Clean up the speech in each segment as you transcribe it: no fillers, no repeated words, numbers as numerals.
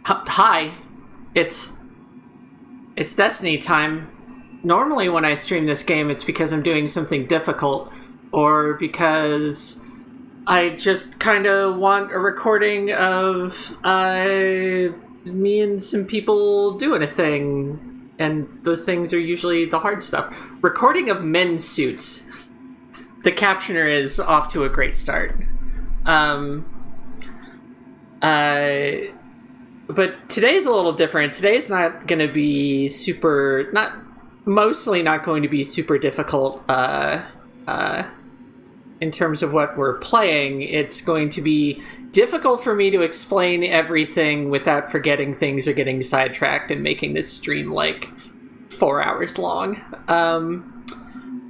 Hi, it's Destiny time. Normally when I stream this game, it's because I'm doing something difficult, or because I just kind of want a recording of me and some people doing a thing, and those things are usually the hard stuff. Recording of men's suits. The captioner is off to a great start. But today's a little different. Today's not going to be mostly not going to be super difficult in terms of what we're playing. It's going to be difficult for me to explain everything without forgetting things or getting sidetracked and making this stream like 4 hours long.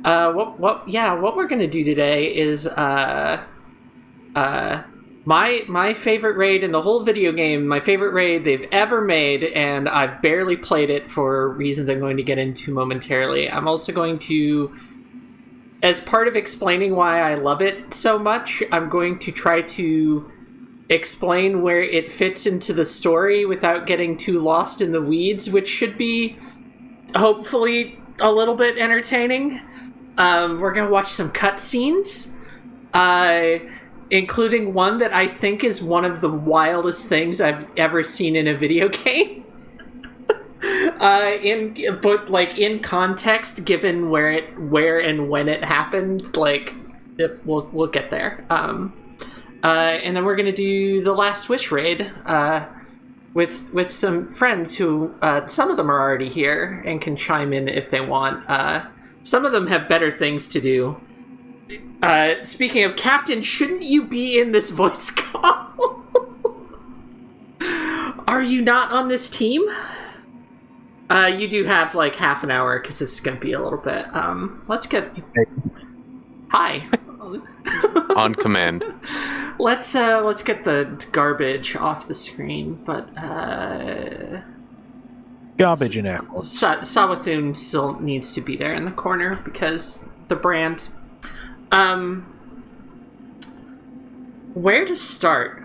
What we're going to do today is my favorite raid in the whole video game, my favorite raid they've ever made, and I've barely played it for reasons I'm going to get into momentarily. I'm also going to, as part of explaining why I love it so much, I'm going to try to explain where it fits into the story without getting too lost in the weeds, which should be, hopefully, a little bit entertaining. We're going to watch some cutscenes. Including one that I think is one of the wildest things I've ever seen in a video game. In context, given where and when it happened, we'll get there. And then we're gonna do the Last Wish raid with some friends who some of them are already here and can chime in if they want. Some of them have better things to do. Speaking of Captain, shouldn't you be in this voice call? Are you not on this team? You do have like half an hour because this is going to be a little bit. Let's get. Hi. On command. Let's get the garbage off the screen, but garbage in air. Sawathoon still needs to be there in the corner because the brand. Where to start?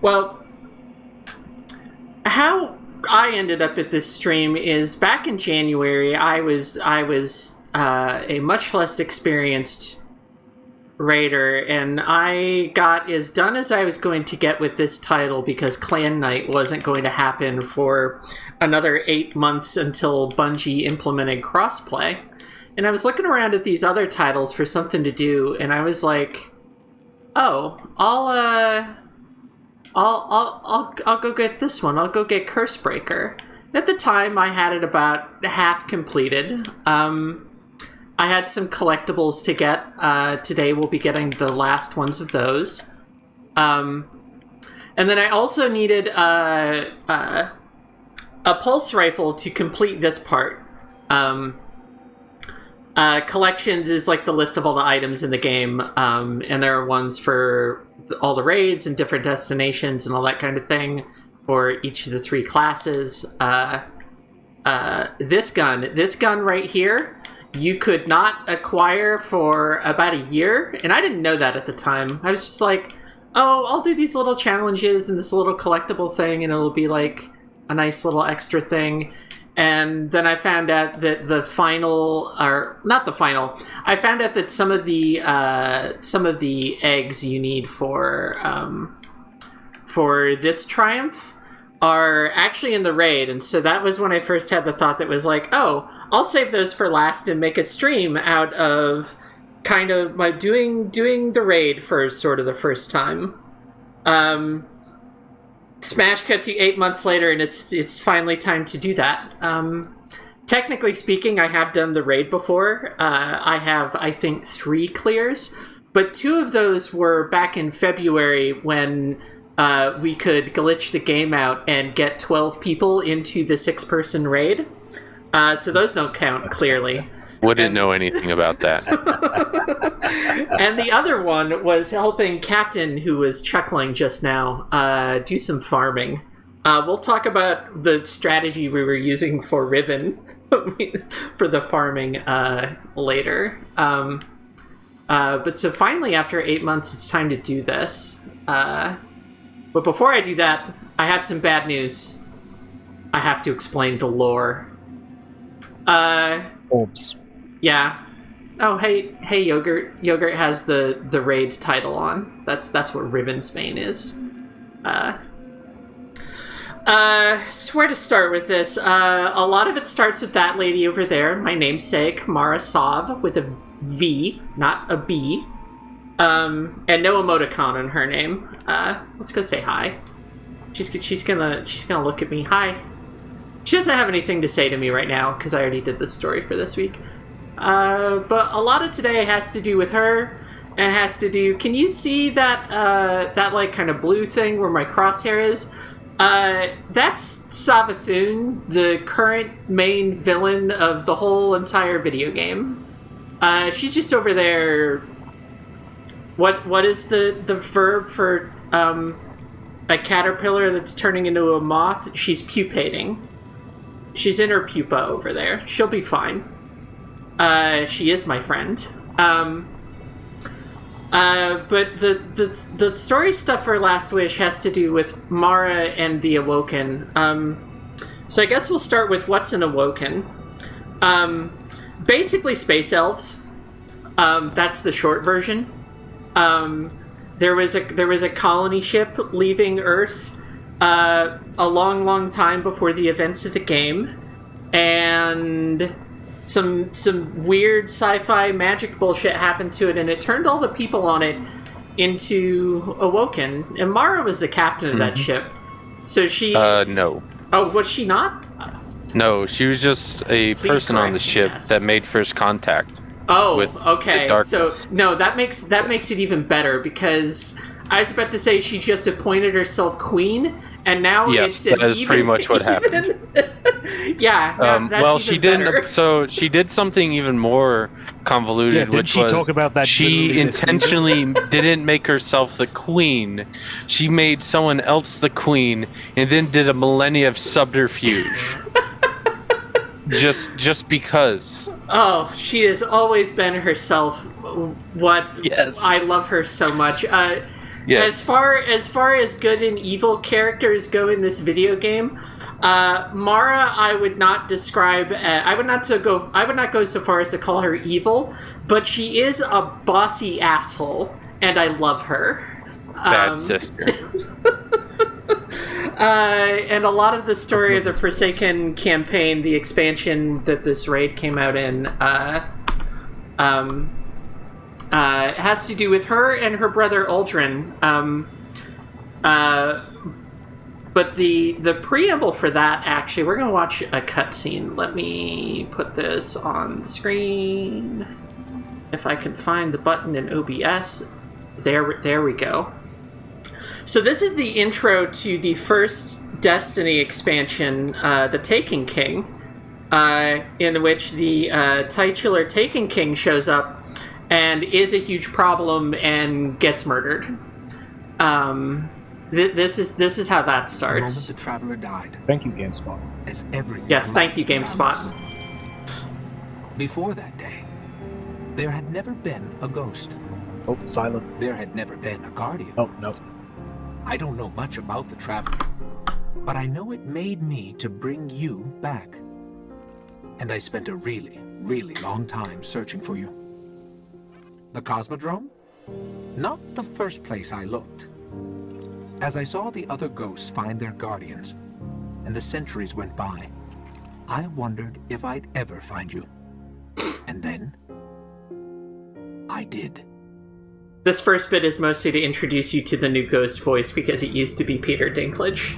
Well, how I ended up at this stream is back in January. I was a much less experienced raider, and I got as done as I was going to get with this title because Clan Night wasn't going to happen for another 8 months until Bungie implemented crossplay. And I was looking around at these other titles for something to do, and I was like, "Oh, I'll go get this one. I'll go get Cursebreaker." At the time, I had it about half completed. I had some collectibles to get. Today, we'll be getting the last ones of those. And then I also needed a pulse rifle to complete this part. Collections is like the list of all the items in the game, and there are ones for all the raids and different destinations and all that kind of thing for each of the 3 classes. This gun right here, you could not acquire for about a year, and I didn't know that at the time. I was just like, oh, I'll do these little challenges and this little collectible thing, and it'll be like a nice little extra thing. And then I found out that I found out that some of the eggs you need for this triumph are actually in the raid, and so that was when I first had the thought that was like, oh, I'll save those for last and make a stream out of kind of my doing the raid for sort of the first time. Smash cut to 8 months later, and it's finally time to do that. Technically speaking, I have done the raid before. I have, I think, 3 clears, but 2 of those were back in February when we could glitch the game out and get 12 people into the 6-person raid. So those don't count, clearly. Wouldn't know anything about that. And the other one was helping Captain, who was chuckling just now, do some farming. We'll talk about the strategy we were using for Riven for the farming later. But so finally, after 8 months, it's time to do this. But before I do that, I have some bad news. I have to explain the lore. Orbs. Yeah. Oh, hey, Yogurt. Yogurt has the raid's title on. That's what Riven's main is. So where to start with this? A lot of it starts with that lady over there, my namesake, Mara Sav, with a V, not a B. And no emoticon in her name. Let's go say hi. She's gonna look at me. Hi. She doesn't have anything to say to me right now because I already did this story for this week. But a lot of today has to do with her, and has to do. Can you see that that like kind of blue thing where my crosshair is? That's Savathun, the current main villain of the whole entire video game. She's just over there. What is the verb for a caterpillar that's turning into a moth? She's pupating. She's in her pupa over there. She'll be fine. She is my friend. But the story stuff for Last Wish has to do with Mara and the Awoken. So I guess we'll start with what's an Awoken. Basically space elves. That's the short version. There was a colony ship leaving Earth a long time before the events of the game, and some weird sci-fi magic bullshit happened to it, and it turned all the people on it into Awoken. And Mara was the captain of that ship. So she... no. Oh, was she not? No, she was just a person on the ship that made first contact. Oh, with okay. the So darkness. no, that makes it even better, because I was about to say she just appointed herself queen, and now Yes, it's that is pretty much what happened. Yeah. That's well, even she better. didn't. So she did something even more convoluted, Yeah, which she was talk about that she literally this intentionally didn't make herself the queen. She made someone else the queen, and then did a millennia of subterfuge. just because. Oh, she has always been herself. What? Yes. I love her so much. Yes. As far as good and evil characters go in this video game, Mara, I would not describe. I would not go so far as to call her evil, but she is a bossy asshole, and I love her. Bad sister. And a lot of the story of the Forsaken campaign, the expansion that this raid came out in, has to do with her and her brother Uldren. But the preamble for that, actually, we're going to watch a cutscene. Let me put this on the screen. If I can find the button in OBS. There we go. So this is the intro to the first Destiny expansion, the Taken King, in which the titular Taken King shows up and is a huge problem and gets murdered. This is how that starts. The moment the traveler died. Thank you, GameSpot. As everything Yes, thank you, collapsed around GameSpot. us. Before that day, there had never been a ghost. Oh, silent. There had never been a guardian. Oh, no. I don't know much about the traveler, but I know it made me to bring you back. And I spent a really, really long time searching for you. The Cosmodrome? Not the first place I looked. As I saw the other ghosts find their guardians, and the centuries went by, I wondered if I'd ever find you. And then, I did. This first bit is mostly to introduce you to the new ghost voice, because it used to be Peter Dinklage.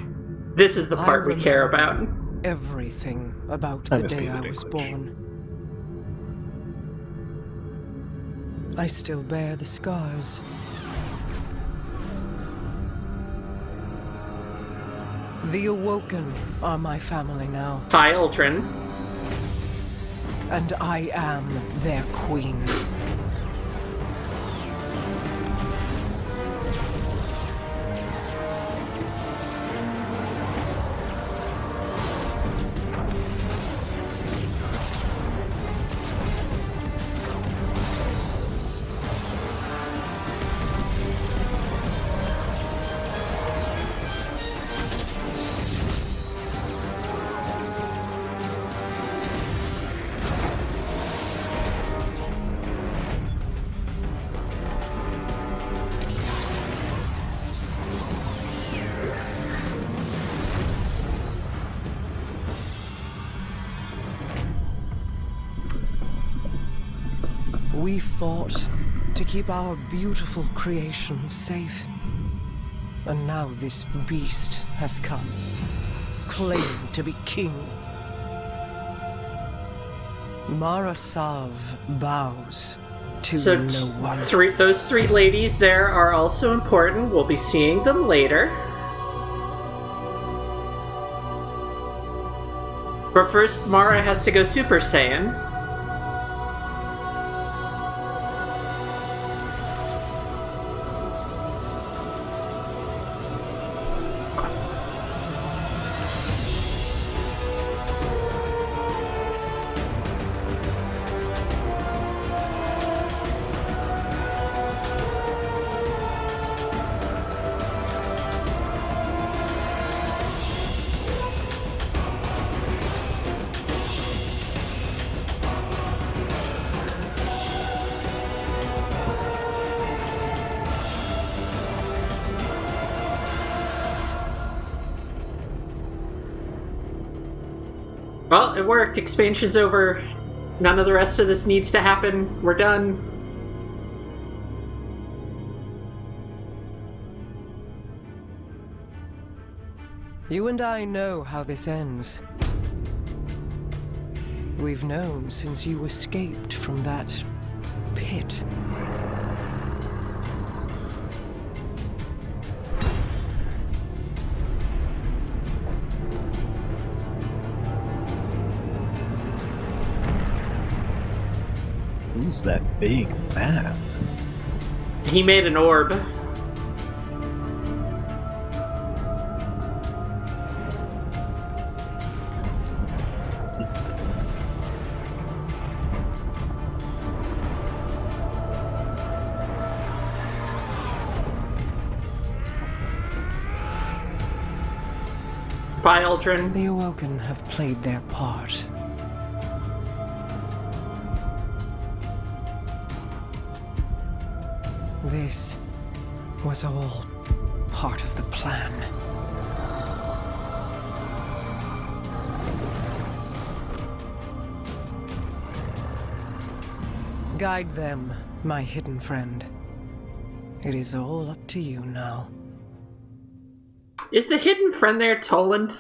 This is the part we care about. Everything about the day I was born. I still bear the scars. The Awoken are my family now, Hi, Uldren. and I am their queen. We fought to keep our beautiful creation safe. And now this beast has come, claiming to be king. Mara Sav bows to So no one. those three ladies there are also important. We'll be seeing them later. But first, Mara has to go Super Saiyan. Well, it worked. Expansion's over. None of the rest of this needs to happen. We're done. You and I know how this ends. We've known since you escaped from that pit. Who's that big man? He made an orb. Bye, Aldrin. The Awoken have played their part. This was all part of the plan. Guide them, my hidden friend. It is all up to you now. Is the hidden friend there Toland?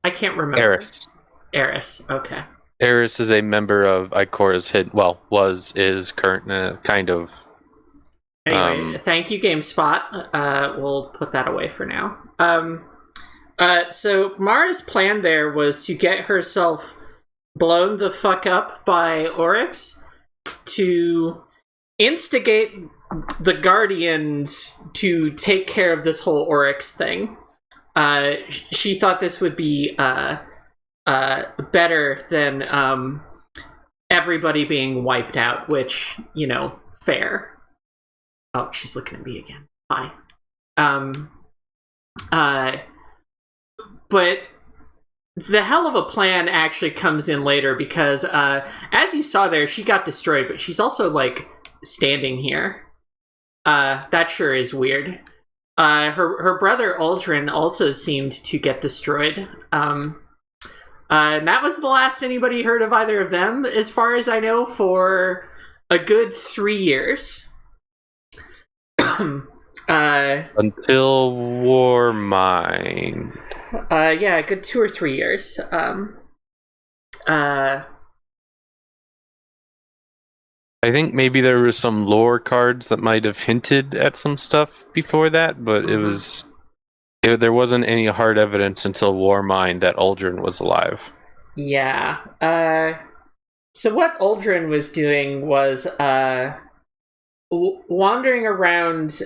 I can't remember. Eris. Eris, okay. Eris is a member of Ikora's hidden. Well, is current kind of. Anyway, thank you, GameSpot. We'll put that away for now. So Mara's plan there was to get herself blown the fuck up by Oryx to instigate the Guardians to take care of this whole Oryx thing. She thought this would be better than everybody being wiped out, which, you know, fair. Oh, she's looking at me again. Hi. But the hell of a plan actually comes in later because, as you saw there, she got destroyed, but she's also, like, standing here. That sure is weird. Her brother Aldrin also seemed to get destroyed. And that was the last anybody heard of either of them, as far as I know, for a good 3 years. Until Warmind. Yeah, a good 2 or 3 years. I think maybe there were some lore cards that might have hinted at some stuff before that, but there wasn't any hard evidence until Warmind that Aldrin was alive. Yeah. So what Aldrin was doing was wandering around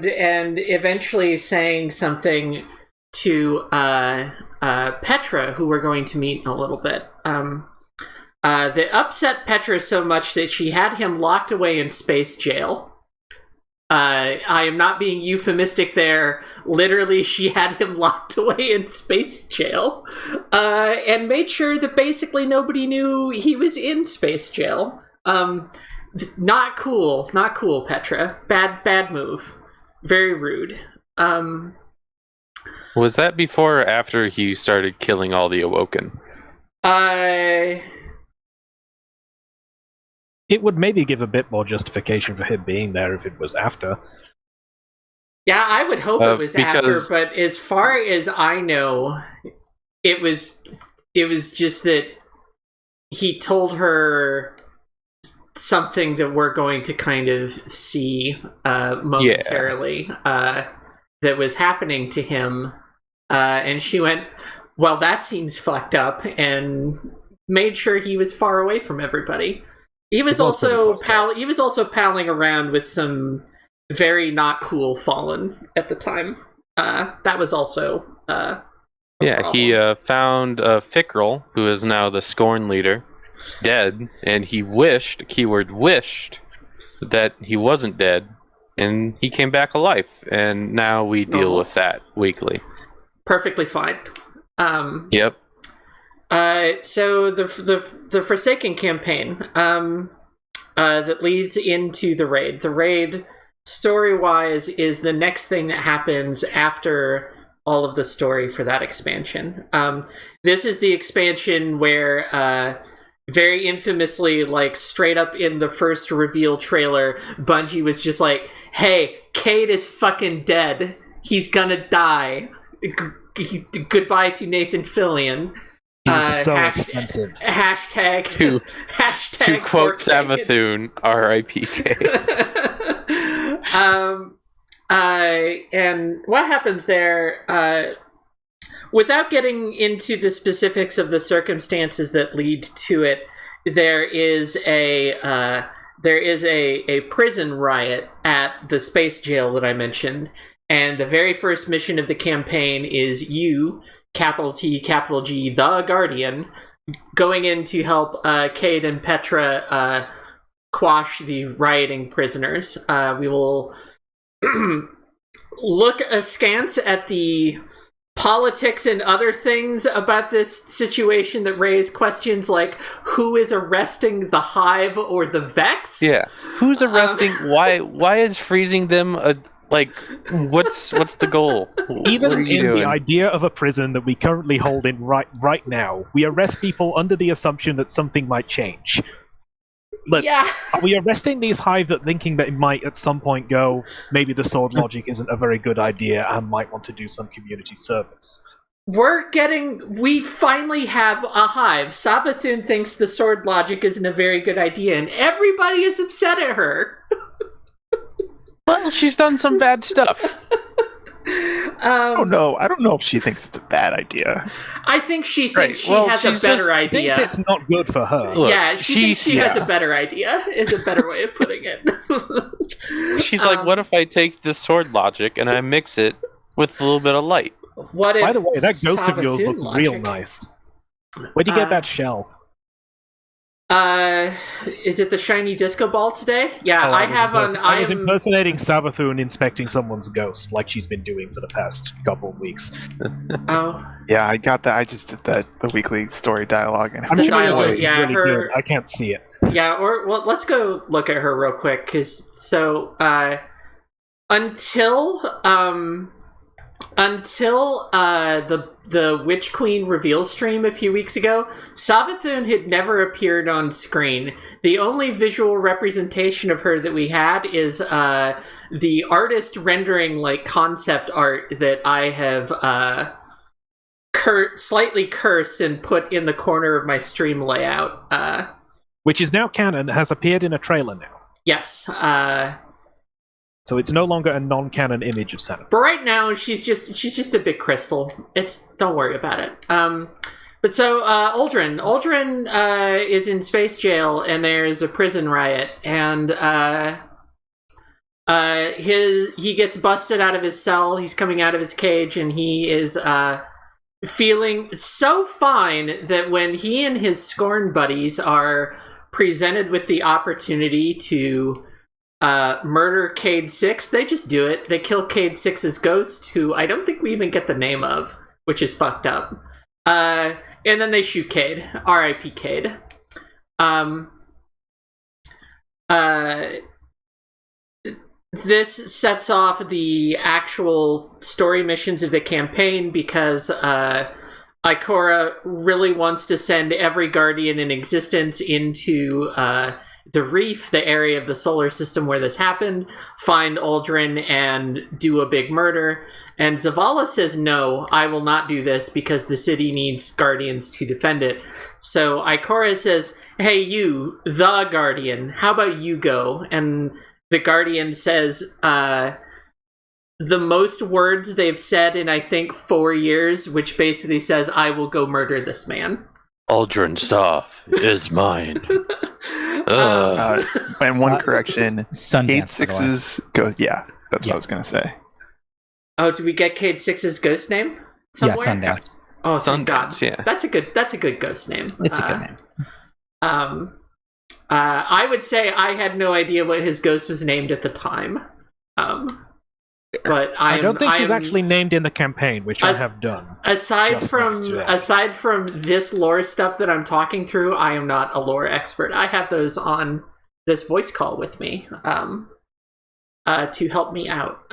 and eventually saying something to Petra, who we're going to meet in a little bit. That upset Petra so much that she had him locked away in space jail. I am not being euphemistic there. Literally, she had him locked away in space jail, and made sure that basically nobody knew he was in space jail. Not cool, Petra. Bad move. Very rude. Was that before or after he started killing all the Awoken? Uh, It would maybe give a bit more justification for him being there if it was after. yeah, I would hope it was after, because- but as far as I know, it was just that he told her something that we're going to kind of see momentarily that was happening to him, and she went, well, that seems fucked up, and made sure he was far away from everybody. He was also palling around with some very not cool Fallen at the time. That was also he found Fickrell, who is now the Scorn leader, dead, and he wished, keyword wished, that he wasn't dead, and he came back alive, and now we deal with that weekly. Perfectly fine. Yep. So the Forsaken campaign that leads into the raid. The raid, story-wise, is the next thing that happens after all of the story for that expansion. This is the expansion where, very infamously, like, straight up in the first reveal trailer, Bungie was just like, hey, Cade is fucking dead. He's gonna die. Goodbye to Nathan Fillion. He's so expensive. Hashtag To quote Savathun, R.I.P.K. And what happens there, without getting into the specifics of the circumstances that lead to it, there is a prison riot at the space jail that I mentioned, and the very first mission of the campaign is you, capital T, capital G, the Guardian, going in to help Cade and Petra quash the rioting prisoners. We will look askance at the politics and other things about this situation that raise questions like who is arresting the Hive or the Vex? Yeah, who's arresting? Why is freezing them what's the goal? Even what are you in doing? the idea of a prison that we currently hold in right now, we arrest people under the assumption that something might change. Are we arresting these Hive that thinking that it might at some point go, maybe the sword logic isn't a very good idea and might want to do some community service? We finally have a Hive. Savathun thinks the sword logic isn't a very good idea, and everybody is upset at her. Well, she's done some bad stuff. I don't know if she thinks it's a bad idea. I think she thinks she Well, has a she's better just idea. Thinks it's not good for her. Look, yeah, she thinks she has yeah. a better idea, is a better way of putting it. She's like, what if I take this sword logic and I mix it with a little bit of light? What if By the way, that ghost of yours Savathun looks logic? real nice. Where'd you get that shell? Is it the shiny disco ball today? Yeah, Oh, I was I'm impersonating Savathun inspecting someone's ghost, like she's been doing for the past couple of weeks. Oh, Yeah, I got that. I just did the weekly story dialogue, and I'm The sure your dialogue, voice is yeah, really her- good. I can't see it. yeah. Well, let's go look at her real quick, until the Witch Queen reveal stream a few weeks ago, Savathun had never appeared on screen. The only visual representation of her that we had is the artist rendering like concept art that I have slightly cursed and put in the corner of my stream layout. Which is now canon, has appeared in a trailer now. Yes. So it's no longer a non-canon image of Santa. But right now, she's just a big crystal. Don't worry about it. But so Uldren is in space jail, and there's a prison riot, and he gets busted out of his cell. He's coming out of his cage, and he is feeling so fine that when he and his Scorn buddies are presented with the opportunity to murder Cade 6, they just do it. They kill Cade 6's ghost, who I don't think we even get the name of, which is fucked up. And then they shoot Cade. R.I.P. Cade. This sets off the actual story missions of the campaign because Ikora really wants to send every Guardian in existence into the Reef, the area of the solar system where this happened, find Uldren and do a big murder. And Zavala says, no, I will not do this because the city needs Guardians to defend it. So Ikora says, hey, you, the Guardian, how about you go? And the Guardian says, the most words they've said in, I think, 4 years, which basically says, I will go murder this man. Uldren Soft is mine. And one correction, Sundance, Cade 6's goes. Yeah, that's what I was gonna say. Oh, did we get Cade 6's ghost name somewhere? Yeah, Sundance. Oh, thank God. Sundance, yeah. That's a good ghost name. It's a good name. I would say I had no idea what his ghost was named at the time. But I don't think she's actually named in the campaign, which I have done. Aside from this lore stuff that I'm talking through, I am not a lore expert. I have those on this voice call with me to help me out.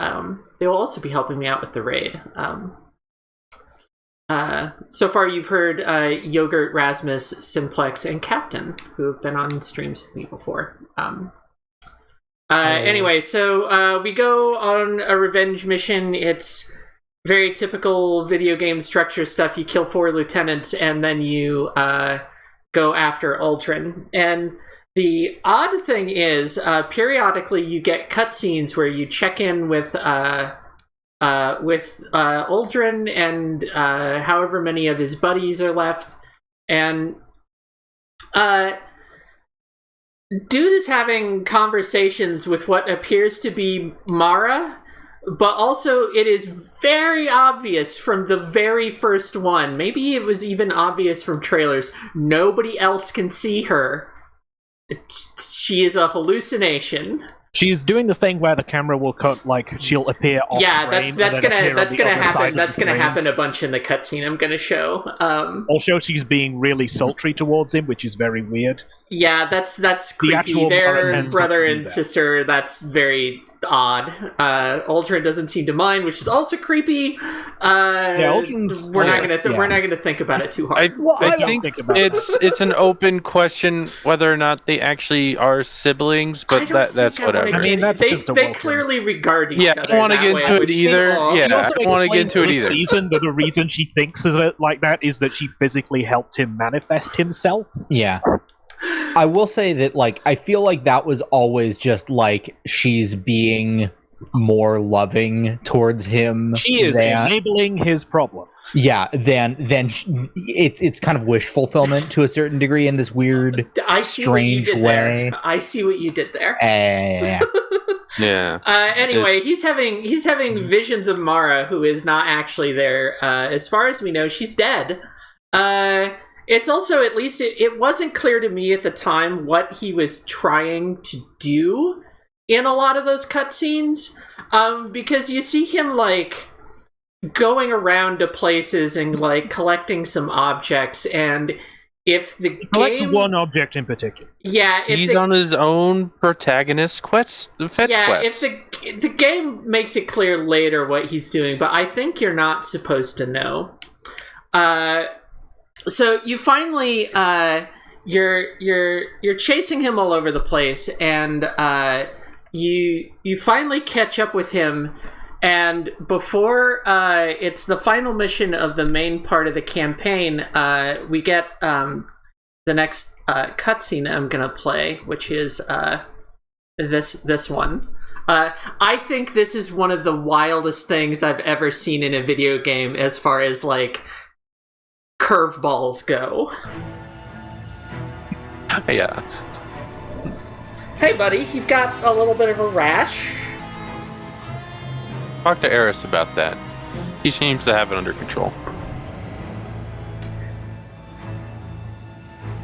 They will also be helping me out with the raid. So far, you've heard Yogurt, Rasmus, Simplex, and Captain, who have been on streams with me before. Anyway, so we go on a revenge mission. It's very typical video game structure stuff. You kill 4 lieutenants, and then you go after Uldren. And the odd thing is, periodically you get cutscenes where you check in with Uldren and however many of his buddies are left. And dude is having conversations with what appears to be Mara, but also it is very obvious from the very first one. Maybe it was even obvious from trailers. Nobody else can see her. She is a hallucination. She's doing the thing where the camera will cut, like she'll appear off. Yeah, that's gonna happen. That's gonna frame. happen a bunch in the cutscene I'm gonna show. Also, she's being really sultry towards him, which is very weird. Yeah, that's creepy. Their brother and sister. That's very odd. Uldren doesn't seem to mind, which is also creepy. Uldren's. We're not gonna think about it too hard. I think it's an open question whether or not they actually are siblings, but that's whatever. I mean, that's just they clearly regard each other. I don't want to get into it either. Yeah, I don't want to get into it either. Season that the reason she thinks of it like that is that she physically helped him manifest himself. Yeah. I will say that, like, I feel like that was always just, like, she's being more loving towards him. She is enabling his problem. Yeah, then it's kind of wish fulfillment to a certain degree in this weird, strange way. I see what you did there. Yeah. Anyway, he's having visions of Mara, who is not actually there. As far as we know, she's dead. It's also, at least it wasn't clear to me at the time what he was trying to do in a lot of those cutscenes, because you see him, like, going around to places and, like, collecting some objects, and if the game... collects one object in particular. Yeah. He's on his own protagonist quest. Yeah, if the game makes it clear later what he's doing, but I think you're not supposed to know. So you finally you're chasing him all over the place, and you finally catch up with him, and before it's the final mission of the main part of the campaign, we get the next cutscene I'm gonna play, which is this one. I think this is one of the wildest things I've ever seen in a video game as far as, like, curveballs go. Yeah. Hey, buddy, you've got a little bit of a rash. Talk to Eris about that. He seems to have it under control.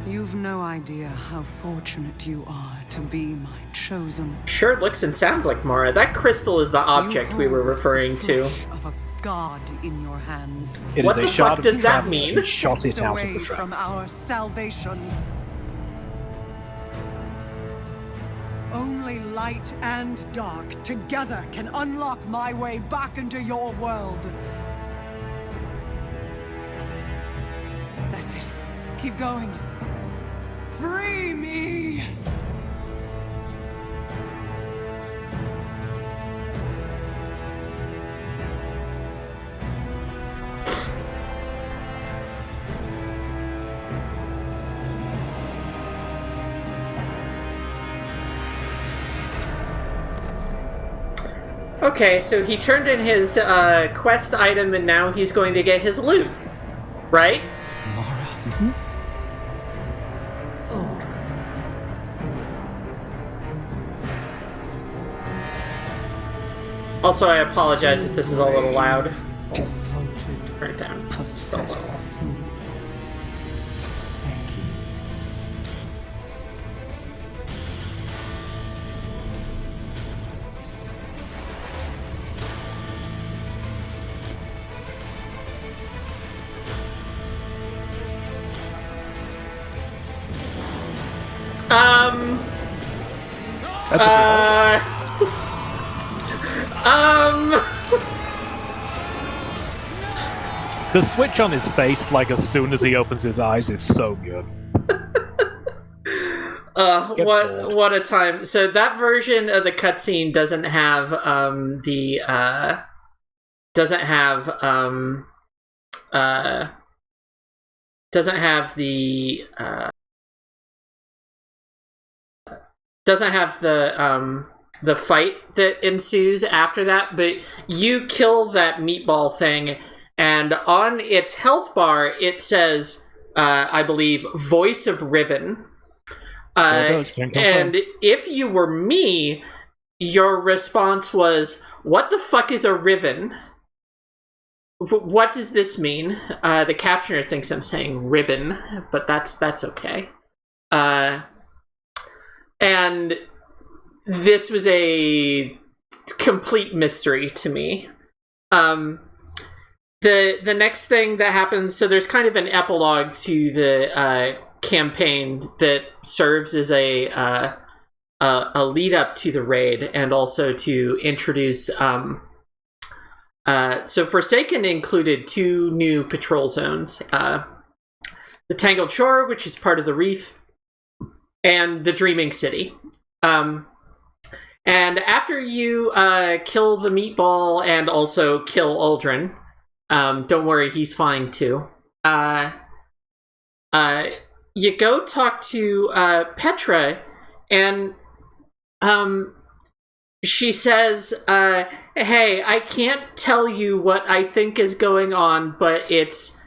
You've no idea how fortunate you are to be my chosen. Sure looks and sounds like Mara. That crystal is the object we were referring to. Of a god in your hands. What the fuck does that mean? Shot it out of the trap. From our salvation. Only light and dark together can unlock my way back into your world. keep going. Free me! Okay, so he turned in his quest item, and now he's going to get his loot, right? Mara. Also, I apologize if this is a little loud. Devoted, Turn it down. Just a little. fool. Thank you. That's the switch on his face, like as soon as he opens his eyes, is so good. Get bored. What a time. So that version of the cutscene doesn't have doesn't have the fight that ensues after that, but you kill that meatball thing, and on its health bar it says, I believe, Voice of Riven. And if you were me, your response was, "What the fuck is a Riven? What does this mean?" The captioner thinks I'm saying ribbon, but that's okay. And this was a complete mystery to me. The next thing that happens, so there's kind of an epilogue to the campaign that serves as a lead up to the raid, and also to introduce. So Forsaken included 2 new patrol zones: the Tangled Shore, which is part of the Reef, and the Dreaming City. And after you kill the meatball and also kill Uldren, don't worry, he's fine too. You go talk to Petra, and she says, "Hey, I can't tell you what I think is going on, but it's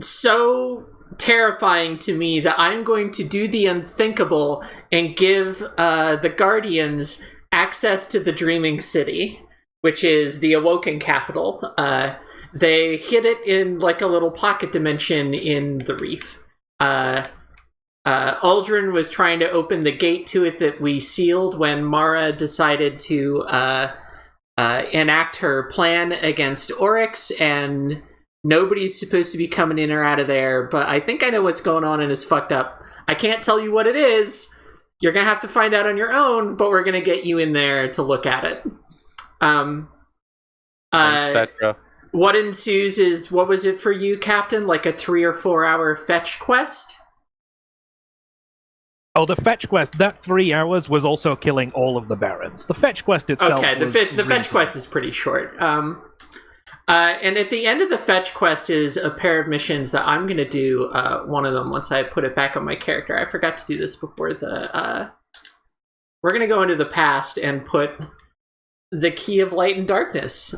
so terrifying to me that I'm going to do the unthinkable and give the Guardians access to the Dreaming City, which is the Awoken capital. They hid it in like a little pocket dimension in the Reef. Uldren was trying to open the gate to it that we sealed when Mara decided to enact her plan against Oryx, and nobody's supposed to be coming in or out of there, but I think I know what's going on and it's fucked up. I can't tell you what it is. You're going to have to find out on your own, but we're going to get you in there to look at it." Thanks, Petra. What ensues is, what was it for you, Captain? Like a 3 or 4 hour fetch quest? Oh, the fetch quest, that 3 hours was also killing all of the Barons. The fetch quest itself the fetch quest is pretty short. And at the end of the fetch quest is a pair of missions that I'm going to do, one of them once I put it back on my character. I forgot to do this before the... we're going to go into the past and put the Key of Light and Darkness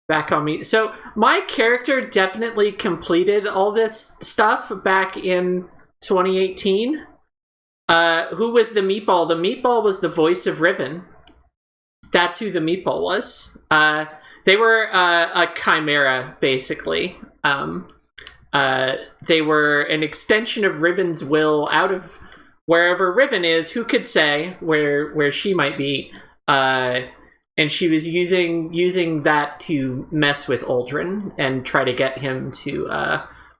back on me. So my character definitely completed all this stuff back in 2018. Who was the meatball? The meatball was the Voice of Riven. That's who the meatball was. They were a chimera, basically. They were an extension of Riven's will out of wherever Riven is. Who could say where she might be? And she was using that to mess with Uldren and try to get him to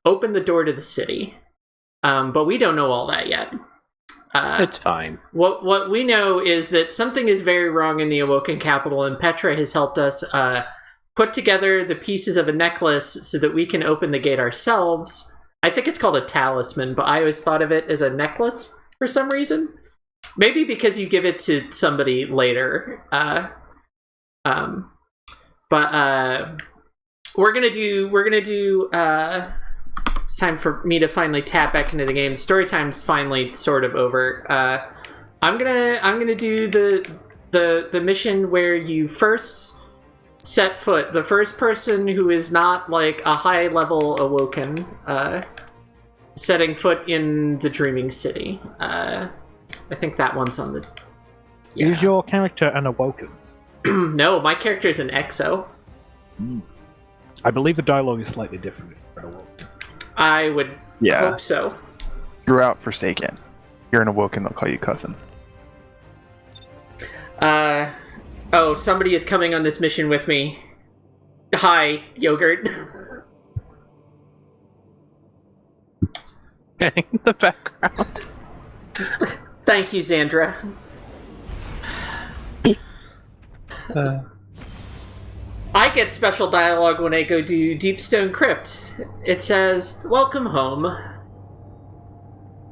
open the door to the city. But we don't know all that yet. It's fine. What we know is that something is very wrong in the Awoken capital, and Petra has helped us put together the pieces of a necklace so that we can open the gate ourselves. I think it's called a talisman, but I always thought of it as a necklace for some reason. Maybe because you give it to somebody later. We're gonna do. It's time for me to finally tap back into the game. Story time's finally sort of over. I'm gonna do the mission where you first set foot, the first person who is not like a high level awoken, setting foot in the Dreaming City. I think that one's on the. Yeah. Is your character an awoken? No, my character is an exo. I believe the dialogue is slightly different for an awoken. I would hope so. You're out Forsaken. You're an awoken, they'll call you cousin. Oh, somebody is coming on this mission with me. Hi, Yogurt. In the background. Thank you, Xandra. I get special dialogue when I go do Deepstone Crypt. It says, "Welcome home."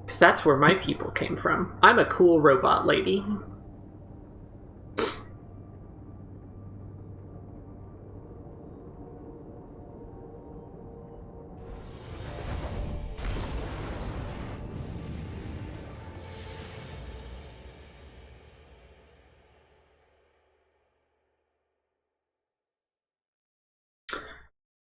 Because that's where my people came from. I'm a cool robot lady.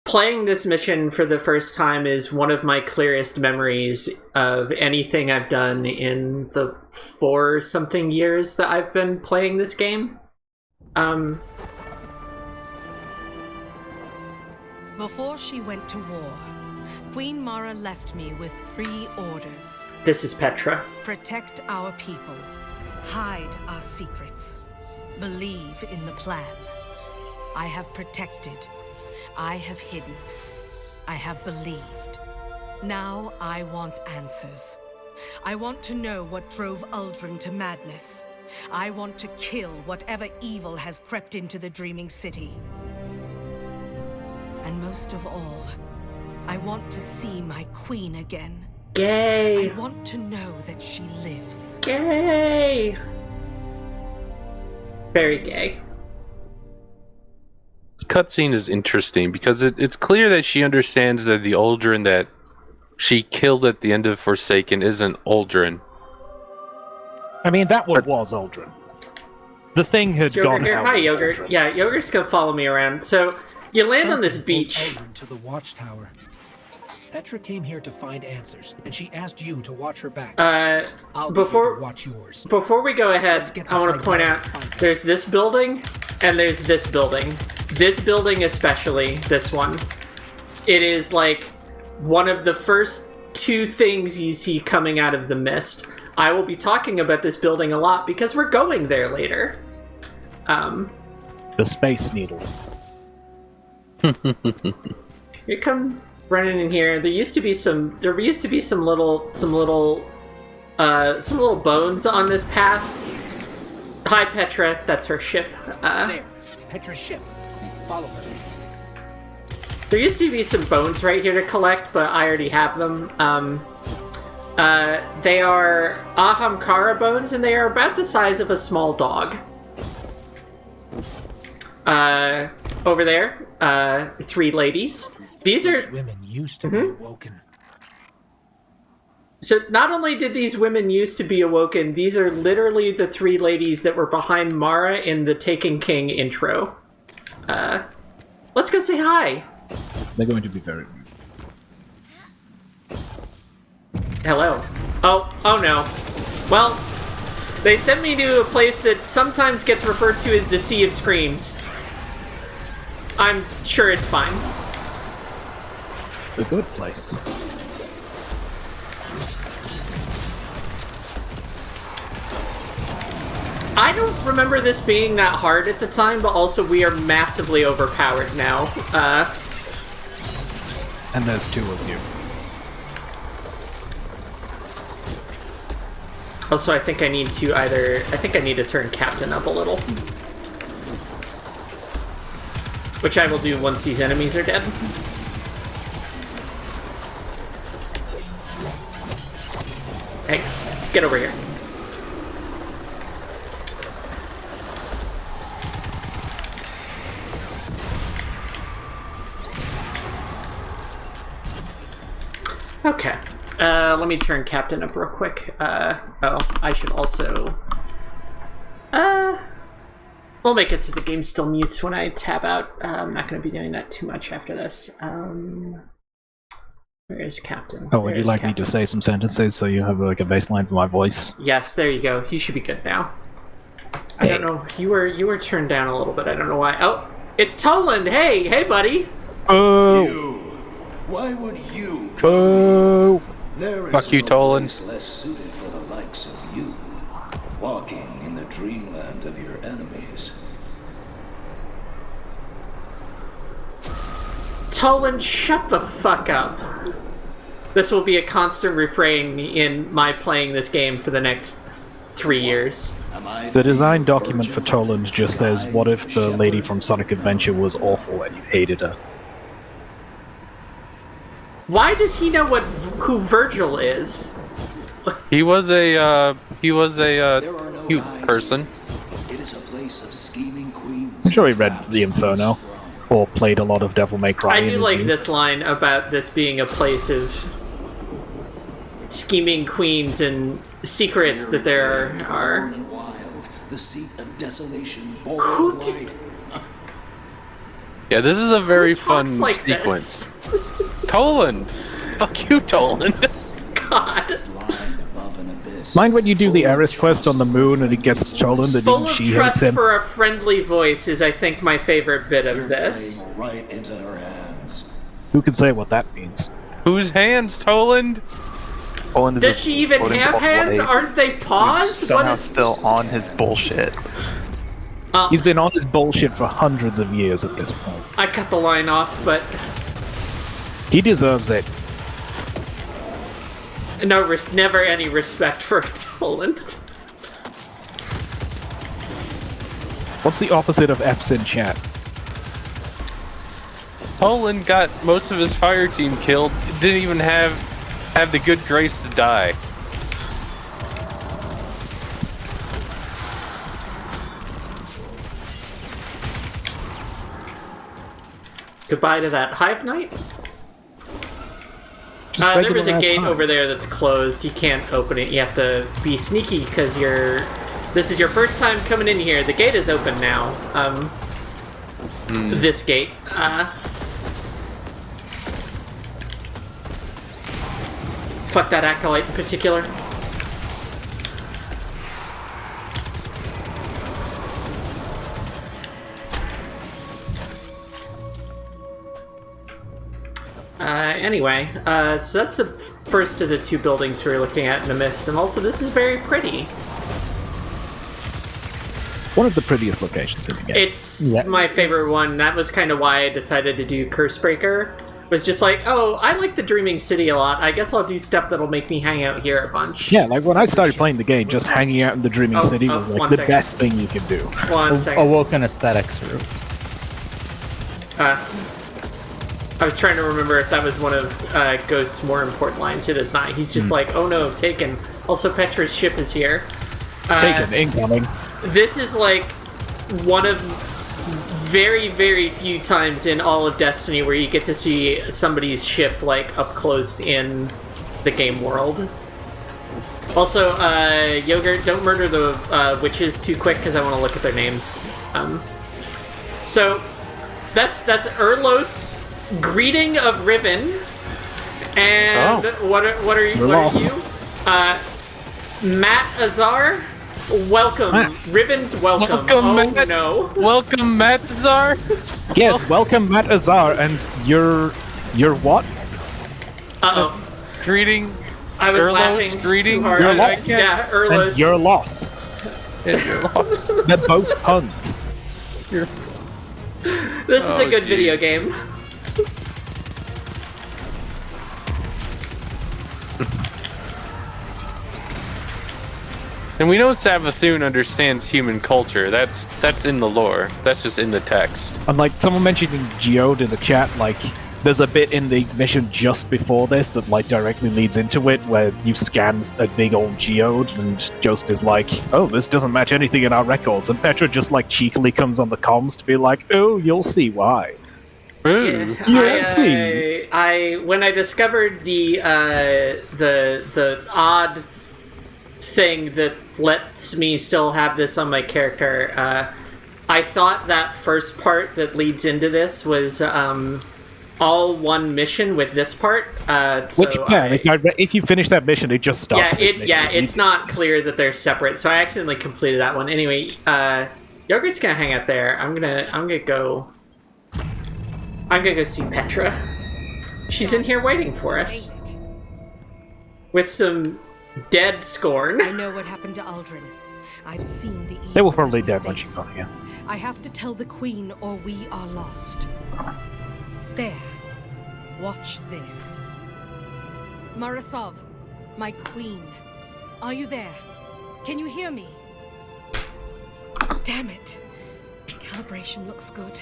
Playing this mission for the first time is one of my clearest memories of anything I've done in the 4-something years that I've been playing this game. Before she went to war, Queen Mara left me with 3 orders. This is Petra. Protect our people. Hide our secrets. Believe in the plan. I have protected. I have hidden. I have believed. Now I want answers. I want to know what drove Uldren to madness. I want to kill whatever evil has crept into the Dreaming City. And most of all, I want to see my queen again. Gay. I want to know that she lives. Gay. Very gay. Cutscene is interesting because it's clear that she understands that the Uldren that she killed at the end of Forsaken isn't Uldren. I mean, that one was Uldren. The thing had gone out. Hi, Yogurt. Uldren. Yeah, Yogurt's gonna follow me around. So you land on this beach. Uldren to the watchtower. Petra came here to find answers, and she asked you to watch her back. I'll be here to watch yours. Before we go ahead, I want to point out there's this building and there's this building. This building especially, this one. It is like one of the first 2 things you see coming out of the mist. I will be talking about this building a lot because we're going there later. The Space Needle. You come running in here. There used to be some little bones on this path. Hi, Petra. That's her ship. There, Petra's ship. Follow her. There used to be some bones right here to collect, but I already have them. They are Ahamkara bones, and they are about the size of a small dog. Over there, 3 ladies. These are women used to be awoken. So not only did these women used to be awoken, these are literally the 3 ladies that were behind Mara in the Taken King intro. Let's go say hi. They're going to be very rude. Hello. Oh no. Well, they sent me to a place that sometimes gets referred to as the Sea of Screams. I'm sure it's fine. A good place. I don't remember this being that hard at the time, but also we are massively overpowered now. And there's 2 of you. Also, I think I need to turn Captain up a little. which I will do once these enemies are dead. Hey, get over here. Okay. Let me turn Captain up real quick. Oh, I should also... we'll make it so the game still mutes when I tab out. I'm not going to be doing that too much after this. Where is Captain? Oh, would you like me to say some sentences so you have like a baseline for my voice? Yes, there you go. You should be good now. I don't know. You were turned down a little bit. I don't know why. Oh, it's Toland. Hey, buddy. Oh. You. Why would you? Oh. There is Fuck you, no Toland. place less suited for the likes of you, walking in the dreamland of your enemies. Toland, shut the fuck up. This will be a constant refrain in my playing this game for the next 3 years. The design document for Toland just says, what if the lady from Sonic Adventure was awful and you hated her? Why does he know who Virgil is? He was a cute person. It is a place of scheming queens. I'm sure he read The Inferno, or played a lot of Devil May Cry. I do like this line about this being a place of scheming queens and secrets that there are. The seat of desolation. Who did? Yeah, this is a very Who fun talks like sequence. Toland! Fuck you, Toland! God. Mind when you do the Eris quest on the moon and it gets Toland and Full of she hates trust him? for a friendly voice is, I think, my favorite bit of this. Right into her hands. Who can say what that means? Whose hands, Toland? Does she even have hands? Aren't they paws? Somehow still on his bullshit. He's been on his bullshit for hundreds of years at this point. I cut the line off, but He deserves it. no, never any respect for Toland. What's the opposite of F's in chat? Toland got most of his fire team killed. Didn't even have the good grace to die. Goodbye to that Hive Knight. There was a gate over there that's closed. You can't open it. You have to be sneaky because this is your first time coming in here. The gate is open now. This gate. Fuck that acolyte in particular. Anyway, so that's the first of the two buildings we're looking at in the mist, and also this is very pretty. One of the prettiest locations in the game. It's my favorite one. That was kind of why I decided to do Cursebreaker. Was just like, oh, I like the Dreaming City a lot. I guess I'll do stuff that'll make me hang out here a bunch. Yeah, like when I started playing the game, just hanging out in the Dreaming City was like the best thing you could do. 1 second. Awoken Aesthetics route. I was trying to remember if that was one of Ghost's more important lines. It is not. He's just like, oh no, taken. Also, Petra's ship is here. Taken, incoming. This is like one of very, very few times in all of Destiny where you get to see somebody's ship like up close in the game world. Also, Yogurt, don't murder the witches too quick because I want to look at their names. So that's Erlos. Greeting of Riven, and what are you? Matt Azar, welcome. Matt. Riven's welcome. Matt. No. Welcome, Matt Azar. Yes, welcome Matt Azar, and you're what? Greeting. I was Erlos, laughing greeting. too hard. You're lost. Yeah, Erlos. And you're lost. And you're lost. They're both puns. This is a good video game. And we know Savathun understands human culture. That's in the lore. That's just in the text. And like someone mentioning geode in the chat, like there's a bit in the mission just before this that like directly leads into it, where you scan a big old geode, and Ghost is like, "Oh, this doesn't match anything in our records," and Petra just like cheekily comes on the comms to be like, "Oh, you'll see why." Ooh. I when I discovered the odd thing that lets me still have this on my character, I thought that first part that leads into this was all one mission with this part. Which if you finish that mission, it just stops. It's not clear that they're separate, so I accidentally completed that one. Anyway, Yogurt's gonna hang out there. I'm gonna go see Petra. She's in here waiting for us with some dead Scorn. I know what happened to Aldrin. I've seen the evil. They were probably dead when she got here. I have to tell the Queen, or we are lost. There. Watch this. Marasov, my queen. Are you there? Can you hear me? Damn it. Calibration looks good.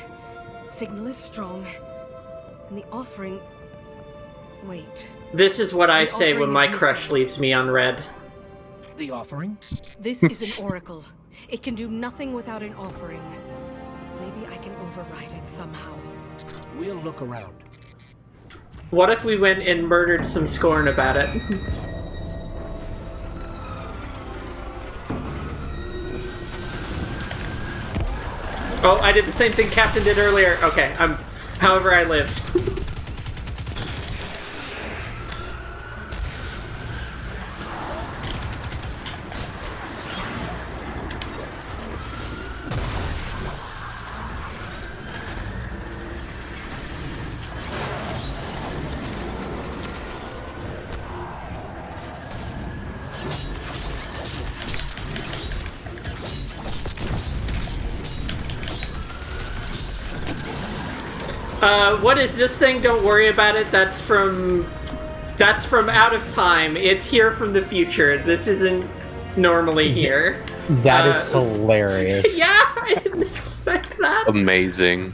Signal is strong. And the offering... Wait. This is what I say when my crush leaves me on red. The offering? This is an oracle. It can do nothing without an offering. Maybe I can override it somehow. We'll look around. What if we went and murdered some Scorn about it? Oh, I did the same thing Captain did earlier. Okay, however I lived. What is this thing? Don't worry about it. That's from Out of Time. It's here from the future. This isn't normally here. That is hilarious. Yeah, I didn't expect that. Amazing.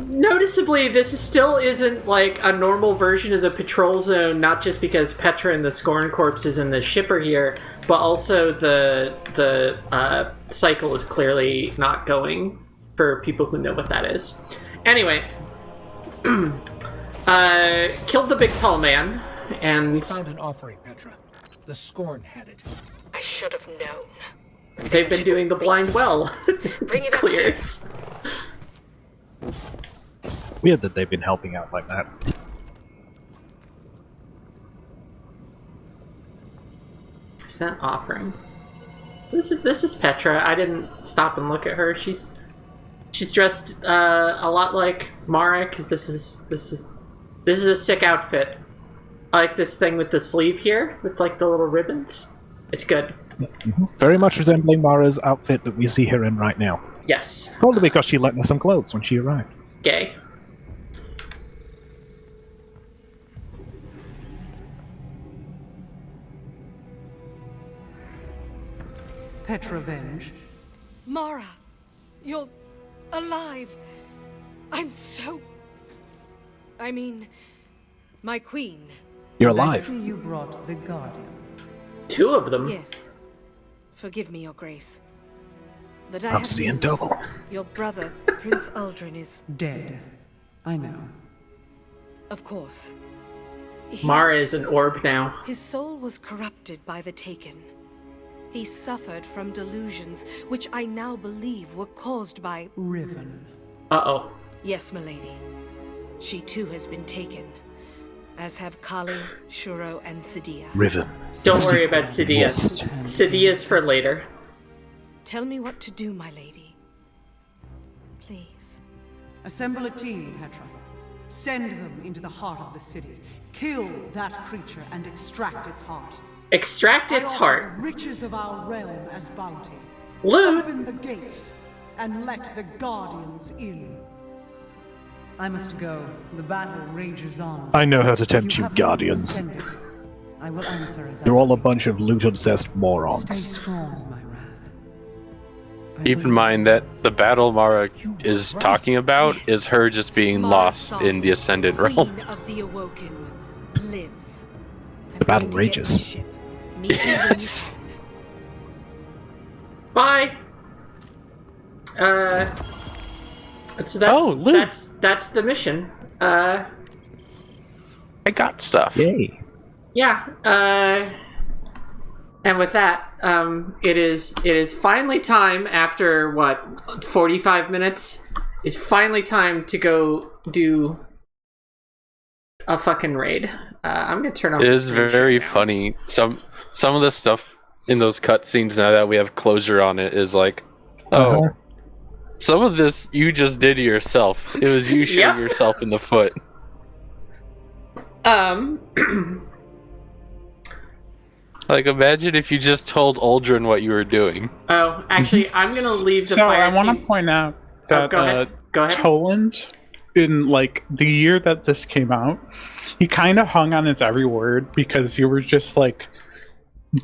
Noticeably, this still isn't like a normal version of the patrol zone, not just because Petra and the Scorn corpses and the ship are here, but also the cycle is clearly not going, for people who know what that is. Anyway, killed the big tall man, and... We found an offering, Petra. The Scorn had it. I should have known. They've been doing the blind well. Bring it Clears. Weird that they've been helping out like that. Percent offering. This is Petra. I didn't stop and look at her. She's dressed a lot like Mara, because this is a sick outfit. I like this thing with the sleeve here, with like the little ribbons. It's good. Mm-hmm. Very much resembling Mara's outfit that we see her in right now. Yes. Probably because she lent us some clothes when she arrived. Gay. Petrovenge. Mara, you're alive. I'm so... I mean, my queen. You're I alive. see you brought the Guardian. Two of them. Yes. Forgive me, Your Grace. But I I'm have seeing news. double. Your brother, Prince Aldrin, is... Dead. I know. Of course. Mara is an orb now. His soul was corrupted by the Taken. He suffered from delusions, which I now believe were caused by... Riven. Uh-oh. Yes, milady. She too has been taken. As have Kali, Shuro, and Sadia. Riven. Don't worry about Sadia. Sadia's for later. Tell me what to do, my lady. Please. Assemble a team, Petra. Send them into the heart of the city. Kill that creature and extract its heart. Extract its heart. The riches of our realm as bounty. Loot. Open the gates and let the Guardians in. I must go. The battle rages on. I know how to tempt You you, have Guardians. ascended. I will answer as You're I all a bunch of loot-obsessed Stay morons. strong, my wrath. I Keep in believe mind that the battle Mara is talking about is her just being lost in the Ascendant realm. Queen of the Awoken lives. I'm The battle going to get rages. my ship. Meet me when you Yes. can. Bye. So loot. that's the mission. I got stuff. Yay. Yeah. And with that, it is finally time after what 45 minutes. It's finally time to go do a fucking raid. I'm gonna turn off. It the is screen very share now. funny. Some of the stuff in those cutscenes, now that we have closure on it, is like, oh, some of this you just did yourself. It was you shooting Yep. yourself in the foot. Like, imagine if you just told Uldren what you were doing. Oh, actually, I'm gonna leave the So fire I want team. to point out that go ahead. Go ahead. Toland, in like the year that this came out, he kind of hung on his every word because you were just like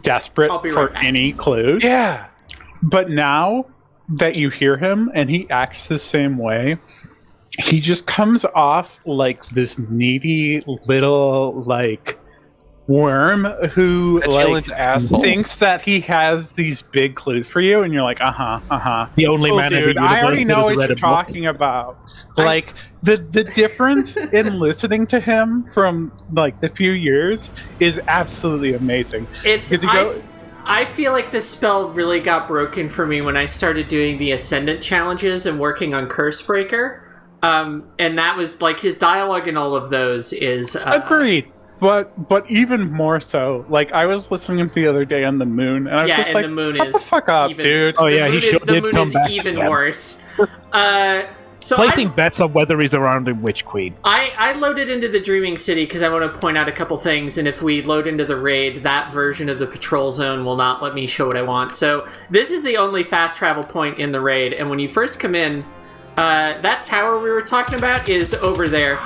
desperate I'll be for right back. any clues. Yeah. But now that you hear him and he acts the same way, he just comes off like this needy little like worm who Petulant's asshole. thinks that he has these big clues for you, and you're like, The only man in the dude, I universe already that know has what read you're a book. talking about. Like the difference in listening to him from like the few years is absolutely amazing. It's Because you go- I feel like this spell really got broken for me when I started doing the Ascendant challenges and working on Cursebreaker. And that was like his dialogue in all of those is Agreed. But even more so, like I was listening the other day on the moon, and I was yeah, just and like, the moon "Shut is the fuck up, even, dude." Oh, the yeah, he moon sure is, the did moon come is back even again. worse. So Placing bets on whether he's around in Witch Queen. I loaded into the Dreaming City because I want to point out a couple things, and if we load into the raid, that version of the patrol zone will not let me show what I want. So this is the only fast travel point in the raid, and when you first come in, that tower we were talking about is over there.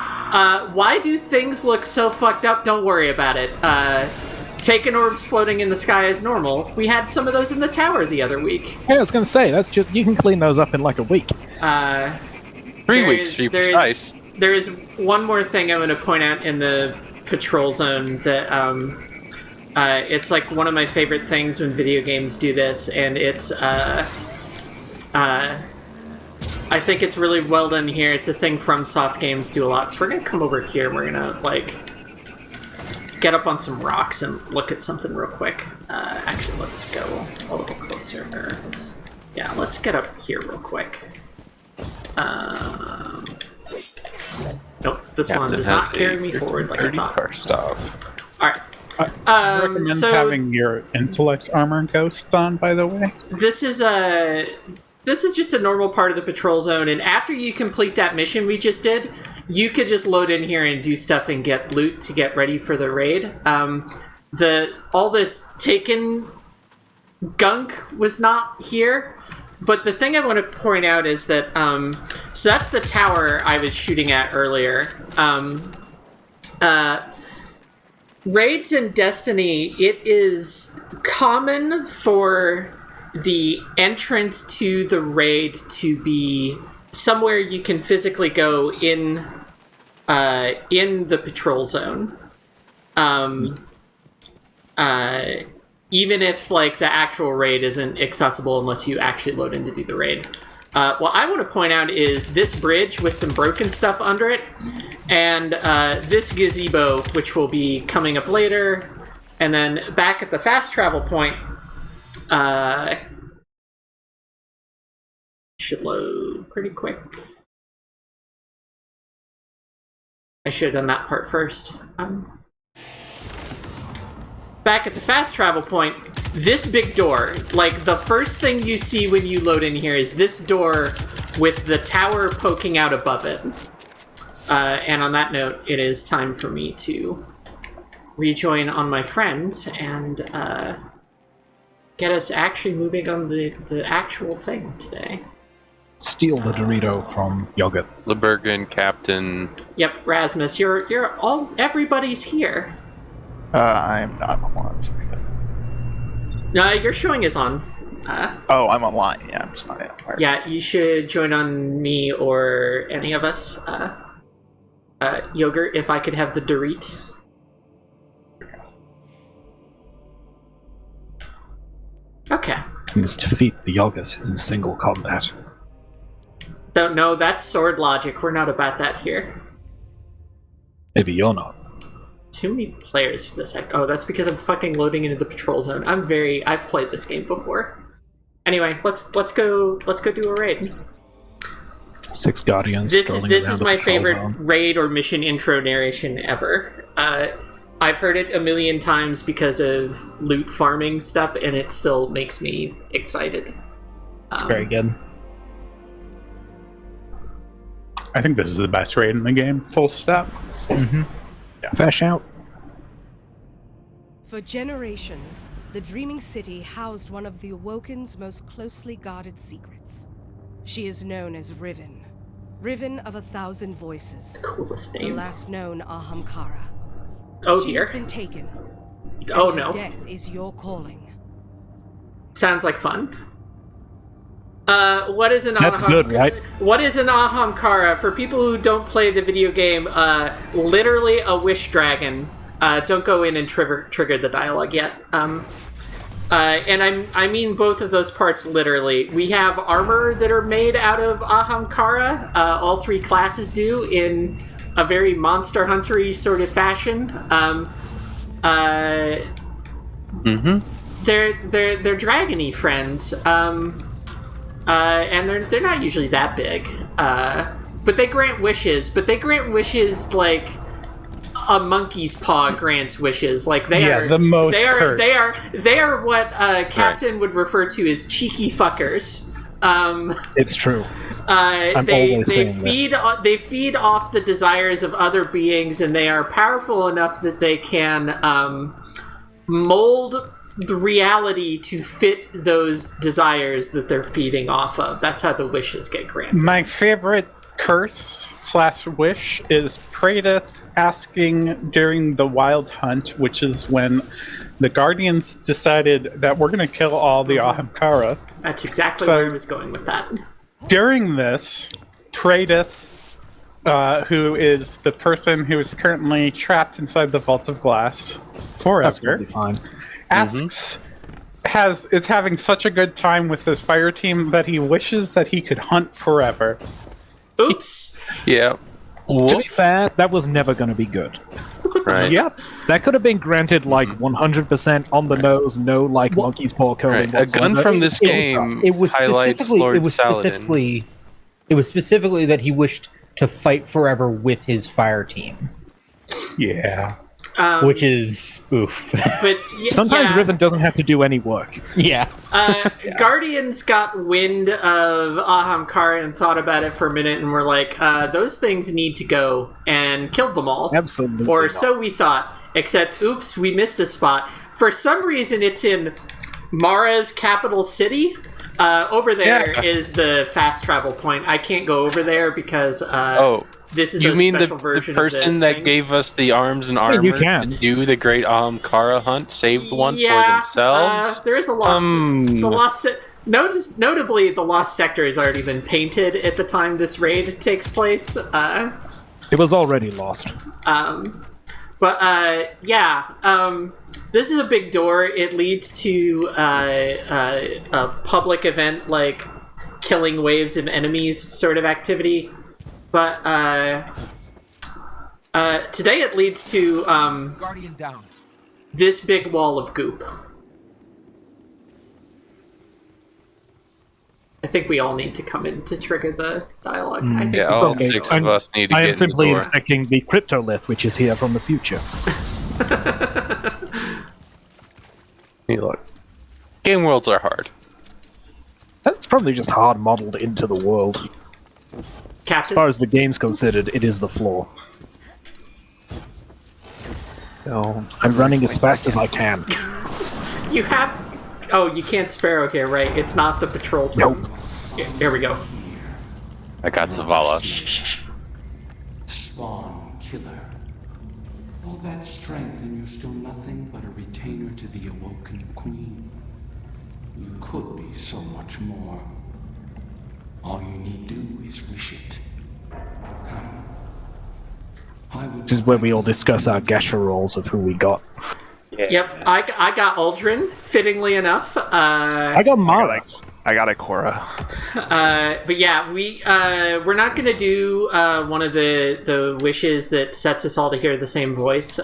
Why do things look so fucked up? Don't worry about it. Taken orbs floating in the sky is normal. We had some of those in the tower the other week. Yeah, I was going to say, that's just you can clean those up in like a week. 3 weeks, to be precise. There is one more thing I'm going to point out in the patrol zone that it's like one of my favorite things when video games do this, and it's I think it's really well done here. It's a thing from Soft Games do a lot. So we're going to come over here and we're going to like get up on some rocks and look at something real quick. Actually, let's go a little closer. Let's get up here real quick. Nope, this one does not carry me forward like I thought. Car stop. Alright. I recommend having your intellect armor ghost on, by the way. This is just a normal part of the patrol zone, and after you complete that mission we just did, you could just load in here and do stuff and get loot to get ready for the raid. All this taken gunk was not here, but the thing I want to point out is that so that's the tower I was shooting at earlier. Raids in Destiny, it is common for the entrance to the raid to be somewhere you can physically go in the patrol zone. Even if like the actual raid isn't accessible unless you actually load in to do the raid. What I want to point out is this bridge with some broken stuff under it, and this gazebo, which will be coming up later, and then back at the fast travel point, should load pretty quick. I should have done that part first. Back at the fast travel point, this big door, like the first thing you see when you load in here is this door with the tower poking out above it. And on that note, it is time for me to rejoin on my friends and get us actually moving on the actual thing today. Steal the Dorito from Yogurt. Lebergen, Captain. Yep, Rasmus, you're all everybody's here. I'm not. Hold on one second. Your showing is on. Oh, I'm online. Yeah, I'm just not in. Yeah, you should join on me or any of us. Yogurt, if I could have the Dorit. Okay. You must defeat the Yogurt in single combat. Don't know, that's sword logic. We're not about that here. Maybe you're not. Too many players for this. Oh, that's because I'm fucking loading into the patrol zone. I've played this game before. Anyway, let's go do a raid. 6 Guardians. This is my favorite raid or mission intro narration ever. I've heard it a million times because of loot farming stuff, and it still makes me excited. It's very good. I think this is the best raid in the game. Full stop. Mm-hmm. Yeah. Fair shout. For generations, the Dreaming City housed one of the Awoken's most closely guarded secrets. She is known as Riven. Riven of 1,000 voices. Coolest name. The last known Ahamkara. Oh She dear. has been taken. Oh and no. Death is your calling. Sounds like fun. What is an That's good, right? What is an Ahamkara? For people who don't play the video game, literally a wish dragon. Don't go in and trigger the dialogue yet. And I mean both of those parts literally. We have armor that are made out of Ahamkara. All 3 classes do in a very Monster Hunter-y sort of fashion. They're dragony friends. And they're not usually that big. But they grant wishes. But they grant wishes like a monkey's paw grants wishes. Like they are the most cursed. They are what Captain would refer to as cheeky fuckers. It's true. They feed off the desires of other beings, and they are powerful enough that they can mold the reality to fit those desires that they're feeding off of. That's how the wishes get granted. My favorite curse/wish is Pradith asking during the Wild Hunt, which is when the Guardians decided that we're going to kill all the Ahamkara. That's exactly where I was going with that. During this, Pradith, who is the person who is currently trapped inside the Vault of Glass forever, asks, is having such a good time with this fire team that he wishes that he could hunt forever. Oops. Yeah. To be fair, that was never going to be good. Right. Yep. That could have been granted like 100% on the nose, no like monkey's paw code. A gun from this game highlights Lord Saladin. It was specifically that he wished to fight forever with his fire team. Yeah. Which is oof. But sometimes Riven doesn't have to do any work. Yeah. Guardians got wind of Ahamkara and thought about it for a minute and were like, those things need to go, and killed them all. Absolutely. Or so we thought. Except, oops, we missed a spot. For some reason, it's in Mara's capital city. Over there is the fast travel point. I can't go over there because this is you a mean special the version person of the that thing. gave us the arms and armor to do the great Ahamkara hunt saved one for themselves? There is a lost. Notably, the lost sector has already been painted at the time this raid takes place. It was already lost. This is a big door. It leads to a public event like killing waves of enemies sort of activity. But today it leads to Guardian down. This big wall of goop. I think we all need to come in to trigger the dialogue. I think all 6 of us need to get in the door. I am simply inspecting the cryptolith, which is here from the future. Hey, look. Game worlds are hard. That's probably just hard modeled into the world. Captain? As far as the game's considered, it is the flaw. Oh, I'm running as fast as I can. You have... Oh, you can't Sparrow here, right? It's not the patrol zone. Nope. Here we go. I got Zavala. Spawn killer. All that strength, and you're still nothing but a retainer to the awoken queen. You could be so much more. All you need do is wish it. Come. This is where we all discuss our Gasha rolls of who we got. Yep, I got Aldrin, fittingly enough. I got Mara. I got Ikora. But yeah, we're not going to do one of the wishes that sets us all to hear the same voice.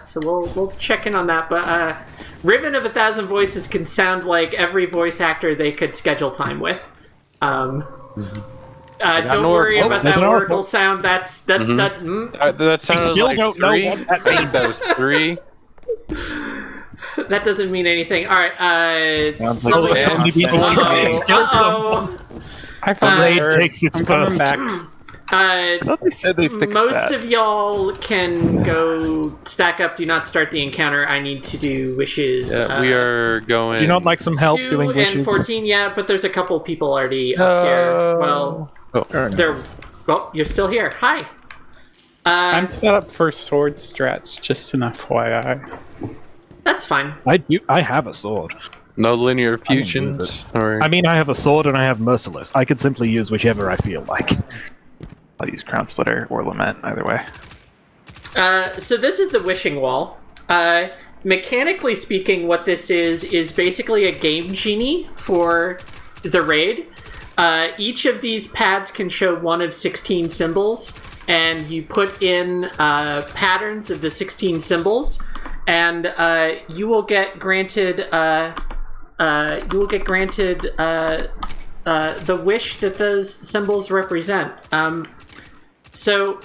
So we'll check in on that. But Riven of 1,000 Voices can sound like every voice actor they could schedule time with. Don't worry about that Oracle sound. That sounded like don't 3. know what that I think that was 3. That doesn't mean anything. All right. I forgot. Takes its first. I thought they said they fixed most that. of y'all can go stack up. Do not start the encounter. I need to do wishes. Yeah, we are going. Do you not like some help 2 doing wishes? and 14, yeah, but there's a couple people already up here. Well, you're still here. Hi. I'm set up for sword strats, just an FYI. That's fine. I have a sword. No linear fusions? I mean, I have a sword and I have Merciless. I could simply use whichever I feel like. I'll use Crown Splitter or Lament, either way. So this is the wishing wall. Mechanically speaking, what this is basically a game genie for the raid. Each of these pads can show one of 16 symbols, and you put in patterns of the 16 symbols, and you will get granted the wish that those symbols represent. So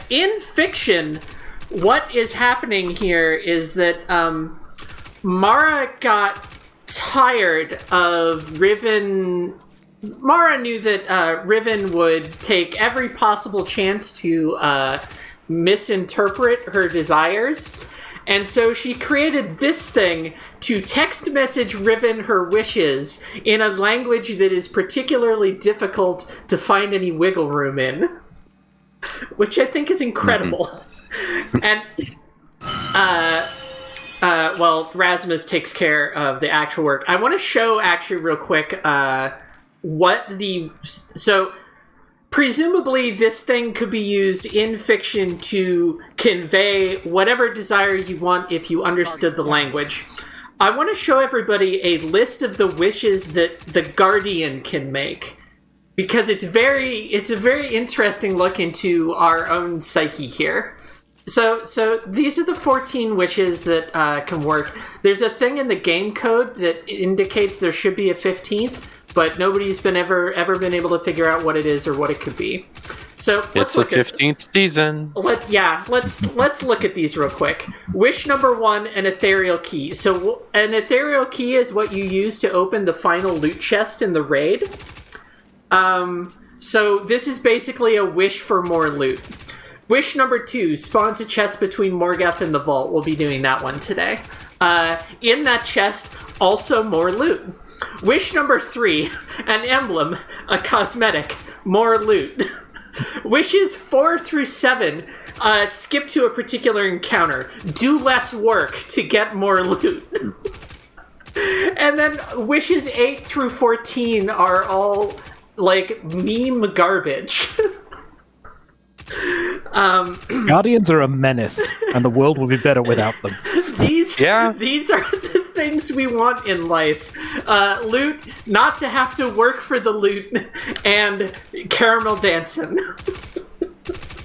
in fiction, what is happening here is that Mara got tired of Riven. Mara knew that Riven would take every possible chance to misinterpret her desires, and so she created this thing to text message Riven her wishes in a language that is particularly difficult to find any wiggle room in, which I think is incredible. And well, Rasmus takes care of the actual work. I want to show actually real quick so presumably this thing could be used in fiction to convey whatever desire you want if you understood the language. I want to show everybody a list of the wishes that the Guardian can make, because it's a very interesting look into our own psyche here. So these are the 14 wishes that can work. There's a thing in the game code that indicates there should be a 15th, but nobody's ever been able to figure out what it is or what it could be. So it's the 15th season. Let's look at these real quick. Wish number 1, an ethereal key. So an ethereal key is what you use to open the final loot chest in the raid. So this is basically a wish for more loot. Wish number 2, spawns a chest between Morgeth and the vault. We'll be doing that one today. In that chest, also more loot. Wish number 3, an emblem, a cosmetic, more loot. Wishes 4 through 7, skip to a particular encounter, do less work to get more loot. And then wishes 8 through 14 are all like meme garbage. Guardians are a menace, and the world will be better without them. These are the things we want in life. Loot, not to have to work for the loot, and caramel dancing.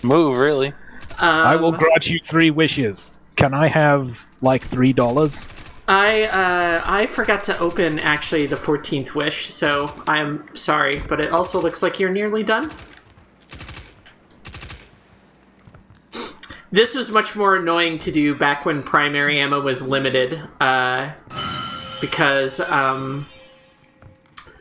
Move, really. I will grant you 3 wishes. Can I have, like, $3? I forgot to open, actually, the 14th wish, so I'm sorry, but it also looks like you're nearly done. This was much more annoying to do back when primary ammo was limited, because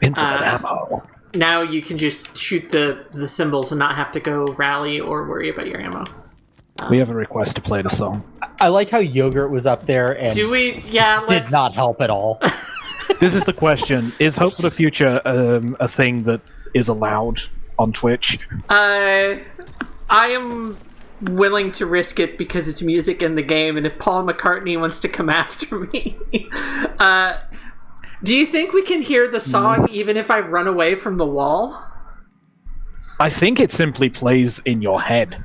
infinite ammo. Now you can just shoot the symbols and not have to go rally or worry about your ammo. We have a request to play the song. I like how Yogurt was up there and did not help at all. This is the question. Is Hope for the Future a thing that is allowed on Twitch? I am willing to risk it because it's music in the game, and if Paul McCartney wants to come after me, do you think we can hear the song even if I run away from the wall? I think it simply plays in your head.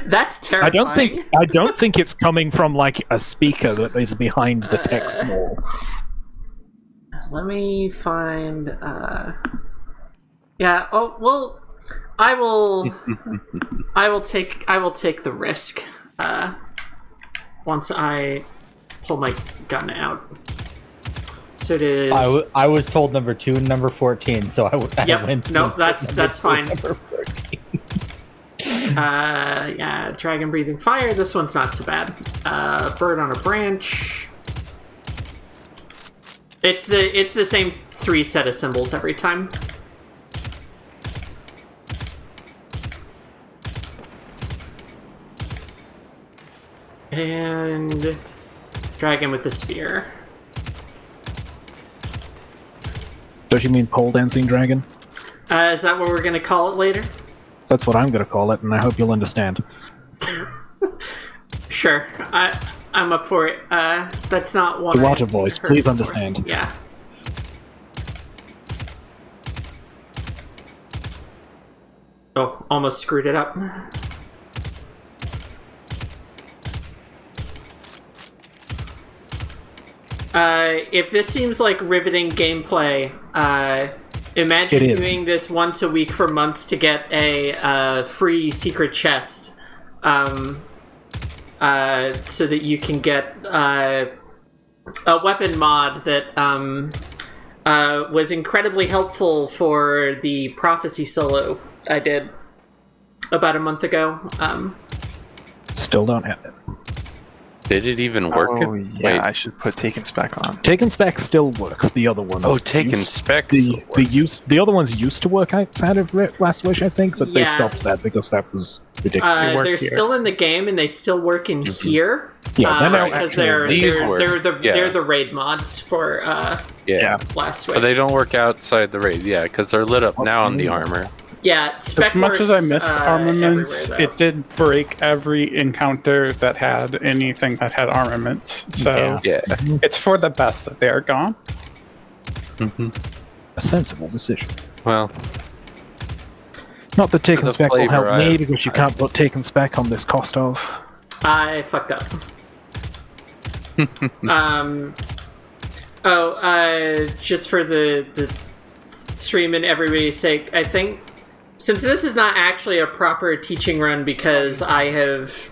That's terrifying. I don't think it's coming from like a speaker that is behind the text wall. Let me find. Yeah. Oh well. I will take the risk. Once I pull my gun out. So it is. I was told number 2 and number 14, so I went. No, that's fine. Number 14. Yeah, dragon breathing fire. This one's not so bad. Bird on a branch. It's the same 3 set of symbols every time. And dragon with the spear. Don't you mean pole dancing dragon? Is that what we're gonna call it later? That's what I'm going to call it, and I hope you'll understand. Sure, I'm up for it. That's not what. The water voice, please understand. Yeah. Oh, almost screwed it up. If this seems like riveting gameplay, imagine doing this once a week for months to get a free secret chest, so that you can get a weapon mod that was incredibly helpful for the Prophecy solo I did about a month ago. Still don't have it. Did it even work? Oh, yeah, I should put Taken Spec on. Taken Spec still works. The other ones. Oh, Taken Spec. The other ones used to work outside of Last Wish, I think, but they stopped that because that was ridiculous. They're still in the game and they still work in here. Yeah, because they're the raid mods for Last Wish. But they don't work outside the raid, because they're lit up now on the armor. Yeah, Spec as much as I miss armaments, everywhere, it did break every encounter that had anything that had armaments. So it's for the best that they are gone. A sensible decision. Well, not that Taken Spec will help me have because you can't put Taken Spec on this cost of. I fucked up. Just for the stream and everybody's sake, I think since this is not actually a proper teaching run because I have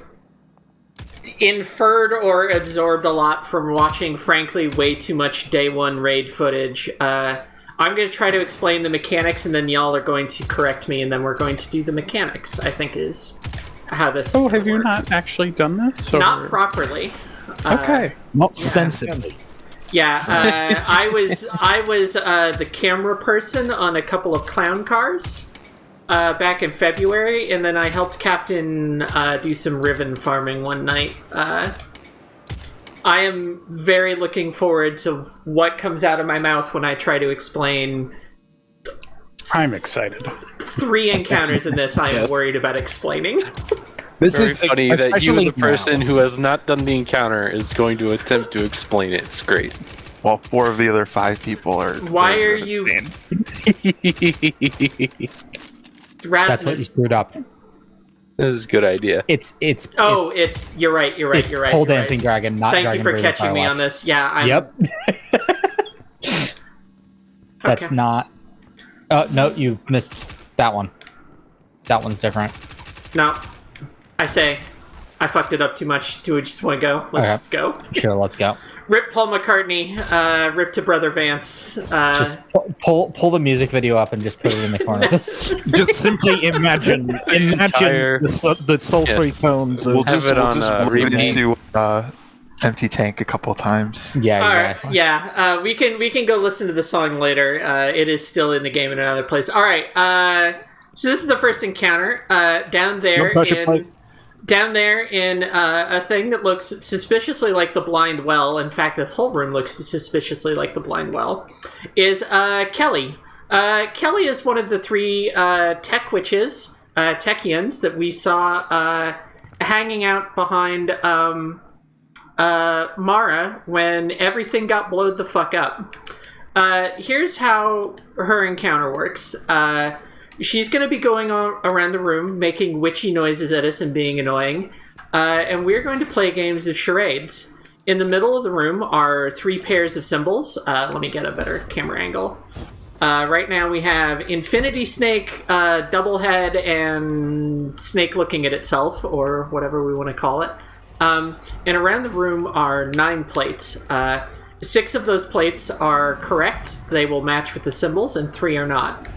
inferred or absorbed a lot from watching, frankly, way too much day one raid footage, I'm going to try to explain the mechanics and then y'all are going to correct me and then we're going to do the mechanics, I think is how this Oh, have you not actually done this? Or? Not properly. Okay. Not sensibly. Yeah, I was the camera person on a couple of clown cars back in February, and then I helped Captain do some Riven farming one night. I am very looking forward to what comes out of my mouth when I try to explain. I'm excited. 3 encounters in this I am worried about explaining. This is funny that you, the person who has not done the encounter, is going to attempt to explain it. It's great. Well, 4 of the other 5 people are. Why are you? Rasmus. That's what you screwed up. This is a good idea. You're right. It's pole dancing dragon, not Thank dragon. you for catching me on this. Yeah. Yep. That's not. Oh no, you missed that one. That one's different. No, I fucked it up too much. Do we just want to go? Let's just go. Sure, let's go. Rip Paul McCartney. Rip to Brother Vance. Just pull the music video up and just put it in the corner. Just simply imagine the sultry tones. We'll just remake into Empty Tank a couple times. Yeah, exactly. All right, yeah, we can go listen to the song later. It is still in the game in another place. All right, so this is the first encounter down there in a thing that looks suspiciously like the Blind Well. In fact, this whole room looks suspiciously like the Blind Well. Is Kelly. Kelly is one of the 3 tech witches Techians that we saw hanging out behind Mara when everything got blowed the fuck up. Here's how her encounter works. She's going to be going around the room making witchy noises at us and being annoying. And we're going to play games of charades. In the middle of the room are 3 pairs of symbols. Let me get a better camera angle. Right now we have Infinity Snake, Double Head, and Snake looking at itself, or whatever we want to call it. And around the room are 9 plates. 6 of those plates are correct. They will match with the symbols, and 3 are not.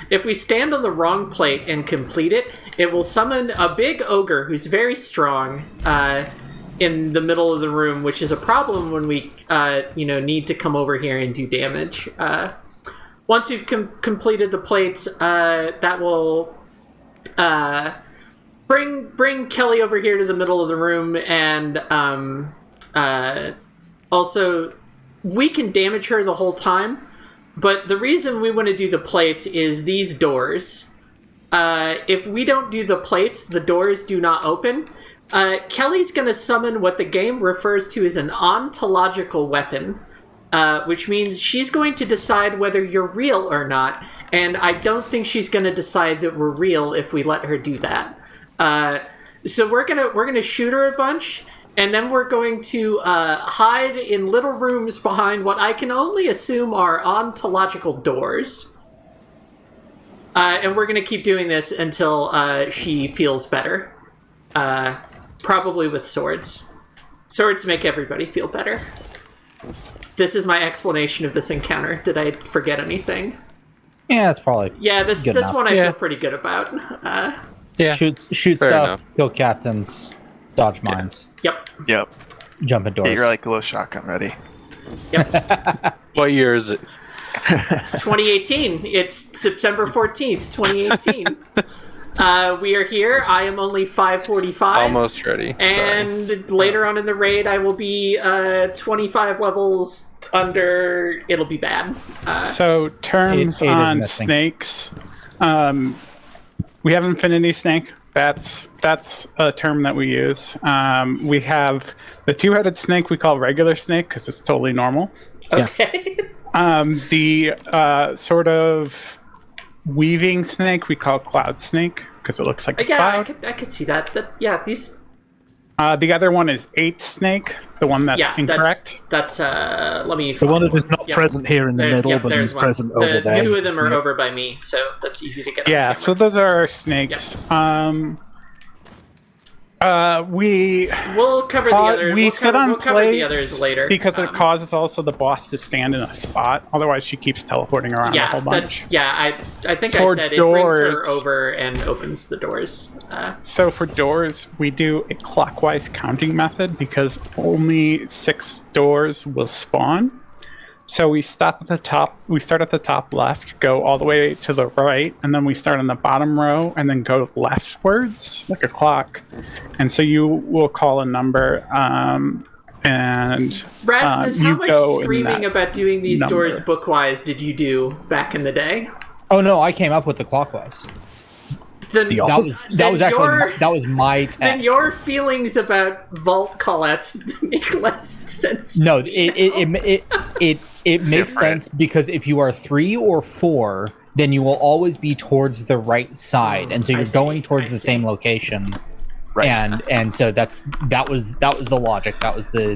If we stand on the wrong plate and complete it, it will summon a big ogre who's very strong in the middle of the room, which is a problem when we need to come over here and do damage. Once we've completed the plates, that will bring Kelly over here to the middle of the room, and also we can damage her the whole time. But the reason we want to do the plates is these doors. If we don't do the plates, the doors do not open. Kelly's going to summon what the game refers to as an ontological weapon, which means she's going to decide whether you're real or not. And I don't think she's going to decide that we're real if we let her do that. So we're gonna shoot her a bunch. And then we're going to hide in little rooms behind what I can only assume are ontological doors. And we're going to keep doing this until she feels better. Probably with swords. Swords make everybody feel better. This is my explanation of this encounter. Did I forget anything? Yeah, that's probably this enough. one I feel pretty good about. Shoot stuff, enough. kill captains, dodge mines. Yep. Jump indoors. Get your like little shotgun ready. Yep. What year is it? It's 2018. It's September 14th, 2018. We are here. I am only 545. Almost ready. And later on in the raid, I will be 25 levels under. It'll be bad. So terms eight on missing. snakes. We have Infinity Snake. That's a term that we use. We have the 2-headed snake we call regular snake because it's totally normal. Okay. The sort of weaving snake we call cloud snake because it looks like a cloud. I could see that. These. The other one is 8 snake, the one that's incorrect. That's let me. The one that is not present here in the middle, but is present over there. 2 of them are over by me, so that's easy to get. Yeah, so those are our snakes. Yep. We'll cover the others. We sit on we'll cover the others plates later because it causes also the boss to stand in a spot. Otherwise, she keeps teleporting around a whole bunch. I think For I said doors, it brings her over and opens the doors. So for doors, we do a clockwise counting method because only 6 doors will spawn. So we stop at the top. We start at the top left, go all the way to the right, and then we start on the bottom row, and then go leftwards like a clock. And so you will call a number, and Rasmus, how much screaming about doing these number. doors bookwise did you do back in the day? Oh no, I came up with the clockwise. Then, That was my tech. Then your feelings about vault callouts make less sense. No, it makes sense because if you are 3 or 4, then you will always be towards the right side, and so you're going towards the same location. Right. And so that was the logic. That was the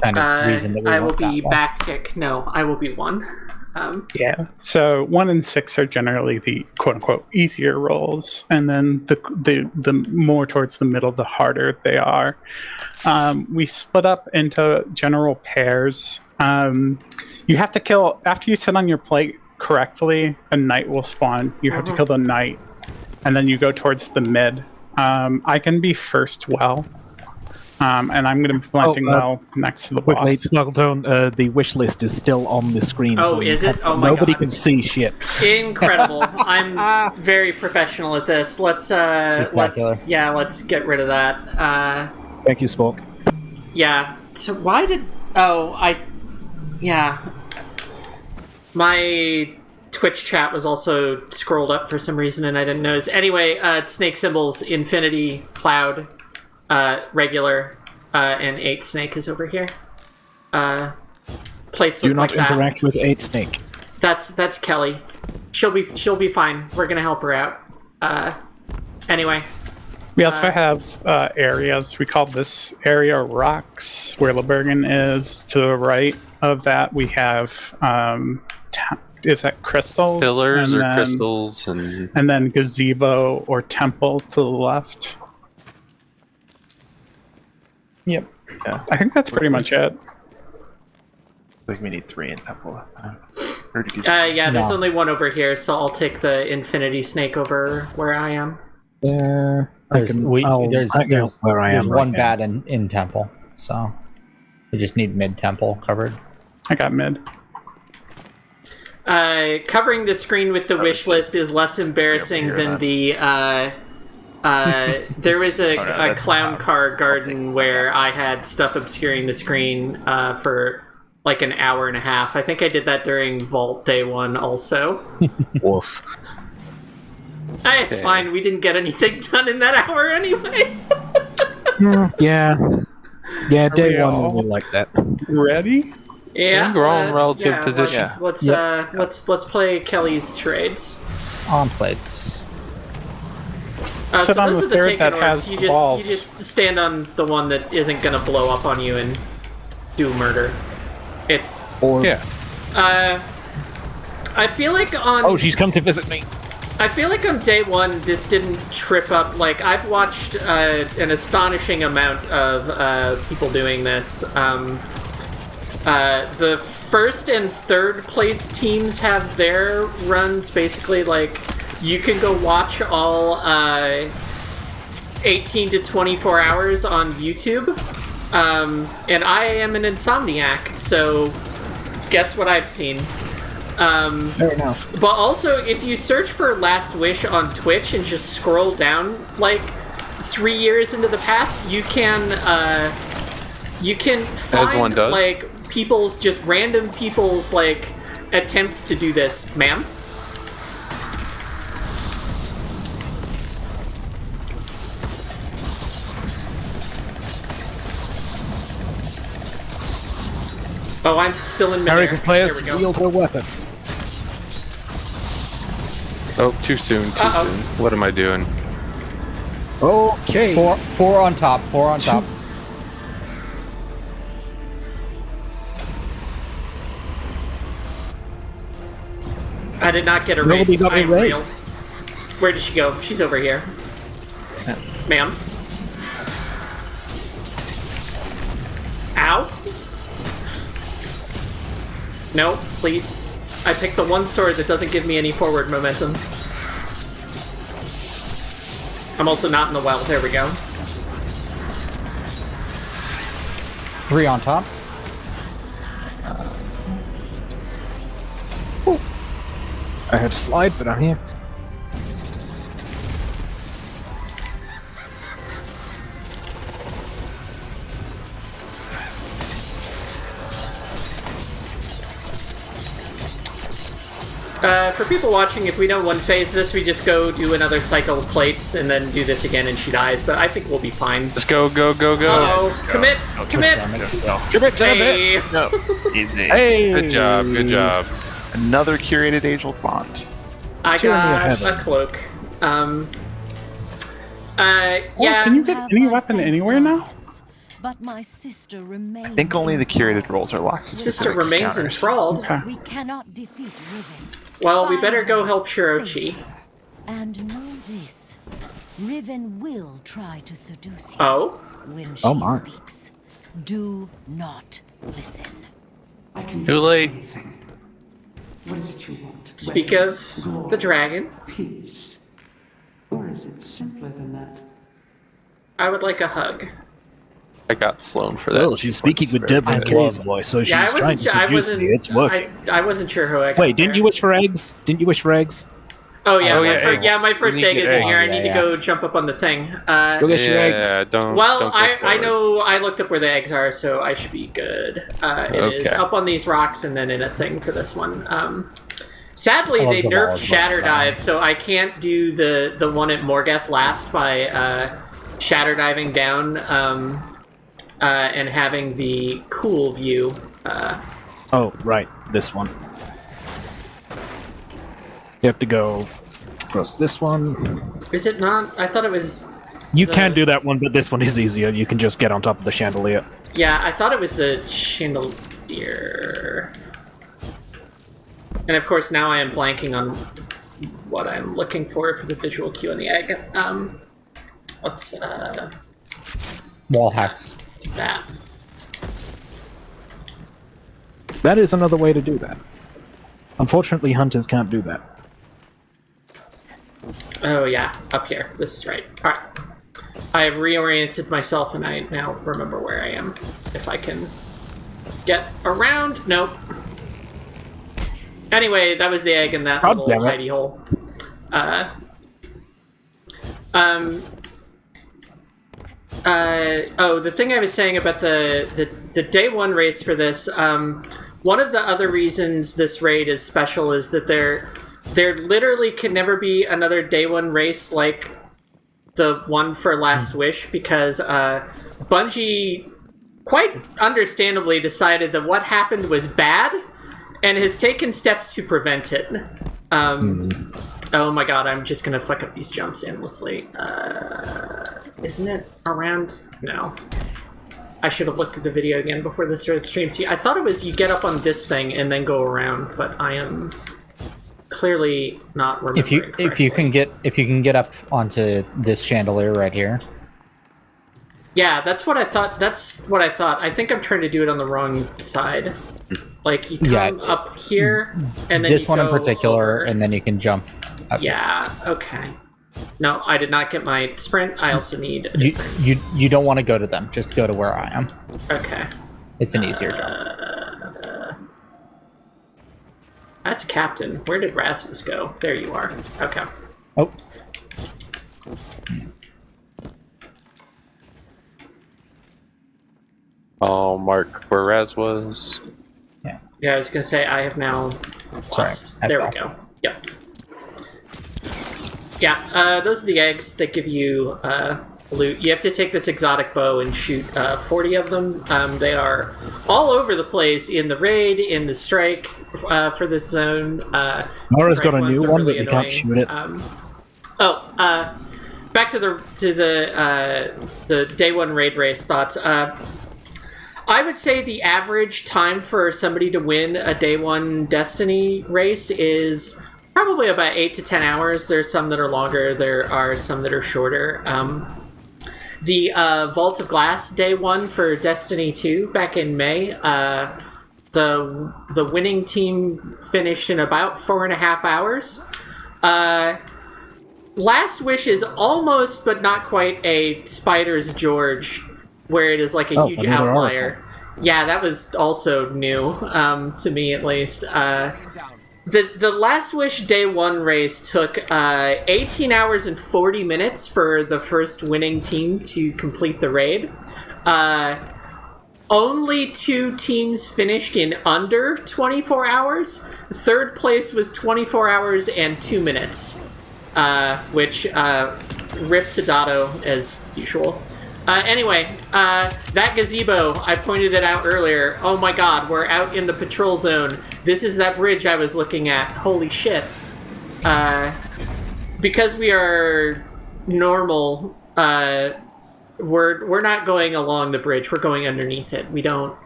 kind of reason that we I will be backtick. No, I will be 1. Yeah. So 1 and 6 are generally the quote unquote easier rolls, and then the more towards the middle, the harder they are. We split up into general pairs. You have to kill after you sit on your plate correctly. A knight will spawn. You have to kill the knight, and then you go towards the mid. I can be first well. And I'm going to be planting well next to the boss. Quickly, Snuggletone, the wish list is still on the screen. Oh, is it? Oh my nobody God. Can see shit. Incredible! I'm very professional at this. Let's get rid of that. Thank you, Spork. Yeah. So why did? My Twitch chat was also scrolled up for some reason, and I didn't notice. Anyway, snake symbols: infinity, cloud, regular, and 8 snake is over here. Plates Do look not like interact with 8 snake. That's Kelly. She'll be fine. We're gonna help her out. Anyway. We also have areas. We call this area rocks, where Labergen is. To the right of that, we have is that crystals? Pillars or crystals, and then gazebo or temple to the left. Yep. Yeah. I think that's pretty much it. I think we need 3 in temple this time. Yeah, there's only one over here, so I'll take the infinity snake over where I am. There's right one now. bat in temple, so we just need mid temple covered. I got mid. Covering the screen with the wish list is less embarrassing than the there was a clown car garden where I had stuff obscuring the screen for like an hour and a half. I think I did that during Vault Day 1 also. Woof. It's fine, we didn't get anything done in that hour anyway. Yeah, day 1 we like that. Ready? Yeah, we're all in relative position. Let's play Kelly's charades. On plates. Sit on the third that has you balls. just stand on the one that isn't gonna blow up on you and do murder. It's I feel like on Oh, she's come to visit me. I feel like on day 1 this didn't trip up. Like, I've watched an astonishing amount of people doing this. The first and third place teams have their runs basically like you can go watch all 18 to 24 hours on YouTube. And I am an insomniac, so guess what I've seen. Fair enough. But also, if you search for Last Wish on Twitch and just scroll down like 3 years into the past, you can find like random people's like attempts to do this, ma'am. Oh, I'm still in midair. American players There we go. wield their weapon. Oh, too soon. What am I doing? Okay. Four on top. I did not get a race. I'm real. Where did she go? She's over here. Ma'am. Ow. No, please. I picked the one sword that doesn't give me any forward momentum. I'm also not in the well. There we go. 3 on top. I had to slide, but I'm here. For people watching, if we don't one phase this, we just go do another cycle of plates and then do this again and she dies, but I think we'll be fine. Let's go. Oh, commit! Commit! Commit, Hey! No. Easy. Hey! Good job. Another curated age-old bond. I got a cloak. Yeah. Can you get any weapon anywhere now? But my sister remains. I think only the curated roles are locked. to Sister specific remains counters. enthralled. Okay. We cannot defeat Riven. Well, we better go help Shirochi. And know this. Riven will try to seduce you. Oh? When she my. speaks, do not listen. I can Too late. anything. What is it you want? Speak Weapons, of glory, the dragon. peace. Or is it simpler than that? I would like a hug. I got Sloan for that. Well, she's speaking with Deborah Kay's voice, so she's Yeah, trying to seduce me. It's working. I wasn't sure who I got Wait, didn't there. you wish for eggs? Oh yeah, yeah, my first You need egg is to in get here. I eggs. need to Yeah, go jump up on the thing. Go get your eggs. Yeah, don't. Well, don't go I forward. know I looked up where the eggs are, so I should be good. It is Okay. up on these rocks and then in a thing for this one. Sadly, they nerfed Shatter Dive, so I can't do the one at Morgeth last by Shatter Diving down and having the cool view. Oh, right, this one. You have to go across this one. Is it not? I thought it was... You can do that one, but this one is easier. You can just get on top of the chandelier. Yeah, I thought it was the chandelier. And of course, now I am blanking on what I'm looking for the visual cue on the egg. What's wall hacks. That. That is another way to do that. Unfortunately, hunters can't do that. Oh yeah, up here. This is right. All right. I have reoriented myself, and I now remember where I am. If I can get around. Nope. Anyway, that was the egg in that little hidey hole. Oh, the thing I was saying about the day one race for this, one of the other reasons this raid is special is that there literally can never be another day one race like the one for Last Wish, because Bungie quite understandably decided that what happened was bad and has taken steps to prevent it. Oh my god, I'm just gonna fuck up these jumps endlessly. Isn't it around? No. I should have looked at the video again before this started stream. See, I thought it was you get up on this thing and then go around, but I am clearly not remembering. If you can get up onto this chandelier right here. Yeah, that's what I thought. I think I'm trying to do it on the wrong side. Like you come up here, and then this you one go in particular, over. and then you can jump up. Yeah. Okay. No, I did not get my sprint. I also need. You don't want to go to them. Just go to where I am. Okay. It's an easier jump. That's Captain. Where did Rasmus go? There you are. Okay. Oh. Oh, mark where Raz was. Yeah, I was gonna say I have now lost. There we go. Yep. Yeah, those are the eggs that give you loot. You have to take this exotic bow and shoot 40 of them. They are all over the place in the raid, in the strike for this zone. Nora's got a new one, but you can't shoot it. Back to the day one raid race thoughts. I would say the average time for somebody to win a day one Destiny race is probably about 8 to 10 hours. There's some that are longer. There are some that are shorter. The Vault of Glass day one for Destiny 2 back in May, the winning team finished in about 4.5 hours. Last Wish is almost, but not quite, a Spider's George, where it is like a huge outlier. Yeah, that was also new, to me at least. The Last Wish Day 1 race took 18 hours and 40 minutes for the first winning team to complete the raid. Only 2 teams finished in under 24 hours. Third place was 24 hours and 2 minutes, which rip to Dotto as usual. Anyway, that gazebo, I pointed it out earlier. Oh my god, we're out in the patrol zone. This is that bridge I was looking at. Holy shit. Because we are normal, we're not going along the bridge. We're going underneath it. We don't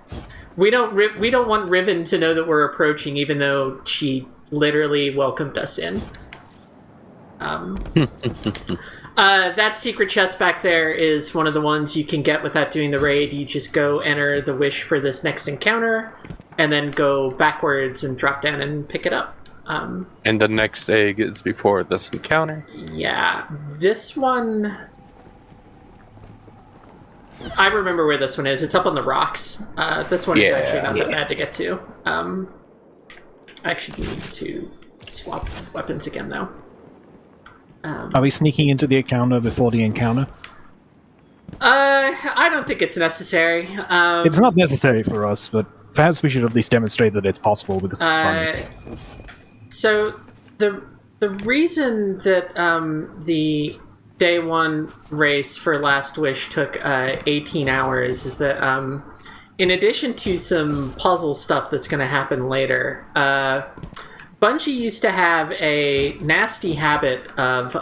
want Riven to know that we're approaching, even though she literally welcomed us in. That secret chest back there is one of the ones you can get without doing the raid. You just go enter the wish for this next encounter, and then go backwards and drop down and pick it up. And the next egg is before this encounter? Yeah. This one... I remember where this one is. It's up on the rocks. This one is actually not that bad to get to. I actually need to swap weapons again, though. Are we sneaking into the encounter before the encounter? I don't think it's necessary. It's not necessary for us, but perhaps we should at least demonstrate that it's possible because it's fun. So the reason that the day one race for Last Wish took 18 hours is that in addition to some puzzle stuff that's going to happen later, Bungie used to have a nasty habit of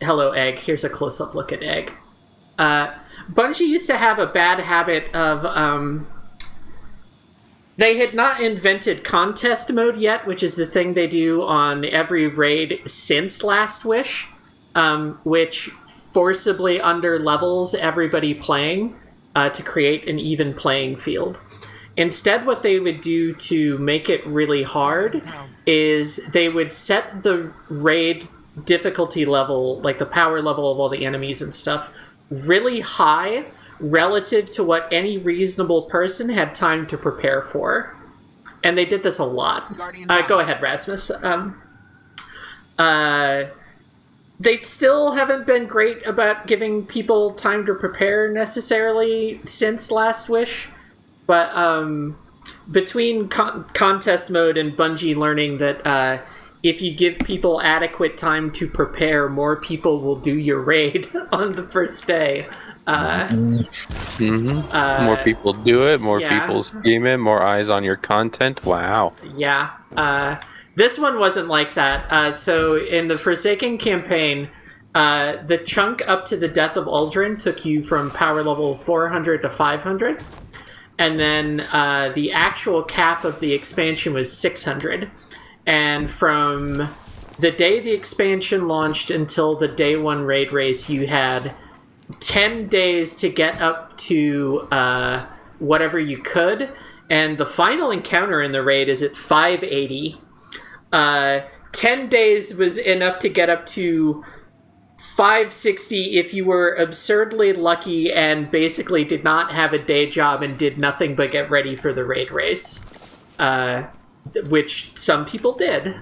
hello Egg, here's a close-up look at Egg. Bungie used to have a bad habit of they had not invented contest mode yet, which is the thing they do on every raid since Last Wish, which forcibly underlevels everybody playing to create an even playing field. Instead, what they would do to make it really hard is they would set the raid difficulty level, like the power level of all the enemies and stuff, really high relative to what any reasonable person had time to prepare for. And they did this a lot. Go ahead, Rasmus. They still haven't been great about giving people time to prepare necessarily since Last Wish, but between contest mode and Bungie learning that if you give people adequate time to prepare, more people will do your raid on the first day. More people do it, more people scheme it, more eyes on your content. Wow. Yeah. This one wasn't like that. So in the Forsaken campaign, the chunk up to the Death of Uldren took you from power level 400 to 500. And then the actual cap of the expansion was 600. And from the day the expansion launched until the day one raid race, you had 10 days to get up to whatever you could. And the final encounter in the raid is at 580. 10 days was enough to get up to 560 if you were absurdly lucky and basically did not have a day job and did nothing but get ready for the raid race. Which some people did.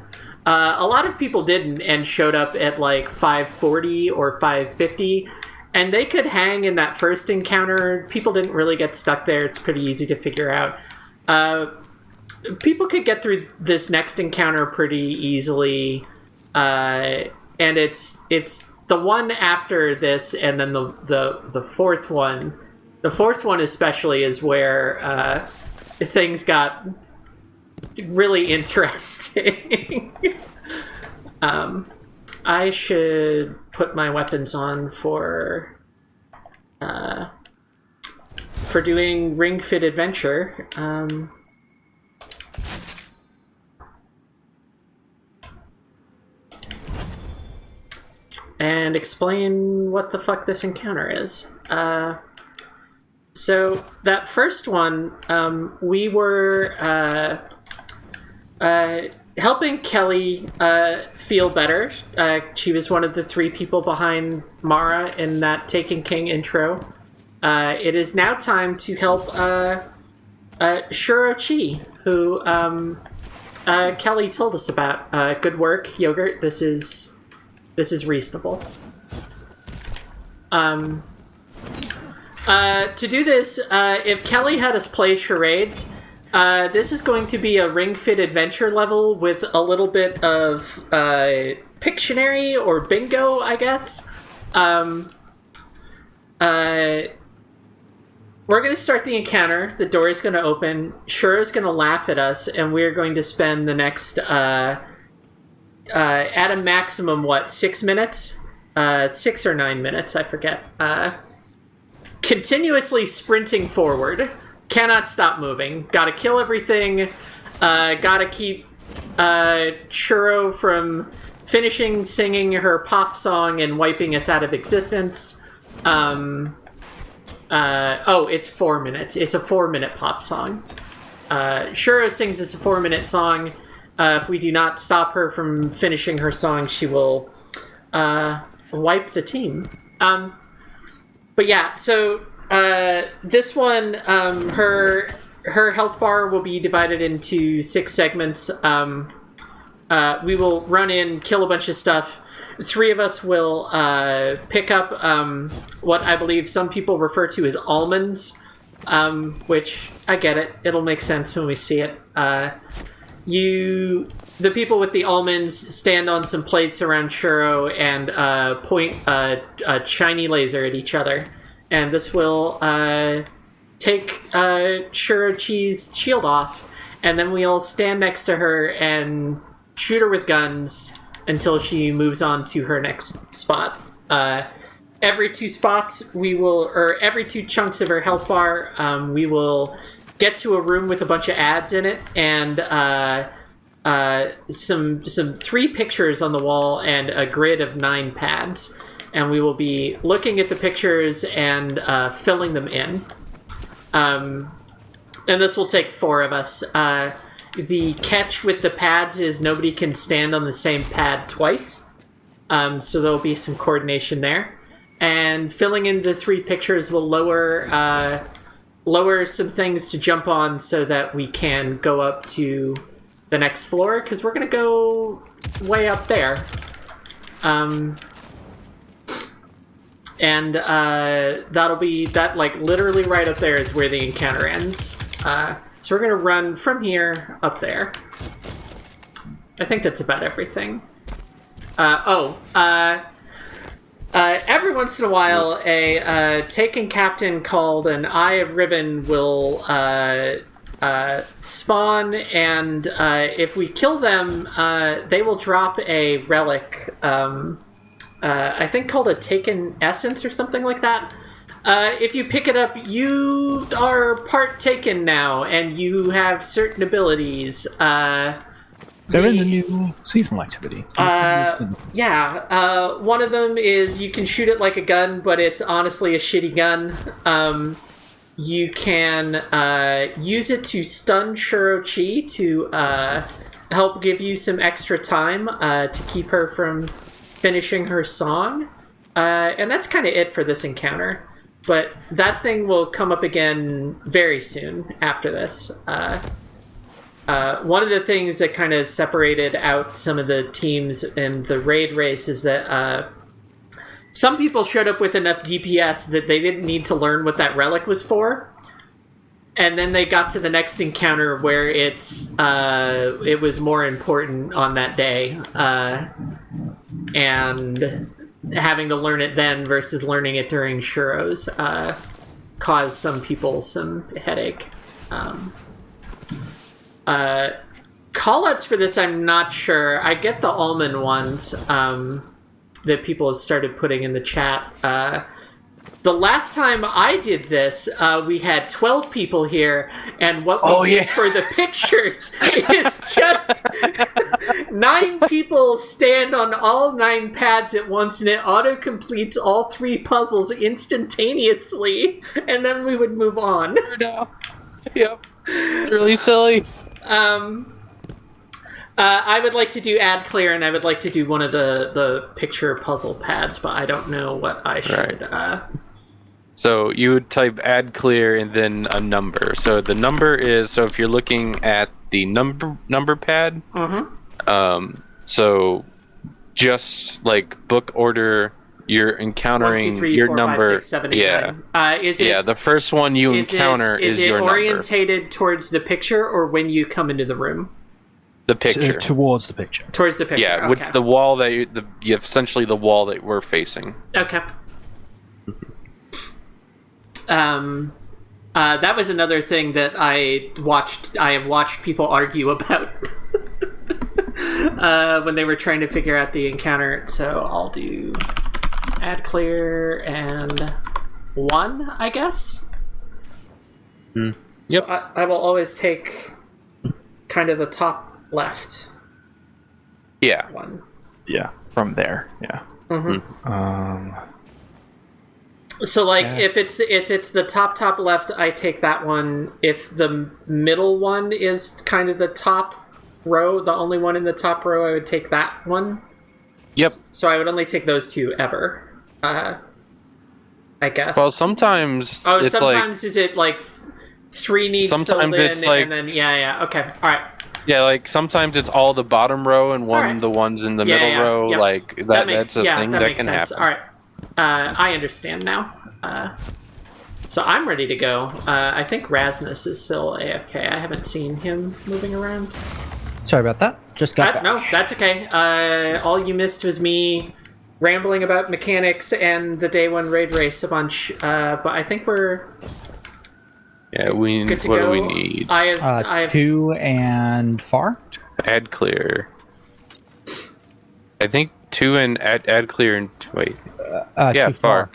A lot of people didn't and showed up at like 540 or 550. And they could hang in that first encounter. People didn't really get stuck there. It's pretty easy to figure out. People could get through this next encounter pretty easily. And it's the one after this and then the fourth one. The fourth one especially is where things got really interesting. I should put my weapons on for doing Ring Fit Adventure. And explain what the fuck this encounter is. So that first one, we were helping Kelly feel better. She was one of the 3 people behind Mara in that Taken King intro. It is now time to help Shuro Chi, who Kelly told us about. Good work, Yogurt. This is reasonable. To do this, if Kelly had us play charades, this is going to be a Ring Fit Adventure level with a little bit of Pictionary or Bingo, I guess. We're going to start the encounter. The door is going to open. Shuro's going to laugh at us, and we're going to spend the next, at a maximum, 6 minutes? 6 or 9 minutes, I forget. Continuously sprinting forward. Cannot stop moving. Gotta kill everything. Gotta keep Shuro from finishing singing her pop song and wiping us out of existence. It's 4 minutes. It's a 4-minute pop song. Shuro sings this a 4-minute song. If we do not stop her from finishing her song, she will wipe the team. But yeah, so this one, her health bar will be divided into 6 segments. We will run in, kill a bunch of stuff. 3 of us will pick up what I believe some people refer to as almonds, which I get it. It'll make sense when we see it. the people with the almonds stand on some plates around Shuro and point a shiny laser at each other. And this will take Shuro Chi's shield off. And then we all stand next to her and shoot her with guns until she moves on to her next spot. Every 2 spots, every 2 chunks of her health bar, we will get to a room with a bunch of ads in it, and some 3 pictures on the wall and a grid of 9 pads. And we will be looking at the pictures and filling them in. And this will take 4 of us. The catch with the pads is nobody can stand on the same pad twice. So there'll be some coordination there. And filling in the 3 pictures will lower some things to jump on so that we can go up to the next floor, because we're going to go way up there. And that'll be, like, literally right up there is where the encounter ends. So we're going to run from here up there. I think that's about everything. Every once in a while, a taken captain called an Eye of Riven will spawn, and if we kill them, they will drop a relic, I think called a Taken Essence or something like that. If you pick it up, you are part Taken now, and you have certain abilities. They're in the new seasonal activity. Yeah. One of them is you can shoot it like a gun, but it's honestly a shitty gun. You can use it to stun Shuro Chi to help give you some extra time to keep her from finishing her song. And that's kind of it for this encounter. But that thing will come up again very soon after this. One of the things that kind of separated out some of the teams in the raid race is that some people showed up with enough DPS that they didn't need to learn what that relic was for. And then they got to the next encounter where it was more important on that day. And having to learn it then versus learning it during Shuro's caused some people some headache. Callouts for this, I'm not sure. I get the almond ones that people have started putting in the chat. The last time I did this, we had 12 people here, and what we did for the pictures is just 9 people stand on all 9 pads at once, and it auto-completes all 3 puzzles instantaneously, and then we would move on. Yep. Really silly. I would like to do add clear, and I would like to do one of the picture puzzle pads, but I don't know what I should. Right. So you would type add clear and then a number. So the number is, so if you're looking at the number pad, so just like book order, you're encountering 1, 2, 3, your 4, number. 5, 6, 7, 8, 9. Is it, the first one you encounter is your number. Is it orientated towards the picture or when you come into the room? The picture. Towards the picture. Towards the picture. Yeah, with the wall that essentially the wall that we're facing. Okay. That was another thing that I have watched people argue about when they were trying to figure out the encounter. So I'll do add clear and 1, I guess. Yep. So I will always take kind of the top left. Yeah. 1. Yeah, from there. Yeah. So like if it's the top left, I take that one. If the middle one is kind of the top row, the only one in the top row, I would take that one. Yep. So I would only take those 2 ever. I guess. Well, sometimes it's sometimes is it like 3 needs sometimes filled in, it's like, and then okay, all right. Yeah, like sometimes it's all the bottom row and the ones in the middle row. Yep. Like that's a thing that can sense. happen. All right. I understand now. So I'm ready to go. I think Rasmus is still AFK. I haven't seen him moving around. Sorry about that. Just got back. No, that's okay. All you missed was me rambling about mechanics and the day one raid race a bunch. But I think we're good to what go. do we need? I have 2 and far. Add clear. I think 2 and add clear and wait. Yeah, 2 far.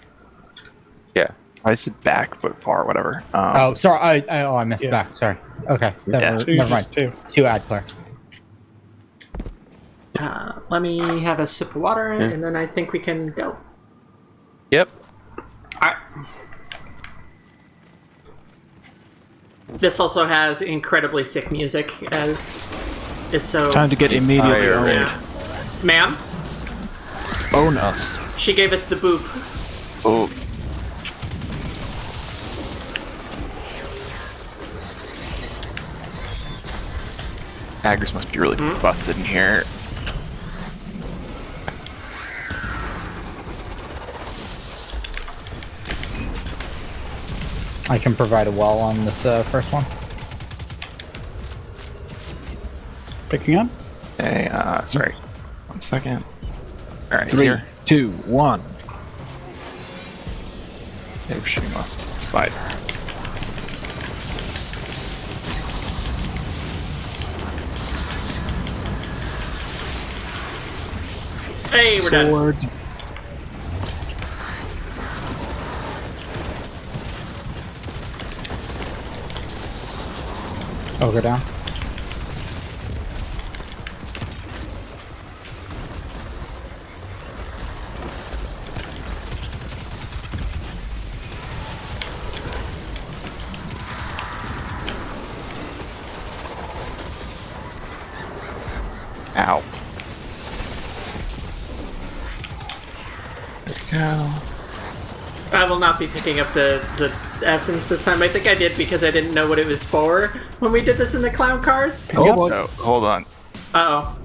Yeah. I said back, but far, whatever. Oh, sorry. I missed back. Sorry. Okay. Never mind. 2 add clear. let me have a sip of water, and then I think we can go. Yep. Alright. This also has incredibly sick music, as is so... Time to get immediately owned. Yeah. Ma'am? Own us. She gave us the boop. Oh. Daggers must be really busted in here. I can provide a well on this first one. Picking up? Hey, sorry. 1 second. Alright, 3, here. 2, 1. Yeah, we're shooting off. It's fine. Hey, we're done. Sword. Ogre down. Ow. There we go. I will not be picking up the essence this time. I think I did because I didn't know what it was for when we did this in the clown cars. Oh, no, hold on. Uh-oh.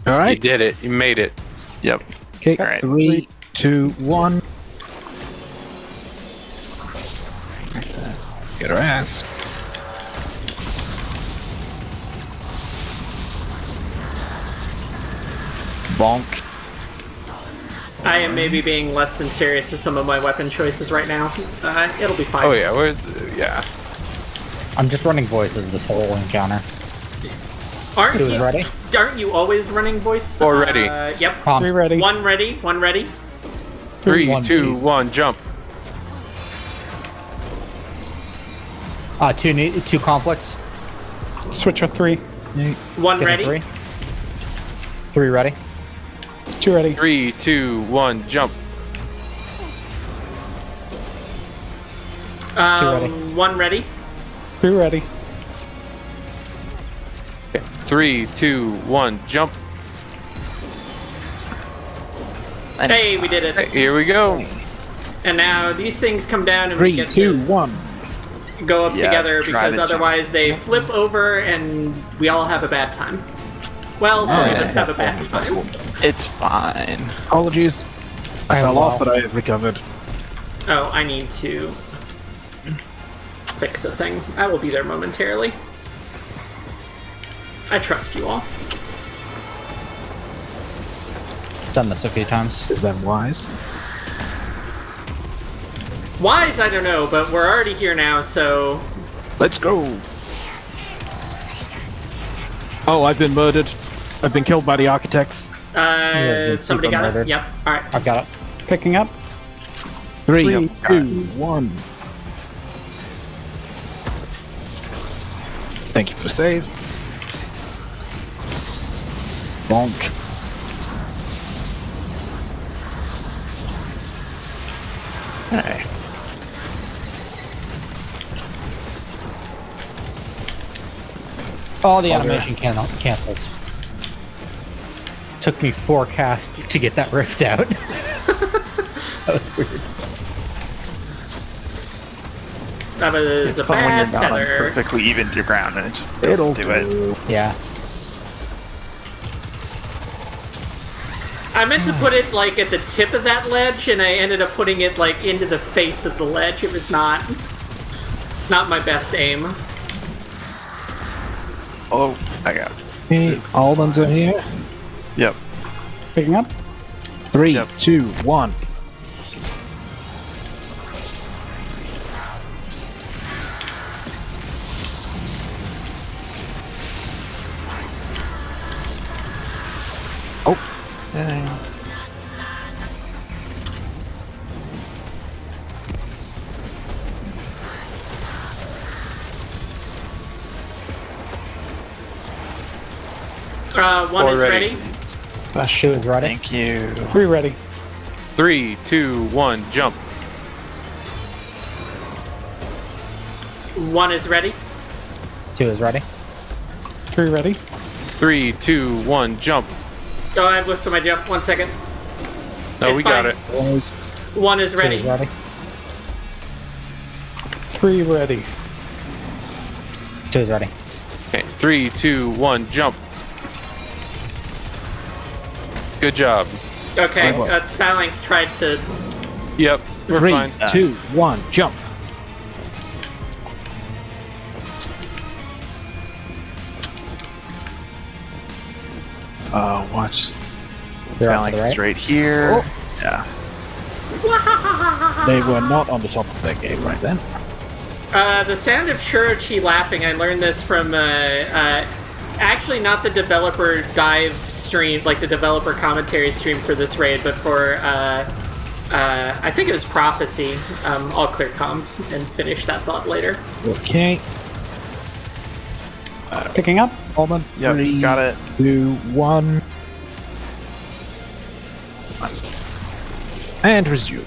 Alright. You did it. You made it. Yep. Okay, All right. 3, 2, 1. Get her ass. Bonk. I am maybe being less than serious with some of my weapon choices right now. It'll be fine. Oh yeah, yeah. I'm just running voices this whole encounter. Aren't you always running voice? Or ready. Yep. Prompts. 3 ready. One ready. 3, 2, 1, jump. 2 conflicts. Switch with 3. One Get ready. 3. 3 ready. 2 ready. 3, 2, 1, jump. 2 ready. One ready. 3 ready. 3, 2, 1, jump. Hey, we did it. Here we go. And now these things come down and we 3, get 2, 1. to go up together try because to otherwise they flip over and we all have a bad time. Well, some of us have a bad time. It's fine. Apologies. I fell off, but I have recovered. Oh, I need to fix a thing. I will be there momentarily. I trust you all. Done this a few times. Is that wise? Wise, I don't know, but we're already here now, so... Let's go! Oh, I've been murdered. I've been killed by the architects. Somebody got it? Yep. Alright. I've got it. Picking up. 3, 2, 1. Thank you for the save. Bonk. Hey. Oh, the animation cancels. Took me 4 casts to get that rift out. That was weird. That was It's a fun when bad you're not on tether. perfectly even to your ground and it just doesn't do it. Yeah. I meant to put it like at the tip of that ledge, and I ended up putting it like into the face of the ledge. It was not my best aim. Oh, I got it. Okay, Almonds are here. Yep. Picking up. 3, 2, 1. Oh. One is ready. Shoe is ready. Thank you. 3 ready. 3, 2, 1, jump. One is ready. 2 is ready. 3 ready. 3, 2, 1, jump. Oh, I've lifted my jump. 1 second. No, It's we got fine. it. One is 2 ready. is ready. 3 ready. 2 is ready. Okay, 3, 2, 1, jump. Good job. Okay, Phalanx tried to... Yep, we're 3, fine. 2, 1, jump. Watch. They're off to Phalanx the right. is right here. Oh. Yeah. They were not on the top of their game right then. The sound of Shuro laughing, I learned this from, actually not the developer dive stream, like the developer commentary stream for this raid, but for, I think it was Prophecy. I'll clear comms and finish that thought later. Okay. Picking up. Almond. Yep, 3, got it. 2, 1. And resume.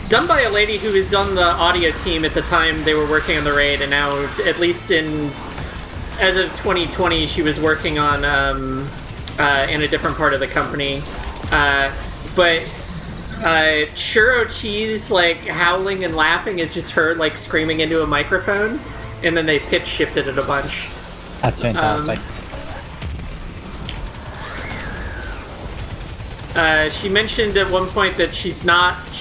Done by a lady who was on the audio team at the time they were working on the raid, and now, at least as of 2020, she was working on, in a different part of the company. But Shuro Cheese, like, howling and laughing is just her, like, screaming into a microphone, and then they pitch shifted it a bunch. That's fantastic. She mentioned at one point that she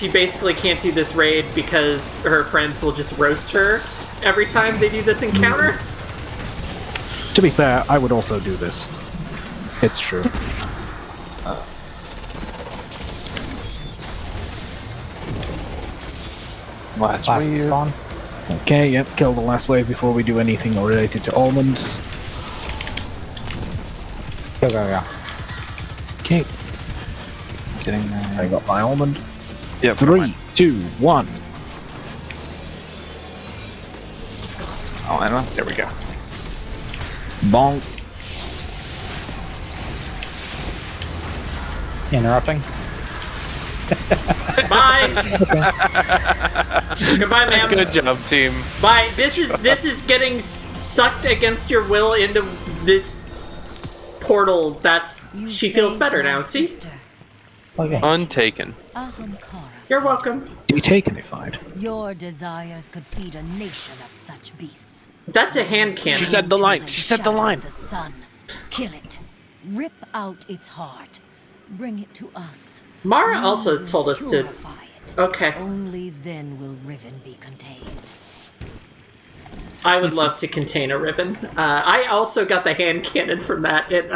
basically can't do this raid because her friends will just roast her every time they do this encounter. To be fair, I would also do this. It's true. Last Last wave. spawn. Okay, yep, kill the last wave before we do anything related to almonds. Go, go, go. Okay, Getting there. I got my almond. Yep. 3, 2, 1. Oh, I don't know. There we go. Bonk. Interrupting. Bye. Goodbye, ma'am. Good job, team. Bye. This is getting sucked against your will into this portal. She feels better now. See? Okay. Untaken. You're welcome. Detanified. Your desires could feed a nation of such beasts. That's a hand cannon. She said the line. She said the line. The sun. Kill it. Rip out its heart. Bring it to us. Mara also told us to... Okay. Only then will Riven be contained. I would love to contain a Riven. I also got the hand cannon from that. It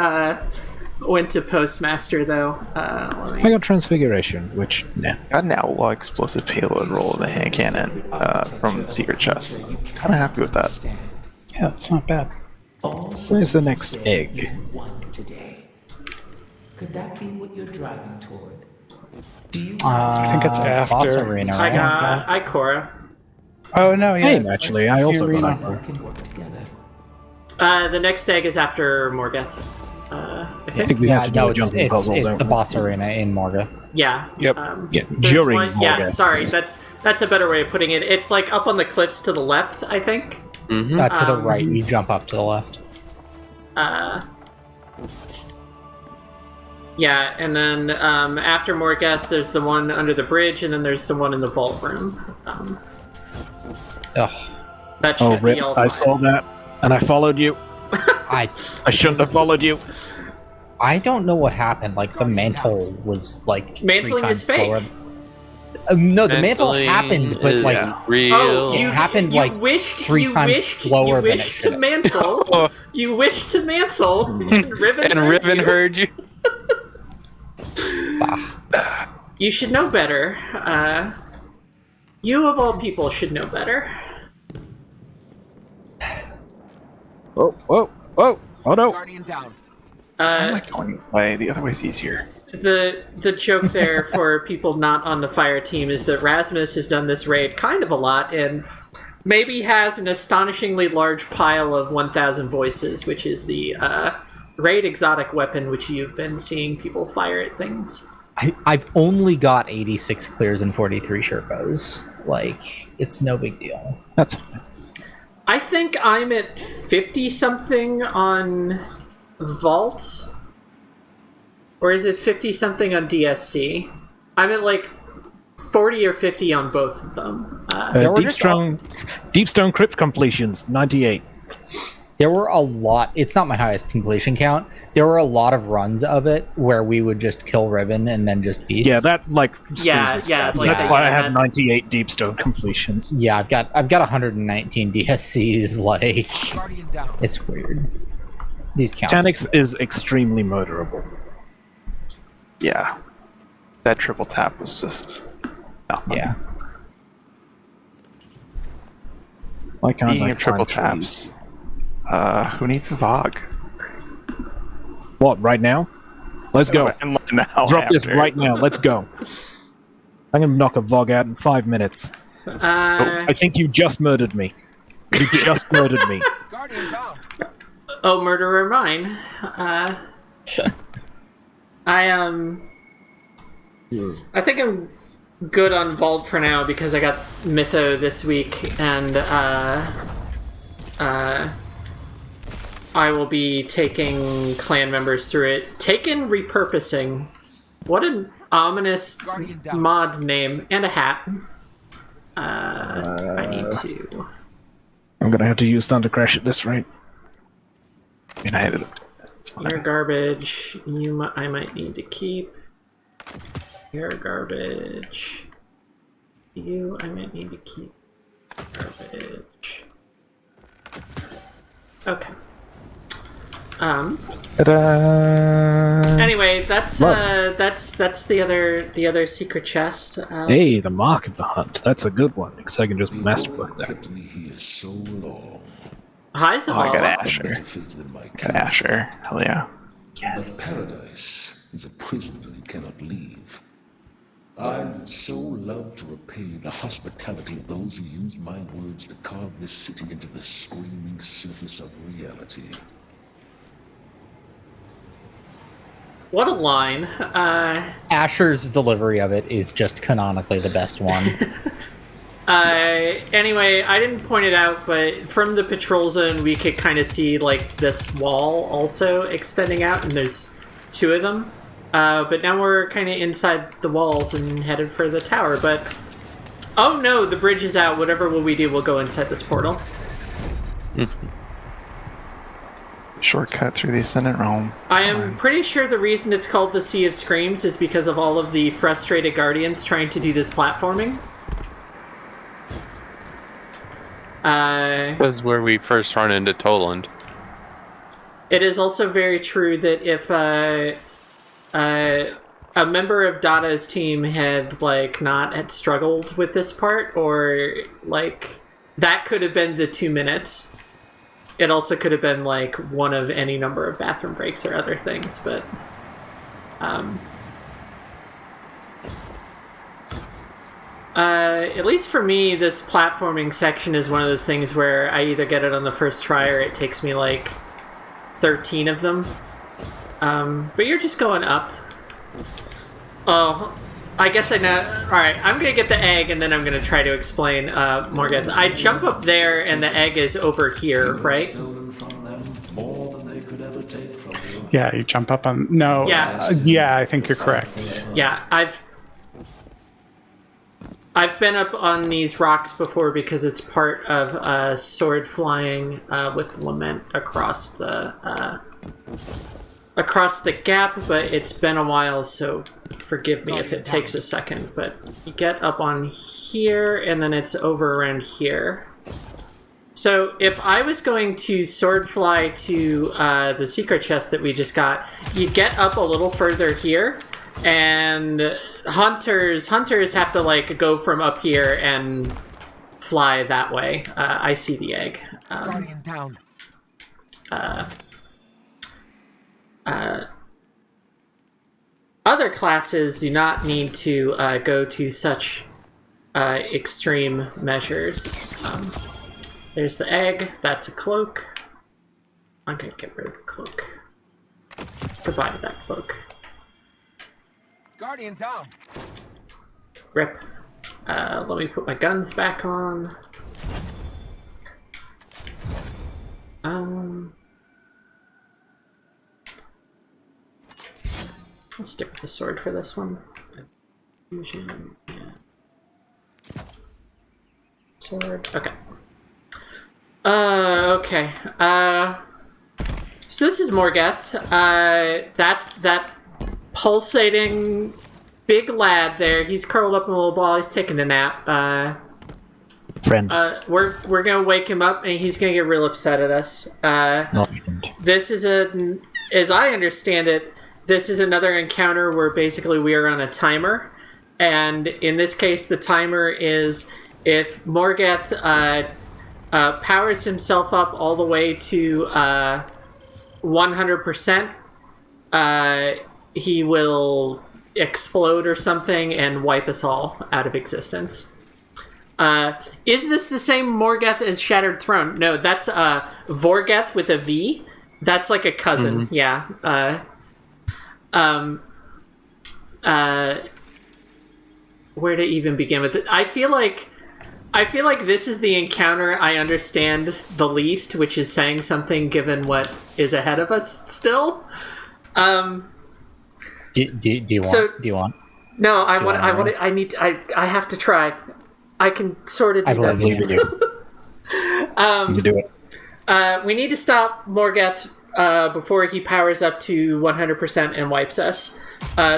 went to Postmaster, though. I got Transfiguration, which, nah. Got an outlaw explosive payload roll with a hand cannon from the secret chest. Kind of happy with that. Yeah, it's not bad. Where's the next egg? Today. Could that be what you're driving toward? Do you? I think it's after. Boss arena, right? I got Ikora. Oh no, yeah. Same, actually. I also got Ikora. Can work together. The next egg is after Morgeth. I think. we have to do no, a jumping puzzle, it's don't the we? boss arena in Morgeth. Yeah. Yep. Yeah, there's during one- Yeah, Morgeth. sorry. That's a better way of putting it. It's like up on the cliffs to the left, I think. Mm-hmm. To the right, you jump up to the left. Yeah, and then after Morgeth, there's the one under the bridge, and then there's the one in the vault room. Ugh. That should Oh, be rip. all I fine. saw that, and I followed you. I shouldn't have followed you. I don't know what happened. Like the mantle was like Mantling 3 is times fake. forward. No, the mantle happened, but like real. it happened like three times slower than it should have. Mantle. You wished to mantle, and Riven heard you. You should know better. You of all people should know better. Whoa! Oh no! I'm not going this way. The other way's easier. The joke there for people not on the fire team is that Rasmus has done this raid kind of a lot and maybe has an astonishingly large pile of 1,000 voices, which is the raid exotic weapon which you've been seeing people fire at things. I've only got 86 clears and 43 Sherpas. Like, it's no big deal. That's fine. I think I'm at 50-something on Vault. Or is it 50-something on DSC? I'm at like 40 or 50 on both of them. Deepstone Crypt completions, 98. There were a lot. It's not my highest completion count. There were a lot of runs of it where we would just kill Riven and then just beast. Yeah, that like yeah. That's why I have 98 Deepstone completions. Yeah, I've got 119 DSCs. Like, it's weird. These counts. Tanix is extremely murderable. Yeah, that triple tap was just nothing. Yeah. Why can't Speaking I of triple find trees? taps, who needs a Vogue? What, right now? Let's go. Now, Drop this right now. Let's go. I'm gonna knock a Vogue out in 5 minutes. I think you just murdered me. You just murdered me. Oh, murderer mine. I think I'm good on Vault for now because I got Mytho this week, and I will be taking clan members through it. Taken repurposing. What an ominous mod name. And a hat. I need to... I'm gonna have to use Thunder Crash at this rate. You're garbage. I might need to keep. You're garbage. You, I might need to keep. Garbage. Okay. Anyway, that's the other secret chest. Hey, the Mark of the Hunt. That's a good one, because I can just masterwork that. Hi, Zavala. I got Asher. Got Asher. Hell yeah. Yes. But paradise is a prison that you cannot leave. I would so love to repay the hospitality of those who use my words to carve this city into the screaming surface of reality. What a line. Asher's delivery of it is just canonically the best one. Anyway, I didn't point it out, but from the patrol zone, we could kind of see, like, this wall also extending out, and there's two of them. But now we're kind of inside the walls and headed for the tower, but... Oh no, the bridge is out. Whatever will we do, we'll go inside this portal. Shortcut through the Ascendant Realm. I am pretty sure the reason it's called the Sea of Screams is because of all of the frustrated Guardians trying to do this platforming. That's where we first run into Toland. It is also very true that if a member of Dada's team had not struggled with this part, or that could have been the 2 minutes. It also could have been one of any number of bathroom breaks or other things, but at least for me, this platforming section is one of those things where I either get it on the first try or it takes me 13 of them. But you're just going up. Oh, I guess I know. Alright, I'm gonna get the egg and then I'm gonna try to explain Morgeth. I jump up there and the egg is over here, right? Yeah, you jump up on... No. Yeah. Yeah, I think you're correct. Yeah, I've been up on these rocks before because it's part of sword flying with Lament across the across the gap, but it's been a while, so forgive me if it takes a second. But you get up on here, and then it's over around here. So if I was going to sword fly to the secret chest that we just got, you get up a little further here, and hunters have to like go from up here and fly that way. I see the egg. Guardian down. Other classes do not need to go to such extreme measures. There's the egg. That's a cloak. I'm gonna get rid of the cloak. Goodbye to that cloak. Guardian down. Rip. Let me put my guns back on. I'll stick with the sword for this one. Fusion, yeah. Sword. Okay. Okay. So this is Morgeth. That's that pulsating big lad there. He's curled up in a little ball. He's taking a nap. Friend. We're gonna wake him up, and he's gonna get real upset at us. This is as I understand it, this is another encounter where basically we are on a timer, and in this case, the timer is if Morgeth powers himself up all the way to 100%, he will explode or something and wipe us all out of existence. Is this the same Morgeth as Shattered Throne? No, that's Vorgeth with a V. That's like a cousin. Mm-hmm. Yeah. Where to even begin with it? I feel like this is the encounter I understand the least, which is saying something given what is ahead of us still. Do you want? No, I have to try. I can sort of do this. You can do it. We need to stop Morgeth before he powers up to 100% and wipes us.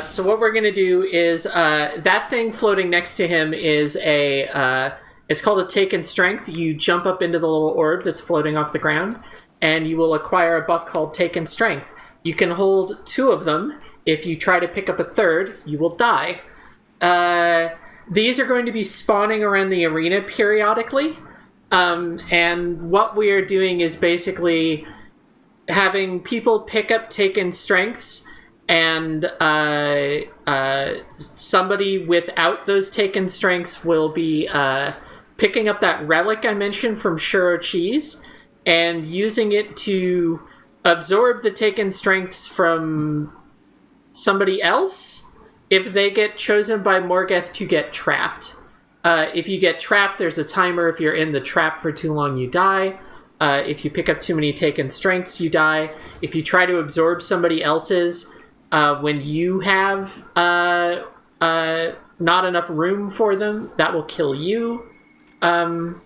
So what we're going to do is that thing floating next to him is it's called a Taken Strength. You jump up into the little orb that's floating off the ground, and you will acquire a buff called Taken Strength. You can hold 2 of them. If you try to pick up a third, you will die. These are going to be spawning around the arena periodically. And what we are doing is basically having people pick up Taken Strengths, and somebody without those Taken Strengths will be picking up that relic I mentioned from Shuro cheese and using it to absorb the Taken Strengths from somebody else if they get chosen by Morgeth to get trapped. If you get trapped, there's a timer. If you're in the trap for too long, you die. If you pick up too many Taken Strengths, you die. If you try to absorb somebody else's, when you have not enough room for them, that will kill you. And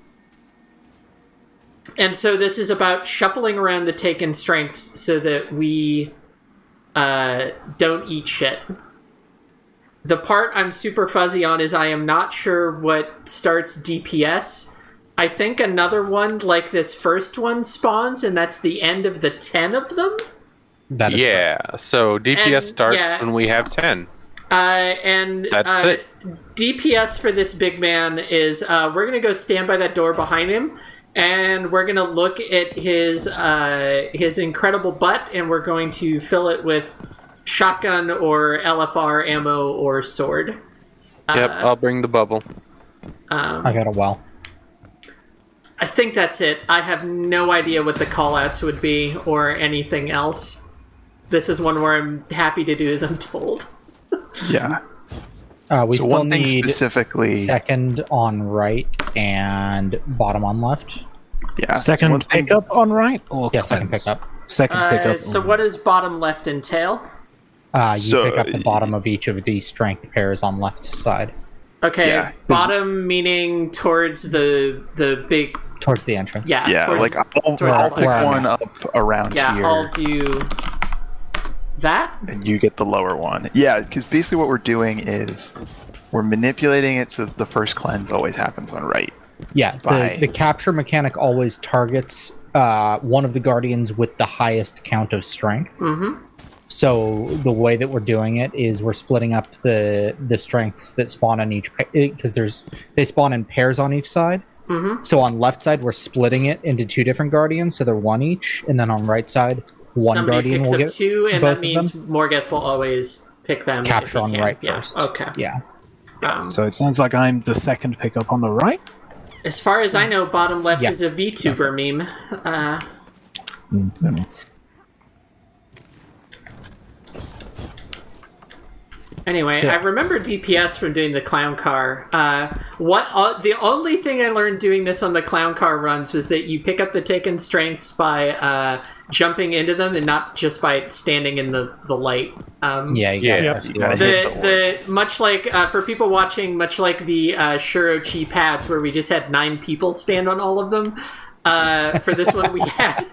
so this is about shuffling around the Taken Strengths so that we don't eat shit. The part I'm super fuzzy on is I am not sure what starts DPS. I think another one like this first one spawns, and that's the end of the 10 of them? Correct. So DPS starts when we have 10. And that's it. DPS for this big man is we're going to go stand by that door behind him, and we're going to look at his incredible butt, and we're going to fill it with shotgun or LFR ammo or sword. Yep, I'll bring the bubble. I got a well. I think that's it. I have no idea what the callouts would be or anything else. This is one where I'm happy to do as I'm told. Yeah. We still one thing need specifically second on right and bottom on left. Yeah. Second pickup on right? Or yeah, second pickup. Second pickup. So what does bottom left entail? You pick up the bottom of each of the strength pairs on left side. Okay, bottom meaning towards the big... Towards the entrance. Yeah, like I'll pick one up around here. Yeah, I'll do... That? And you get the lower one. Yeah, because basically what we're doing is we're manipulating it so that the first cleanse always happens on right. Yeah, the capture mechanic always targets one of the guardians with the highest count of strength. Mm-hmm. So the way that we're doing it is we're splitting up the strengths that spawn on each, because they spawn in pairs on each side. Mm-hmm. So on left side we're splitting it into 2 different guardians, so they're 1 each, and then on right side Somebody guardian picks will up get 2, and both that means Morgeth will always pick them. capture on right yeah. first. Okay. Yeah. So it sounds like I'm the second pickup on the right. As far as I know, bottom left is a VTuber meme. Anyway, I remember DPS from doing the clown car. The only thing I learned doing this on the clown car runs was that you pick up the taken strengths by jumping into them and not just by standing in the light. The much like for people watching, much like the Shuro Chi pads where we just had 9 people stand on all of them. For this one, we had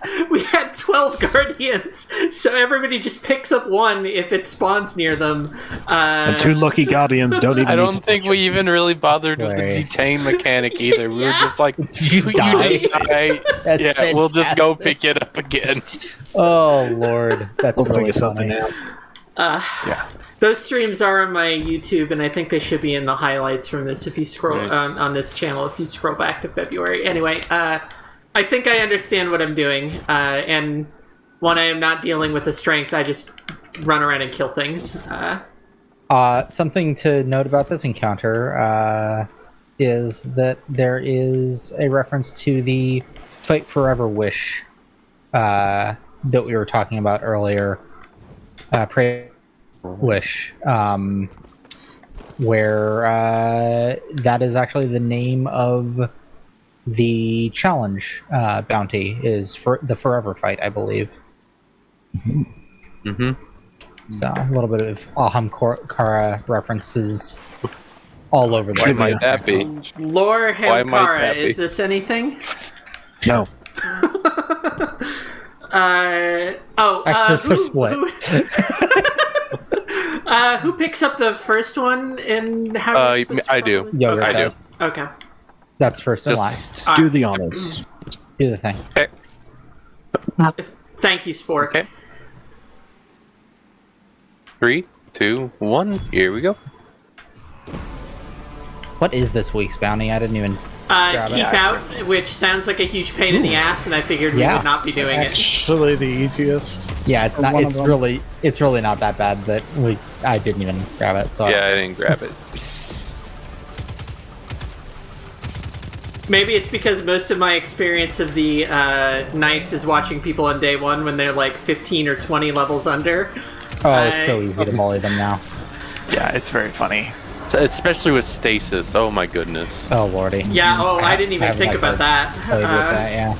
12 guardians, so everybody just picks up 1 if it spawns near them. And 2 lucky guardians don't even. I don't think we even really bothered with the detain mechanic either. We were just like, you die. Yeah, we'll just go pick it up again. Oh Lord, that's really something. Those streams are on my YouTube, and I think they should be in the highlights from this if you scroll on this channel. If you scroll back to February, anyway. I think I understand what I'm doing, and when I am not dealing with the strength, I just run around and kill things. Something to note about this encounter is that there is a reference to the Fight Forever wish that we were talking about earlier. Pray wish, where that is actually the name of the challenge bounty, is for the Forever Fight, I believe. Mm-hmm. So a little bit of Aham Kara references all over the Why might that be? Lore Hamkara, is this anything? No. Experts are split. Who picks up the first one and how? I do. Yogurt I does. do. Okay. That's first and last. Do the honors. Do the thing. Okay. Thank you, Spork. Okay. 3, 2, 1. Here we go. What is this week's bounty? I didn't even grab Keep it. out, which sounds like a huge pain in the ass, and I figured we would not be doing it. Actually, the easiest. Yeah, it's not. It's really not that bad that I didn't even grab it. So Yeah, I didn't grab it. Maybe it's because most of my experience of the Knights is watching people on day 1 when they're like 15 or 20 levels under. Oh, it's so easy to bully them now. Yeah, it's very funny. Especially with stasis. Oh my goodness. Oh lordy. Yeah. Oh, I didn't even think about that. Played with that, yeah.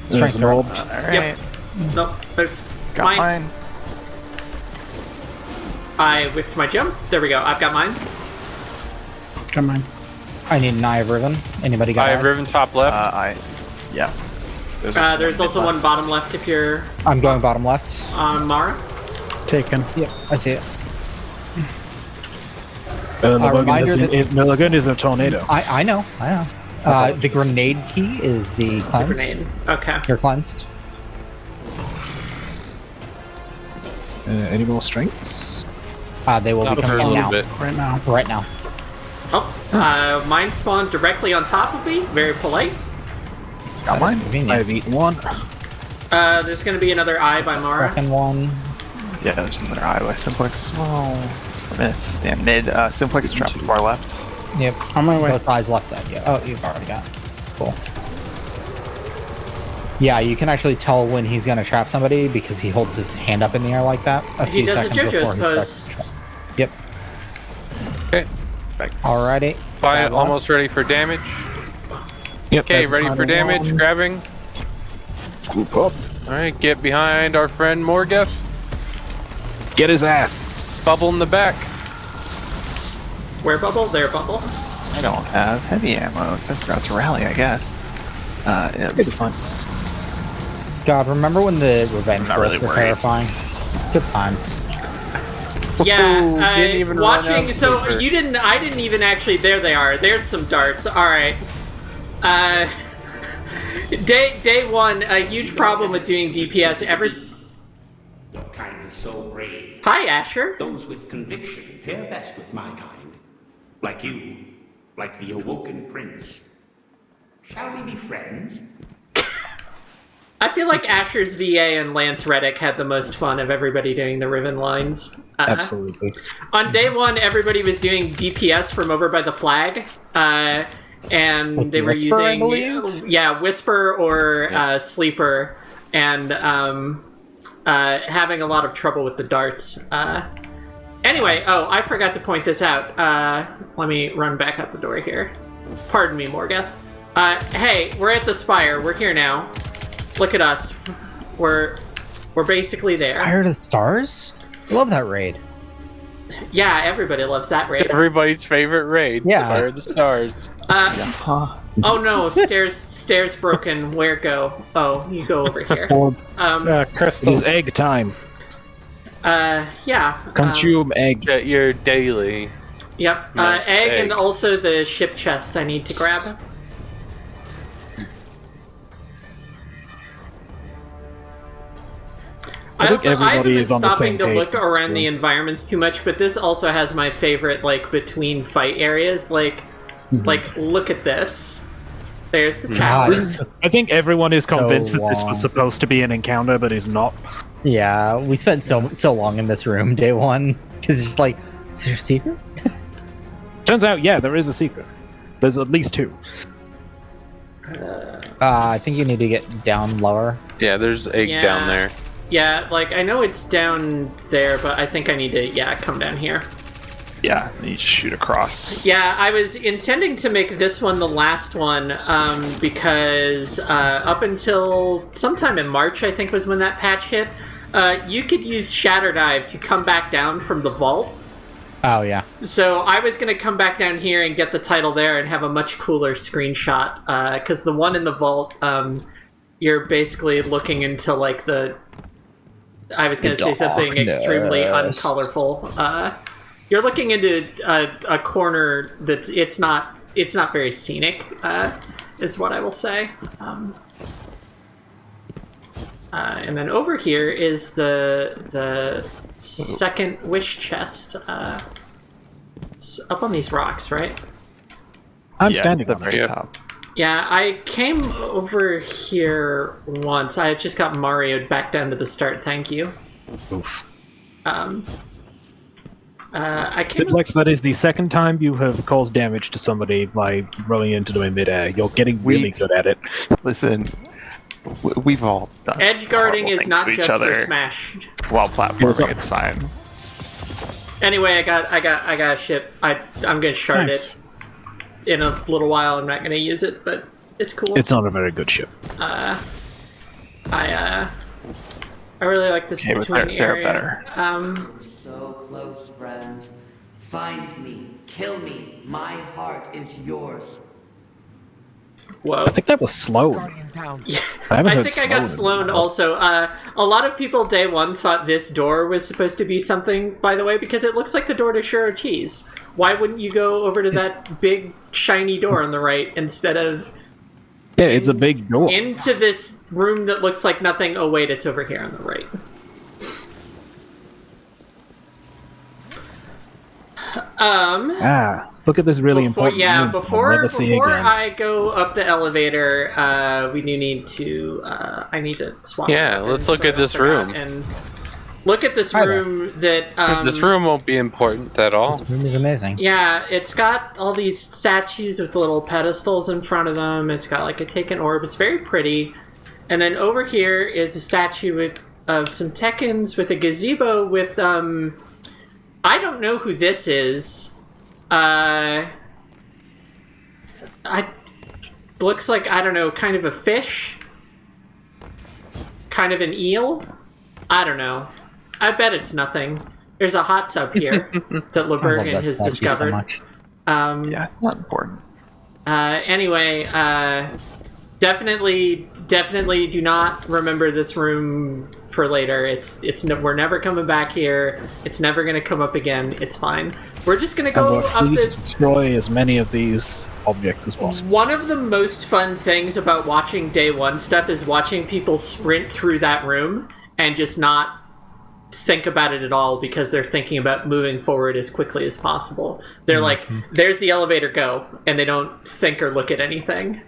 Strength roll. Alright. Yep. Nope. There's Got mine. I whiffed my jump. There we go. I've got mine. Come on. I need an Eye of Riven. Anybody got I have it? Riven top left. Yeah. There's also one bottom left if you're I'm going bottom left. on Mara. Taken. Yep, I see it. Milligan is a tornado. I know. The grenade key is the cleanse. Grenade. Okay. You're cleansed. Any more strengths? They will be For a coming little now. bit. Right now. Oh, mine spawned directly on top of me. Very polite. Got mine. I've eaten one. There's going to be another eye by Mara. Second one. Yeah, there's another eye by Simplex. Miss. Stand mid. Simplex trapped far left. Yep. On my way. Both eyes left side. Yeah. Oh, you've already got it. Cool. Yeah, you can actually tell when he's going to trap somebody because he holds his hand up in the air like that He does a JoJo's pose. Yep. Okay. Alrighty. Fine, almost ready for damage. Yep, Okay, ready for damage. Grabbing. Group up. Alright, get behind our friend Morgeth. Get his ass. Bubble in the back. Where bubble? There bubble. I don't have heavy ammo except for to rally, I guess. It'll be fun. God, remember when the revenge Not rolls really were worried. terrifying? Good times. Yeah, didn't even run watching. out So sleeper. you didn't. I didn't even actually. There they are. There's some darts. All right. Day one. A huge problem with doing DPS. Your kind is so brave. Hi, Asher. Those with conviction pair best with my kind. Like you. Like the Awoken Prince. Shall we be friends? I feel like Asher's VA and Lance Reddick had the most fun of everybody doing the Riven lines. Absolutely. On day one, everybody was doing DPS from over by the flag, and With they were Whisper, I using believe? Whisper or Sleeper, and having a lot of trouble with the darts. Anyway, I forgot to point this out. Let me run back out the door here. Pardon me, Morgeth. Hey, we're at the Spire. We're here now. Look at us. We're basically there. Spire to the Stars? I love that raid. Yeah, everybody loves that raid. Everybody's favorite raid. Yeah. Spire of the Stars. Oh no, stairs broken. Where go? Oh, you go over here. It is egg time. Yeah. Consume egg. Get your daily. Yep. No, Egg and also the ship chest I need to grab. I think I've everybody been is on the stopping same to page. look around the environments too much, but this also has my favorite, like, between fight areas. Like, look at this. There's the tower. I think everyone is convinced So that this long. was supposed to be an encounter, but is not. Yeah, we spent so long in this room day one because it's just like, is there a secret? Turns out, yeah, there is a secret. There's at least two. I think you need to get down lower. Yeah, there's egg Yeah. down there. Yeah, like, I know it's down there, but I think I need to, come down here. Yeah, you just shoot across. Yeah, I was intending to make this one the last one, because up until sometime in March, I think was when that patch hit, you could use Shatter Dive to come back down from the vault. Oh, yeah. So I was going to come back down here and get the title there and have a much cooler screenshot, because the one in the vault, you're basically looking into, like, I was going to say something extremely uncolorful. You're looking into a corner that's it's not very scenic, is what I will say. And then over here is the second wish chest. It's up on these rocks, right? I'm standing at the on very it. top. Yeah, I came over here once. I just got Mario'd back down to the start. Thank you. Oof. I came Simplex, that is the second time you have caused damage to somebody by rolling into them in midair. You're getting really good at it. Listen, we've all done edge guarding horrible is things not to each just other for Smash. while platforming. It's fine. Anyway, I got a ship. I'm gonna shard Nice. it in a little while. I'm not gonna use it, but it's cool. It's not a very good ship. I really like this Okay, but between they're area. better. We're so close, friend. Find me. Kill me. My heart is yours. Whoa. I think that was Sloan. Yeah. I haven't I heard think I got Sloan Sloan in a while. also. A lot of people day one thought this door was supposed to be something, by the way, because it looks like the door to Shuro Cheese. Why wouldn't you go over to that big shiny door on the right instead of Yeah, it's a big door. into this room that looks like nothing? Oh wait, it's over here on the right. Look at this really important Yeah, room. I'll before never see again. I go up the elevator, we do need to. I need to swap. Yeah, weapons, let's look so at this I forgot, room. and look at this Hi there. room that. This room won't be important at all. This room is amazing. Yeah, it's got all these statues with little pedestals in front of them. It's got like a taken orb. It's very pretty. And then over here is a statue of some Tekkens with a gazebo with I don't know who this is. Looks like, I don't know, kind of a fish? Kind of an eel? I don't know. I bet it's nothing. There's a hot tub here that I love LeBergen that has statue discovered. so much. Yeah, not important. Anyway, Definitely do not remember this room for later. We're never coming back here. It's never going to come up again. It's fine. We're just going to go up this... destroy as many of these objects as possible. One of the most fun things about watching day one stuff is watching people sprint through that room and just not think about it at all because they're thinking about moving forward as quickly as possible. They're like, there's the elevator, go, and they don't think or look at anything.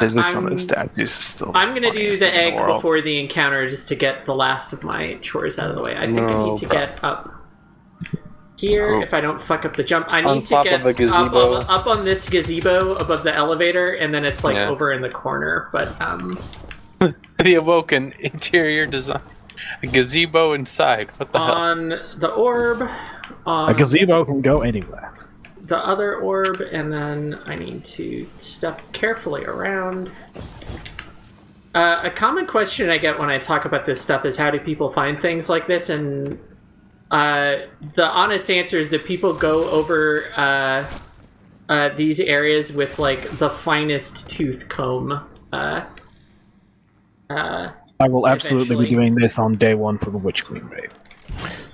Physics on those statues is still. I'm gonna do the egg before the encounter just to get the last of my chores out of the way. I think I need to get up here if I don't fuck up the jump. I need to get up on this gazebo above the elevator, and then it's like over in the corner. But the Awoken interior design, a gazebo inside. What the hell? On the orb, a gazebo can go anywhere. The other orb, and then I need to step carefully around. A common question I get when I talk about this stuff is how do people find things like this, and the honest answer is that people go over these areas with like the finest tooth comb. I will absolutely be doing this on day one for the Witch Queen raid.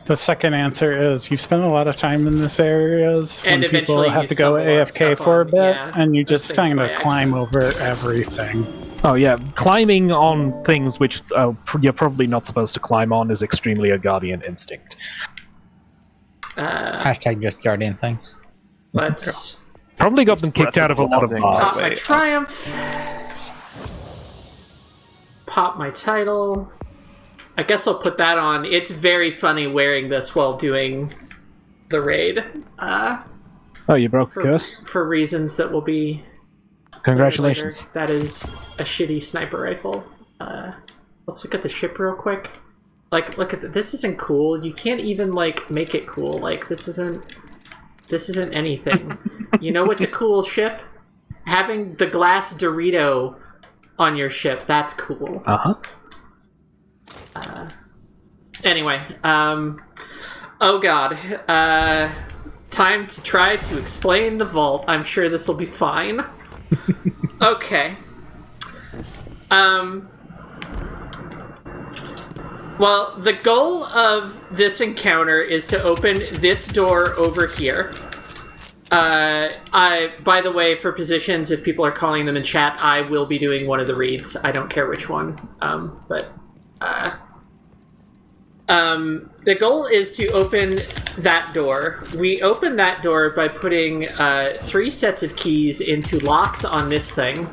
The second answer is you spend a lot of time in this areas when people have to go AFK for a bit, and you just kind of climb over everything. Oh yeah, climbing on things which you're probably not supposed to climb on is extremely a Guardian instinct. Hashtag just Guardian things. Let's... Probably got them kicked out of a lot of bars. Pop my triumph. Pop my title. I guess I'll put that on. It's very funny wearing this while doing the raid. Oh, you broke a curse? For reasons that will be... Congratulations. Later. That is a shitty sniper rifle. Let's look at the ship real quick. Like, look at this isn't cool. You can't even, like, make it cool. Like, this isn't anything. You know what's a cool ship? Having the glass Dorito on your ship. That's cool. Uh-huh. Anyway, oh god, time to try to explain the vault. I'm sure this will be fine. Okay. Well, the goal of this encounter is to open this door over here. By the way, for positions, if people are calling them in chat, I will be doing one of the reads. I don't care which one, the goal is to open that door. We open that door by putting 3 sets of keys into locks on this thing.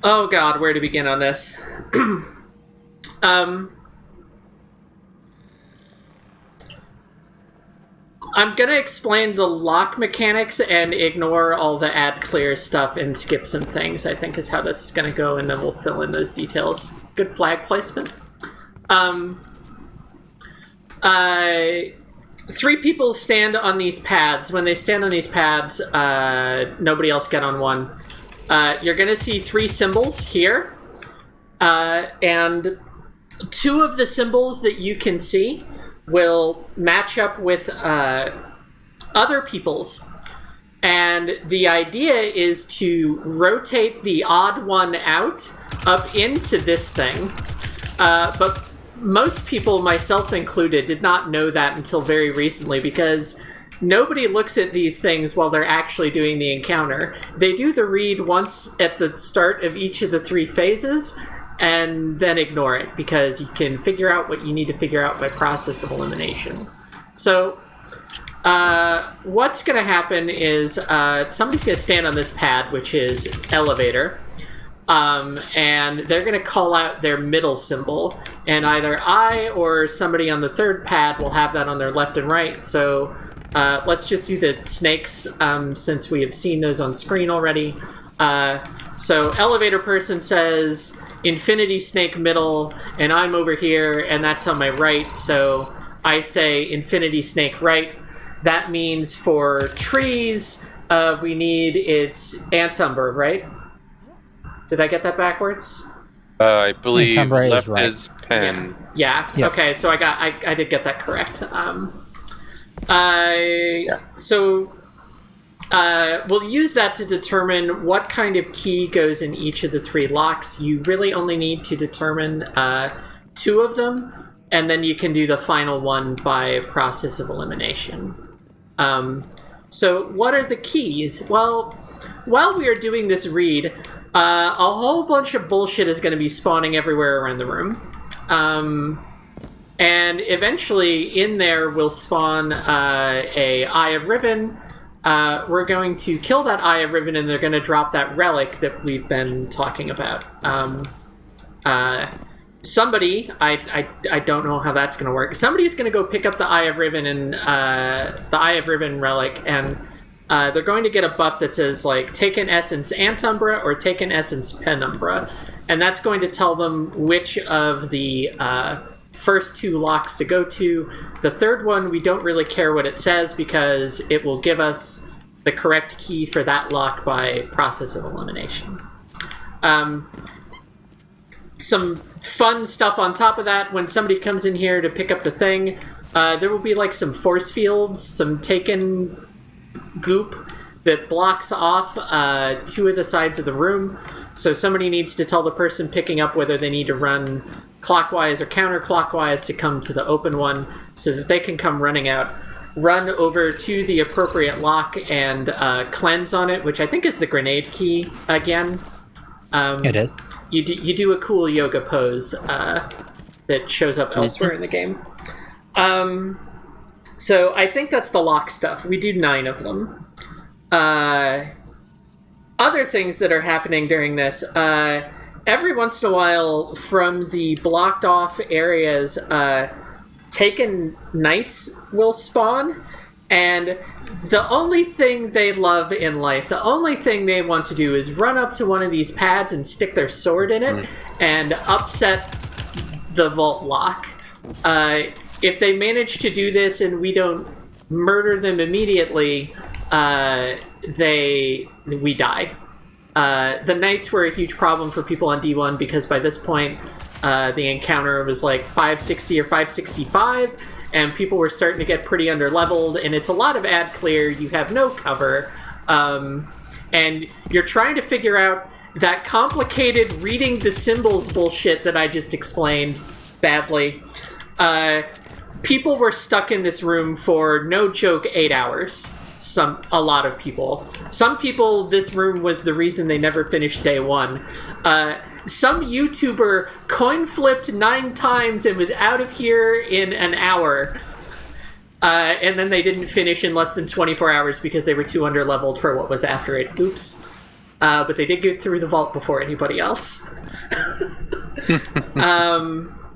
Oh god, where to begin on this? I'm gonna explain the lock mechanics and ignore all the add clear stuff and skip some things, I think is how this is gonna go, and then we'll fill in those details. Good flag placement. 3 people stand on these pads. When they stand on these pads, nobody else get on one. You're gonna see 3 symbols here, and 2 of the symbols that you can see will match up with other people's. And the idea is to rotate the odd one out up into this thing. But most people, myself included, did not know that until very recently because nobody looks at these things while they're actually doing the encounter. They do the read once at the start of each of the 3 phases, and then ignore it because you can figure out what you need to figure out by process of elimination. So what's going to happen is somebody's going to stand on this pad, which is elevator, and they're going to call out their middle symbol, and either I or somebody on the 3rd pad will have that on their left and right. So let's just do the snakes since we have seen those on screen already. So elevator person says Infinity Snake middle, and I'm over here, and that's on my right, so I say Infinity Snake right. That means for trees, we need its Antumber, right? Did I get that backwards? I believe Antumber left is right. is pen. Yeah. Yep. Okay, so I did get that correct. So we'll use that to determine what kind of key goes in each of the 3 locks. You really only need to determine 2 of them, and then you can do the final one by process of elimination. So what are the keys? Well, while we are doing this read, a whole bunch of bullshit is going to be spawning everywhere around the room. And eventually in there will spawn a Eye of Riven. We're going to kill that Eye of Riven, and they're going to drop that relic that we've been talking about. Somebody, I don't know how that's going to work. Somebody's going to go pick up the Eye of Riven and the Eye of Riven relic, and they're going to get a buff that says, like, take an essence Antumbra or take an essence Penumbra, and that's going to tell them which of the first 2 locks to go to. The third one, we don't really care what it says because it will give us the correct key for that lock by process of elimination. Some fun stuff on top of that, when somebody comes in here to pick up the thing, there will be like some force fields, some taken goop that blocks off 2 of the sides of the room. So somebody needs to tell the person picking up whether they need to run clockwise or counterclockwise to come to the open one so that they can come running out, run over to the appropriate lock and cleanse on it, which I think is the grenade key again. It is. You do a cool yoga pose that shows up elsewhere in the game. So I think that's the lock stuff. We do 9 of them. Other things that are happening during this, every once in a while from the blocked off areas, taken knights will spawn, and the only thing they love in life, the only thing they want to do is run up to one of these pads and stick their sword in it and upset the vault lock. If they manage to do this and we don't murder them immediately, we die. The knights were a huge problem for people on D1 because by this point the encounter was like 560 or 565, and people were starting to get pretty underleveled, and it's a lot of ad clear. You have no cover, and you're trying to figure out that complicated reading the symbols bullshit that I just explained badly. People were stuck in this room for, no joke, 8 hours. A lot of people. Some people, this room was the reason they never finished day 1. Some YouTuber coin flipped 9 times and was out of here in an hour. And then they didn't finish in less than 24 hours because they were too underleveled for what was after it. Oops. But they did get through the vault before anybody else.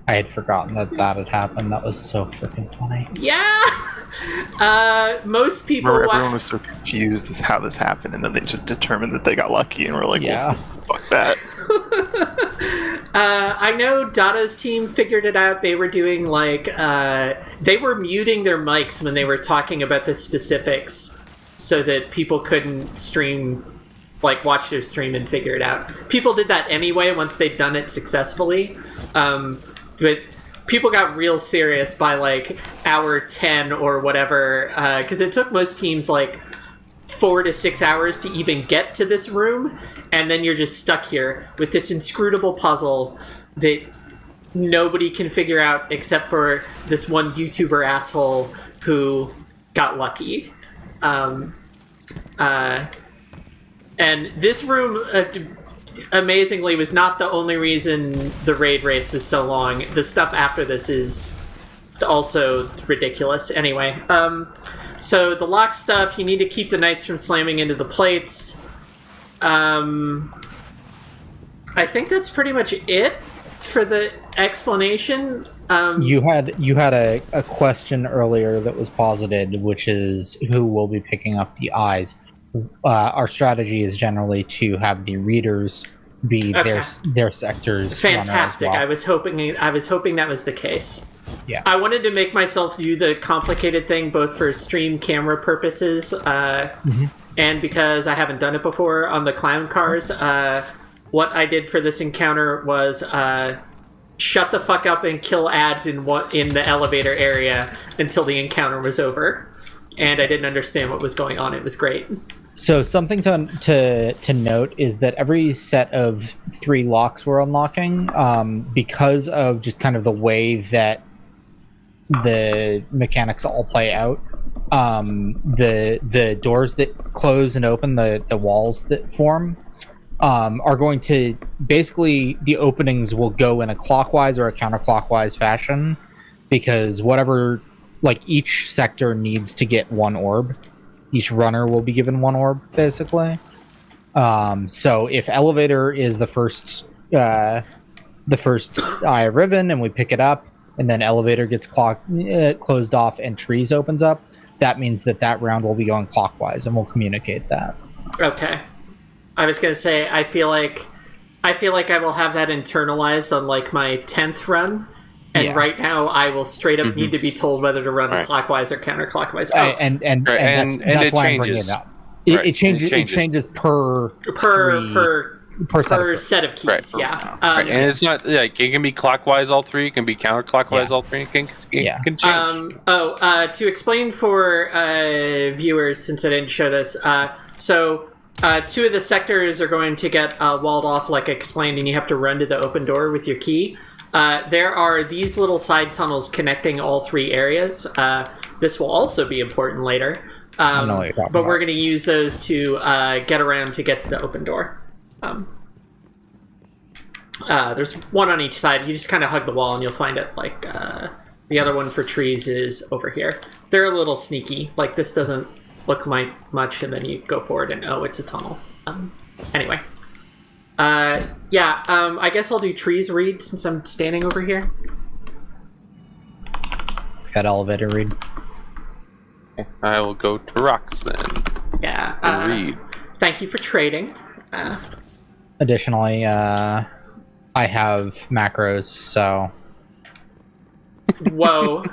I had forgotten that had happened. That was so freaking funny. Yeah! Most people... Everyone was so confused as how this happened, and then they just determined that they got lucky, and were like, yeah, well, fuck that. I know Dada's team figured it out. They were doing, like... they were muting their mics when they were talking about the specifics so that people couldn't stream... like, watch their stream and figure it out. People did that anyway once they'd done it successfully. But people got real serious by, like, hour 10 or whatever, because it took most teams, like, 4 to 6 hours to even get to this room, and then you're just stuck here with this inscrutable puzzle that nobody can figure out except for this one YouTuber asshole who got lucky. And this room... amazingly was not the only reason the raid race was so long. The stuff after this is also ridiculous. Anyway, so the lock stuff, you need to keep the knights from slamming into the plates. I think that's pretty much it for the explanation. You had a question earlier that was posited, which is who will be picking up the eyes. Our strategy is generally to have the readers be their sectors. Fantastic. Well. I was hoping that was the case. Yeah. I wanted to make myself do the complicated thing both for stream camera purposes and because I haven't done it before on the clown cars. What I did for this encounter was shut the fuck up and kill ads in the elevator area until the encounter was over. And I didn't understand what was going on. It was great. So something to note is that every set of 3 locks we're unlocking, because of just kind of the way that the mechanics all play out, the doors that close and open, the walls that form, are going to basically, the openings will go in a clockwise or a counterclockwise fashion, because whatever, like, each sector needs to get 1 orb. Each runner will be given 1 orb, basically. So if elevator is the first Eye of Riven, and we pick it up, and then elevator gets closed off and trees opens up, that means that round will be going clockwise, and we'll communicate that. Okay. I was gonna say, I feel like I will have that internalized on like my 10th run. And right now, I will straight up need to be told whether to run clockwise or counterclockwise. And that's why I'm bringing it up. It changes. It changes per set of keys. Yeah, and it's not like it can be clockwise all 3. It can be counterclockwise all 3. It can change. To explain for viewers, since I didn't show this, so 2 of the sectors are going to get walled off, like I explained, and you have to run to the open door with your key. There are these little side tunnels connecting all 3 areas. This will also be important later. But we're going to use those to get around to get to the open door. There's 1 on each side. You just kind of hug the wall and you'll find it. Like the other one for trees is over here. They're a little sneaky. Like, this doesn't look like much, and then you go forward and it's a tunnel. Anyway. I guess I'll do trees read since I'm standing over here. Got elevator read. I will go to rocks then. Yeah. Read. Thank you for trading. Additionally, I have macros, so. Whoa.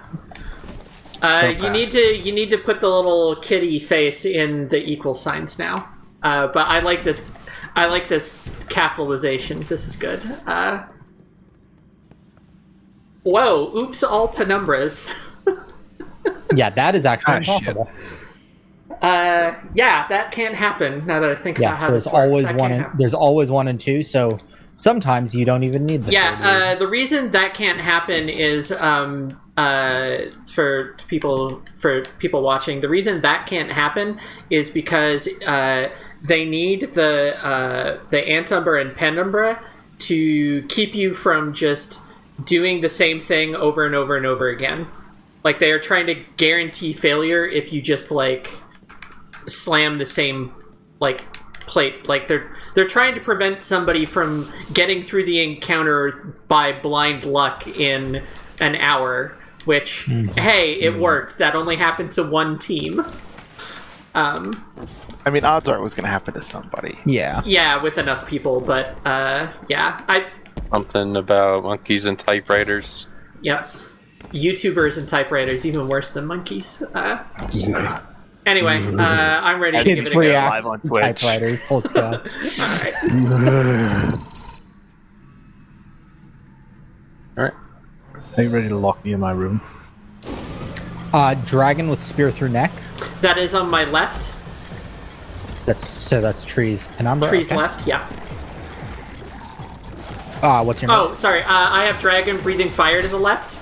You need to put the little kitty face in the equal signs now. But I like this. I like this capitalization. This is good. Whoa! Oops! All penumbras. Yeah, that is actually impossible. Yeah, that can't happen. Now that I think about how this works, there's always 1 and 2. So sometimes you don't even need the. Yeah, the reason that can't happen is for people watching. The reason that can't happen is because they need the Antumbra and Penumbra to keep you from just doing the same thing over and over and over again. Like, they are trying to guarantee failure if you just like slam the same like plate. Like, they're trying to prevent somebody from getting through the encounter by blind luck in an hour. Which, hey, it worked. That only happened to 1 team. I mean, odds are it was going to happen to somebody. Yeah. Yeah, with enough people, but Something about monkeys and typewriters. Yes. YouTubers and typewriters, even worse than monkeys. Anyway, I'm ready to give it a go. Live on Twitch. Typewriters. Let's go. All right. Are you ready to lock me in my room? Dragon with spear through neck. That is on my left. That's trees. Penumbra. Trees left. Yeah. What's your name? Oh, sorry. I have dragon breathing fire to the left.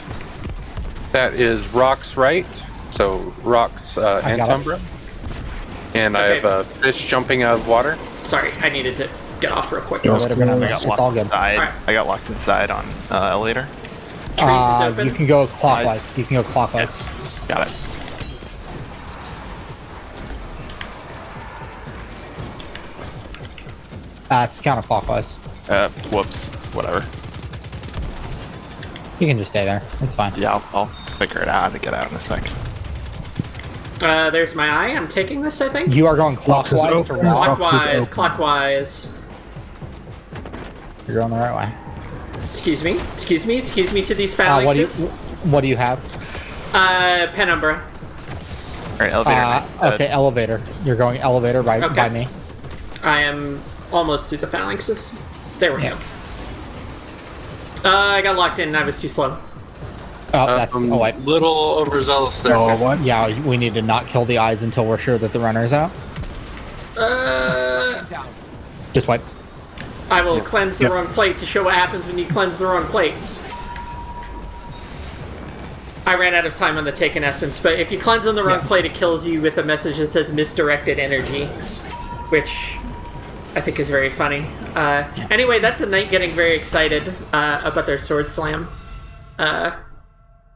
That is rocks right. So rocks Antumbra. And I have a fish jumping out of water. Sorry, I needed to get off real quick. It's all good. I got locked inside on elevator. Trees is open. You can go clockwise. Yes. Got it. It's counterclockwise. Whoops. Whatever. You can just stay there. It's fine. Yeah, I'll figure it out how to get out in a second. There's my eye. I'm taking this, I think. You are going clockwise. Clockwise. You're going the right way. Excuse me to these phalanxes. What do you have? Penumbra. Alright, elevator. Okay, elevator. You're going elevator by me. I am almost through the phalanxes. There we go. I got locked in and I was too slow. That's little overzealous there. Yeah, we need to not kill the eyes until we're sure that the runner's out. Just wipe. I will cleanse the wrong plate to show what happens when you cleanse the wrong plate. I ran out of time on the Taken Essence, but if you cleanse on the wrong plate, it kills you with a message that says misdirected energy, which I think is very funny. Anyway, that's a knight getting very excited about their sword slam.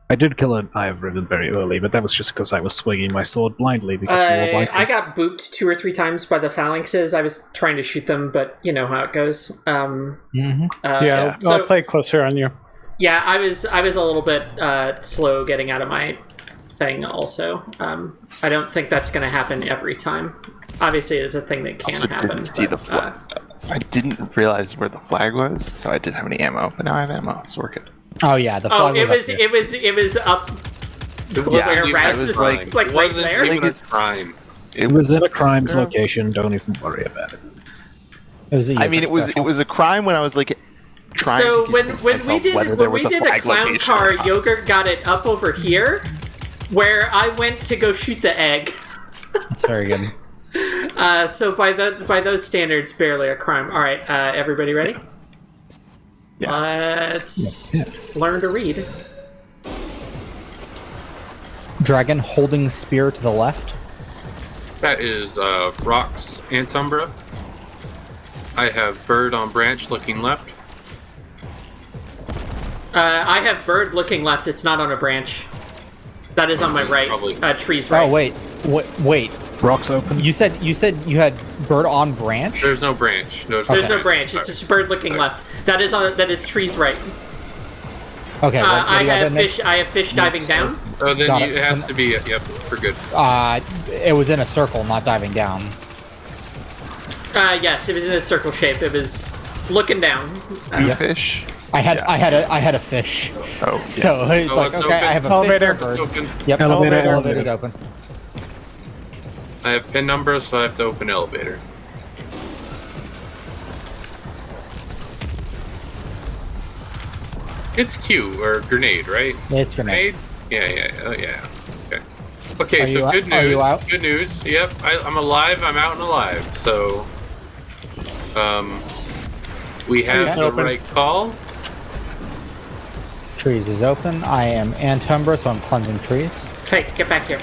I did kill an Eye of Riven very early, but that was just because I was swinging my sword blindly because we were like... I got booped 2 or 3 times by the phalanxes. I was trying to shoot them, but you know how it goes. I'll play closer on you. Yeah, I was a little bit slow getting out of my thing also. I don't think that's going to happen every time. Obviously, it is a thing that can happen. I didn't realize where the flag was, so I didn't have any ammo, but now I have ammo, so we're good. Oh yeah, the flag was it was up where Raz was like right there. It was a crime. It was in a crime's location. Don't even worry about it. It was a crime when I was like trying. So to when we did a clown car, Yogurt got it up over here, where I went to go shoot the egg. That's very good. So by those standards, barely a crime. All right, everybody ready? Yeah. Let's learn to read. Dragon holding spear to the left. That is Rox Antumbra. I have Bird on branch looking left. I have Bird looking left. It's not on a branch. That is on my right. Trees right. Oh wait. Rock's open. You said you had Bird on branch? There's no branch. There's no branch. It's just Bird looking left. That is trees right. Okay. I have fish diving down. Oh, then it has to be. Yep, we're good. It was in a circle, not diving down. Yes, it was in a circle shape. It was looking down. Fish. I had a fish. Oh. Yeah. So it's like okay, open. I have a elevator. fish. Bird. Open. Yep. Elevator's open. I have pin number, so I have to open elevator. It's Q, or grenade, right? It's grenade. Yeah. Okay, Are so you good Are news. you out? Good news. Yep, I'm alive. I'm out and alive. So, we have the right call. Trees is open. I am Antumbra, so I'm cleansing trees. Hey, get back here.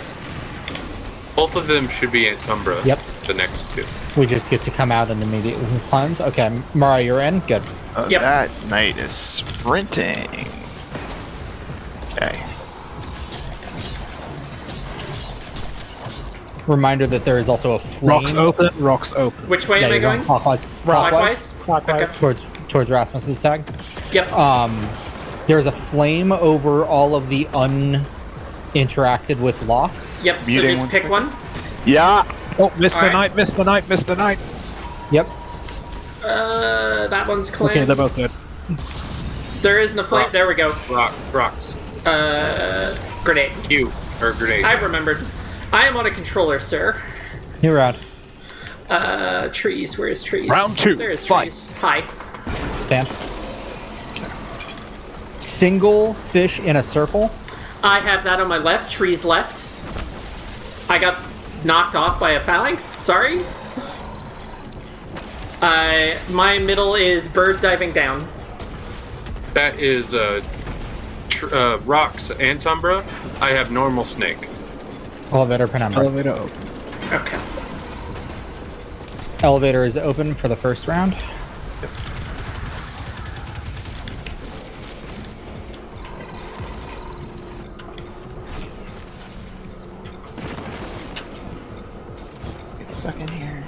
Both of them should be Antumbra. Yep. The next two. We just get to come out and immediately cleanse. Okay, Mara, you're in. Good. Yep. That knight is sprinting. Okay. Reminder that there is also a flame. Rocks open. Which way am I going? Clockwise. Clockwise. Okay. Towards Rasmus's tag. Yep. There's a flame over all of the uninteracted with locks. Yep. So just pick one. Yeah. Oh, missed the night. Yep. That one's cleansed. Okay, they're both dead. There isn't a flame. There we go. Rocks. Grenade. Q, or grenade. I remembered. I am on a controller, sir. You're out. Trees. Where's trees? Round 2. There's Fight. trees. Hi. Stand. Single fish in a circle. I have that on my left. Trees left. I got knocked off by a phalanx. Sorry. My middle is Bird diving down. That is Rocks Antumbra. I have normal snake. Elevator penumbra. Elevator open. Okay. Elevator is open for the first round. Get stuck in here.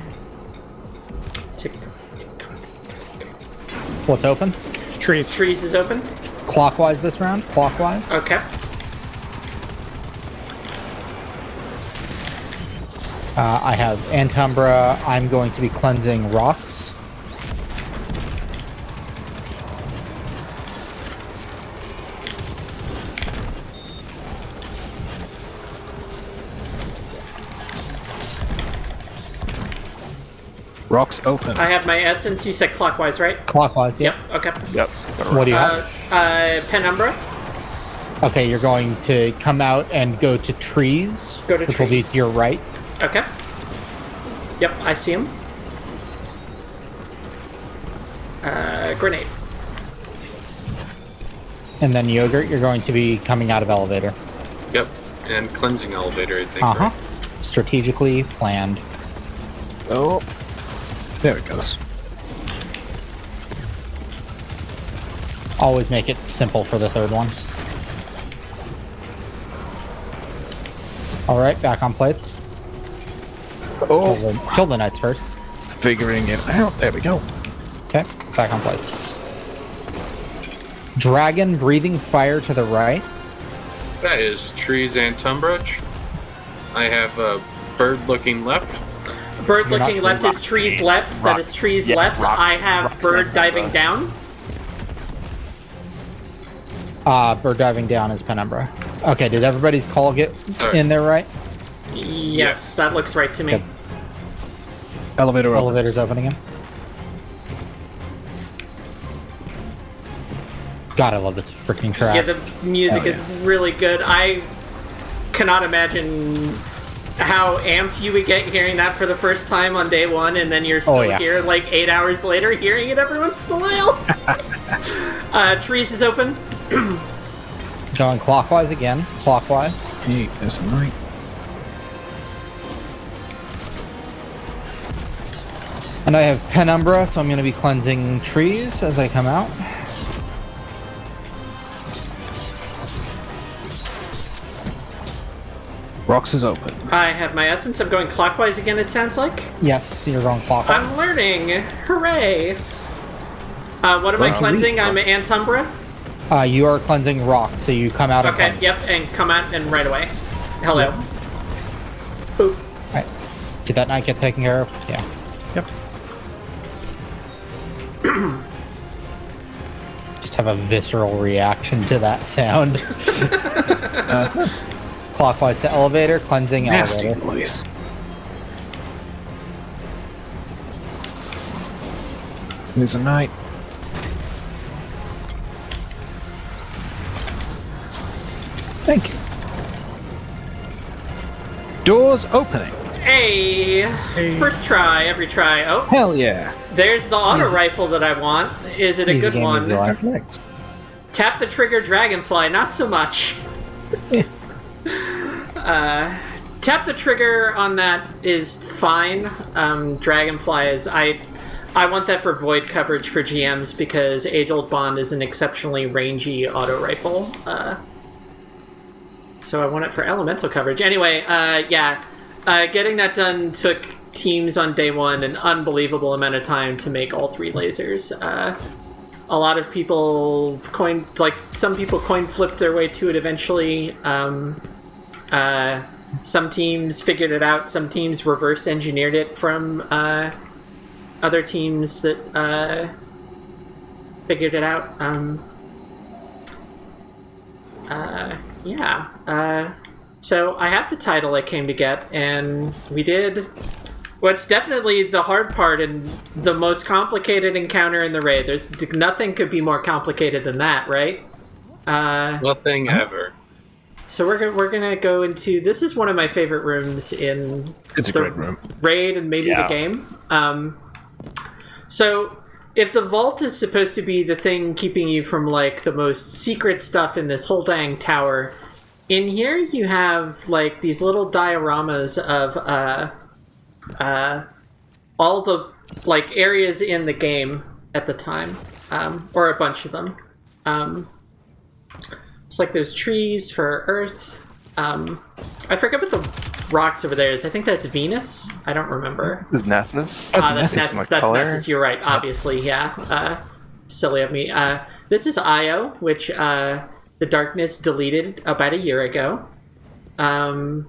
What's open? Trees. Trees is open. Clockwise this round. Clockwise. Okay. I have Antumbra. I'm going to be cleansing rocks. Rocks open. I have my essence. You said clockwise, right? Clockwise, yep. Okay. Yep. What do you have? Penumbra. Okay, you're going to come out and go to trees. Go to which will be trees. to your right. Okay. Yep, I see him. Grenade. And then Yogurt, you're going to be coming out of elevator. Yep, and cleansing elevator, I think. Uh-huh. Right? Strategically planned. Oh, there it goes. Always make it simple for the third one. Alright, back on plates. Oh, Kill the knights first. figuring it out. There we go. Okay, back on plates. Dragon breathing fire to the right. That is trees and Tumbridge. I have a bird looking left. Bird looking left is trees left. That is trees left. I have bird diving down. Bird diving down is Penumbra. Okay, did everybody's call get in there right? Yes, that looks right to me. Good. Elevator's opening him. God, I love this freaking track. Yeah, the music is really good. I cannot imagine how amped you would get hearing that for the first time on day one, and then you're still here like 8 hours later hearing it every once in a while. Trees is open. Going clockwise again. Clockwise. Hey, there's some right. And I have Penumbra, so I'm going to be cleansing trees as I come out. Rocks is open. I have my essence. I'm going clockwise again, it sounds like. Yes, you're going clockwise. I'm learning. Hooray. What am I cleansing? I'm Antumbra. You are cleansing rocks, so you come out and cleanse. Yep, and come out and right away. Hello. Yep. Boop. Alright. Did that knight get taken care of? Yeah. Yep. Just have a visceral reaction to that sound. Clockwise to elevator, cleansing Nasty elevator. Noise. There's a knight. Thank you. Doors opening. Hey! First try, every try. Oh. Hell yeah. There's the auto rifle that I want. Is it a good one? Tap the trigger, dragonfly. Not so much. Tap the trigger on that is fine. Dragonfly is... I want that for void coverage for GMs because Age-Old Bond is an exceptionally rangy auto rifle. So I want it for elemental coverage. Anyway, getting that done took teams on day one an unbelievable amount of time to make all three lasers. A lot of people some people coin flipped their way to it eventually. Some teams figured it out. Some teams reverse engineered it from other teams that figured it out. So I have the title I came to get, and we did what's definitely the hard part and the most complicated encounter in the raid. There's nothing could be more complicated than that, right? Nothing ever. So we're gonna go into this is one of my favorite rooms in It's a great room. Raid and maybe the game. So if the vault is supposed to be the thing keeping you from like the most secret stuff in this whole dang tower, in here you have like these little dioramas of all the like areas in the game at the time, or a bunch of them. It's like there's trees for Earth. I forget what the rocks over there is. I think that's Venus. I don't remember. This is Nessus. That's Nessus. That's Nessus. You're right. Obviously, yeah. Silly of me. This is Io, which the darkness deleted about a year ago. And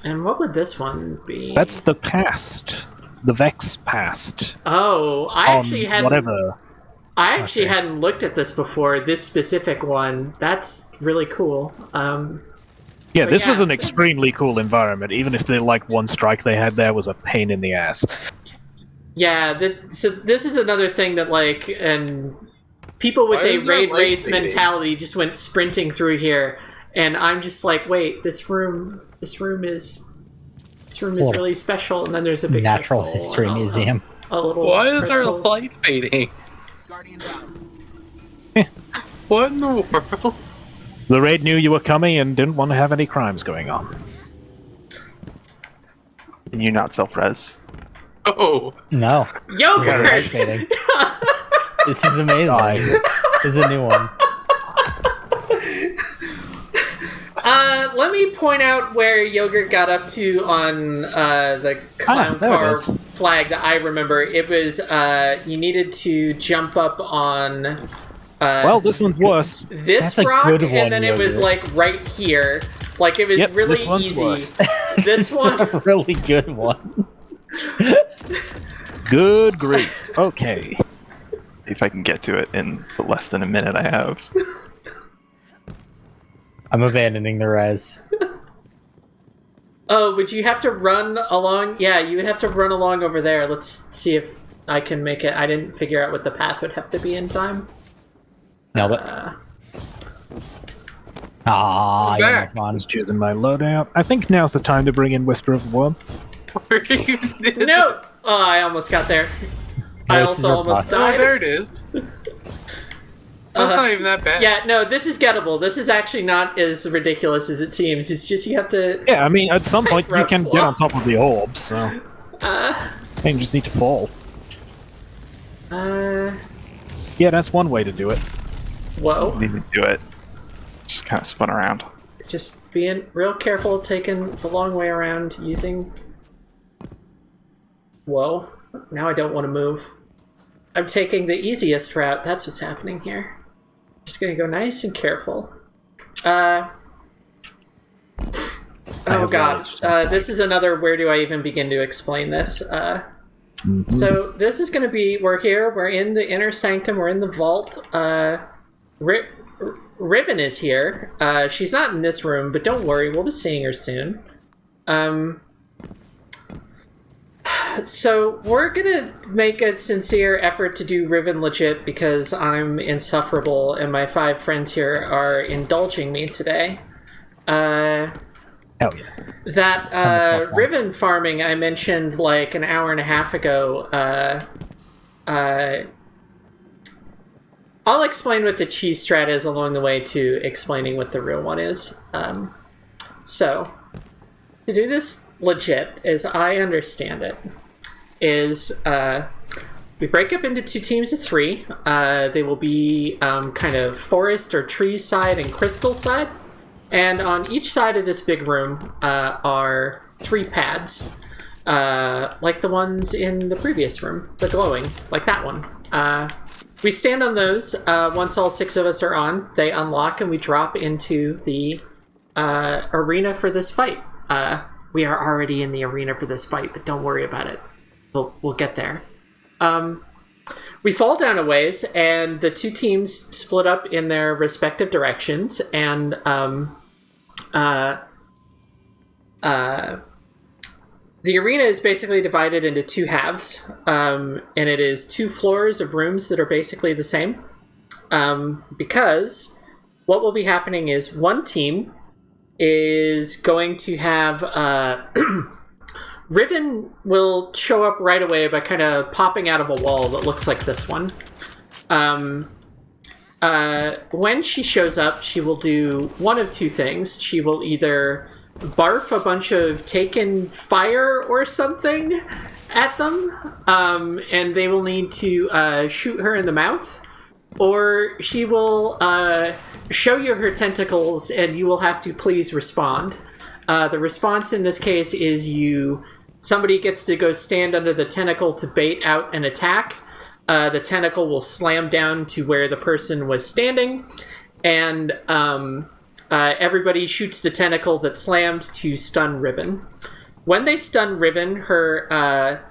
what would this one be? That's the past. The Vex past. Oh, I actually hadn't... Whatever. I actually hadn't looked at this before, this specific one. That's really cool. Yeah, this was an extremely cool environment, even if the one strike they had there was a pain in the ass. Yeah, so this is another thing that and people with a raid race mentality just went sprinting through here, and I'm just like, wait, this room is This room is really special, and then there's a big natural crystal, history museum. A little Why is our crystal. light fading? What in the world? The raid knew you were coming and didn't want to have any crimes going on. Can you not self-res? Oh. No. Yogurt! This is amazing. This is a new one. Let me point out where Yogurt got up to on the clown car flag that I remember. It was you needed to jump up on. Well, this one's worse. This rock, and then it was like right here. Like it was really this one's easy. Worse. This one, a really good one. Good grief. Okay. If I can get to it in the less than a minute I have. I'm abandoning the res. Oh, would you have to run along? Yeah, you would have to run along over there. Let's see if I can make it. I didn't figure out what the path would have to be in time. Nailed it. Yeah, I was choosing my loadout. I think now's the time to bring in Whisper of the Worm. No! Oh, I almost got there. I also almost died. Oh, there it is. That's not even that bad. Yeah, no, this is gettable. This is actually not as ridiculous as it seems. It's just you have to... Yeah, I mean, at some point you can get on top of the orb, so... you just need to fall. Yeah, that's one way to do it. Whoa. I didn't do it. Just kind of spun around. Just being real careful, taking the long way around, using... Whoa. Now I don't want to move. I'm taking the easiest route. That's what's happening here. Just gonna go nice and careful. Oh god. This is another where do I even begin to explain this? So this is gonna be, we're here, we're in the inner sanctum, we're in the vault. Riven is here. She's not in this room, but don't worry, we'll be seeing her soon. So we're gonna make a sincere effort to do Riven legit because I'm insufferable and my 5 friends here are indulging me today. Hell yeah. That Riven farming I mentioned like an hour and a half ago, I'll explain what the cheese strat is along the way to explaining what the real one is. So, to do this legit, as I understand it, is we break up into 2 teams of 3. They will be kind of forest or tree side and crystal side. And on each side of this big room are 3 pads, like the ones in the previous room, the glowing, like that one. We stand on those. Once all 6 of us are on, they unlock and we drop into the arena for this fight. We are already in the arena for this fight, but don't worry about it. We'll get there. We fall down a ways, and the 2 teams split up in their respective directions, and the arena is basically divided into 2 halves, and it is 2 floors of rooms that are basically the same, because what will be happening is one team is going to have Riven will show up right away by kind of popping out of a wall that looks like this one. When she shows up, she will do one of 2 things. She will either barf a bunch of taken fire or something at them, and they will need to shoot her in the mouth, or she will show you her tentacles and you will have to please respond. The response in this case is somebody gets to go stand under the tentacle to bait out an attack. The tentacle will slam down to where the person was standing, and everybody shoots the tentacle that slammed to stun Riven. When they stun Riven, her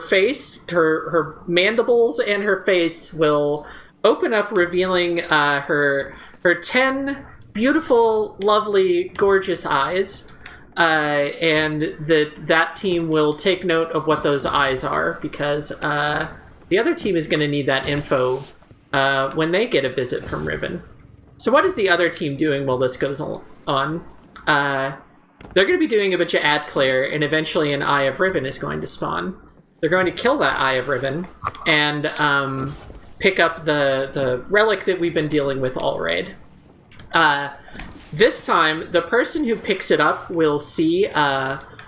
face, her mandibles and her face will open up, revealing her 10 beautiful, lovely, gorgeous eyes. And that team will take note of what those eyes are, because the other team is going to need that info when they get a visit from Riven. So what is the other team doing while this goes on? they're going to be doing a bunch of ad clear, and eventually an Eye of Riven is going to spawn. They're going to kill that Eye of Riven and pick up the relic that we've been dealing with all raid. This time, the person who picks it up will see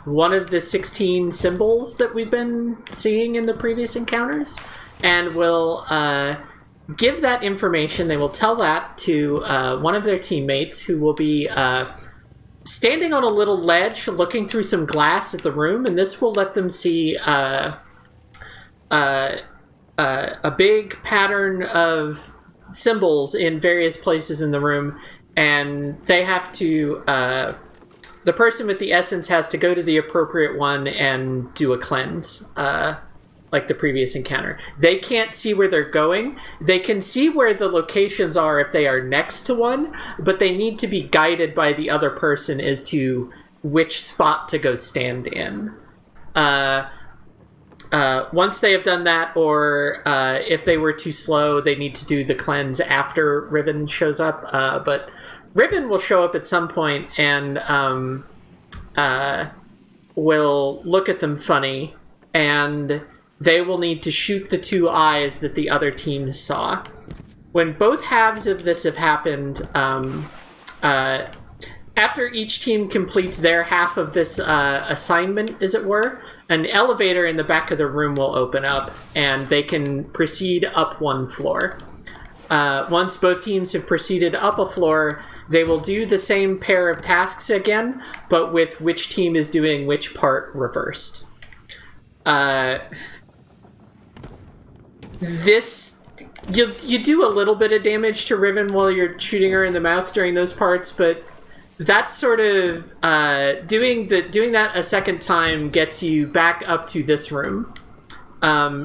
one of the 16 symbols that we've been seeing in the previous encounters, and will give that information. They will tell that to one of their teammates, who will be standing on a little ledge looking through some glass at the room, and this will let them see a big pattern of symbols in various places in the room, and they have to the person with the essence has to go to the appropriate one and do a cleanse, like the previous encounter. They can't see where they're going. They can see where the locations are if they are next to one, but they need to be guided by the other person as to which spot to go stand in. Once they have done that, or if they were too slow, they need to do the cleanse after Riven shows up. But Riven will show up at some point and will look at them funny, and they will need to shoot the 2 eyes that the other teams saw. When both halves of this have happened, after each team completes their half of this assignment, as it were, an elevator in the back of the room will open up, and they can proceed up 1 floor. Once both teams have proceeded up a floor, they will do the same pair of tasks again, but with which team is doing which part reversed. You do a little bit of damage to Riven while you're shooting her in the mouth during those parts, but that sort of doing that a second time gets you back up to this room,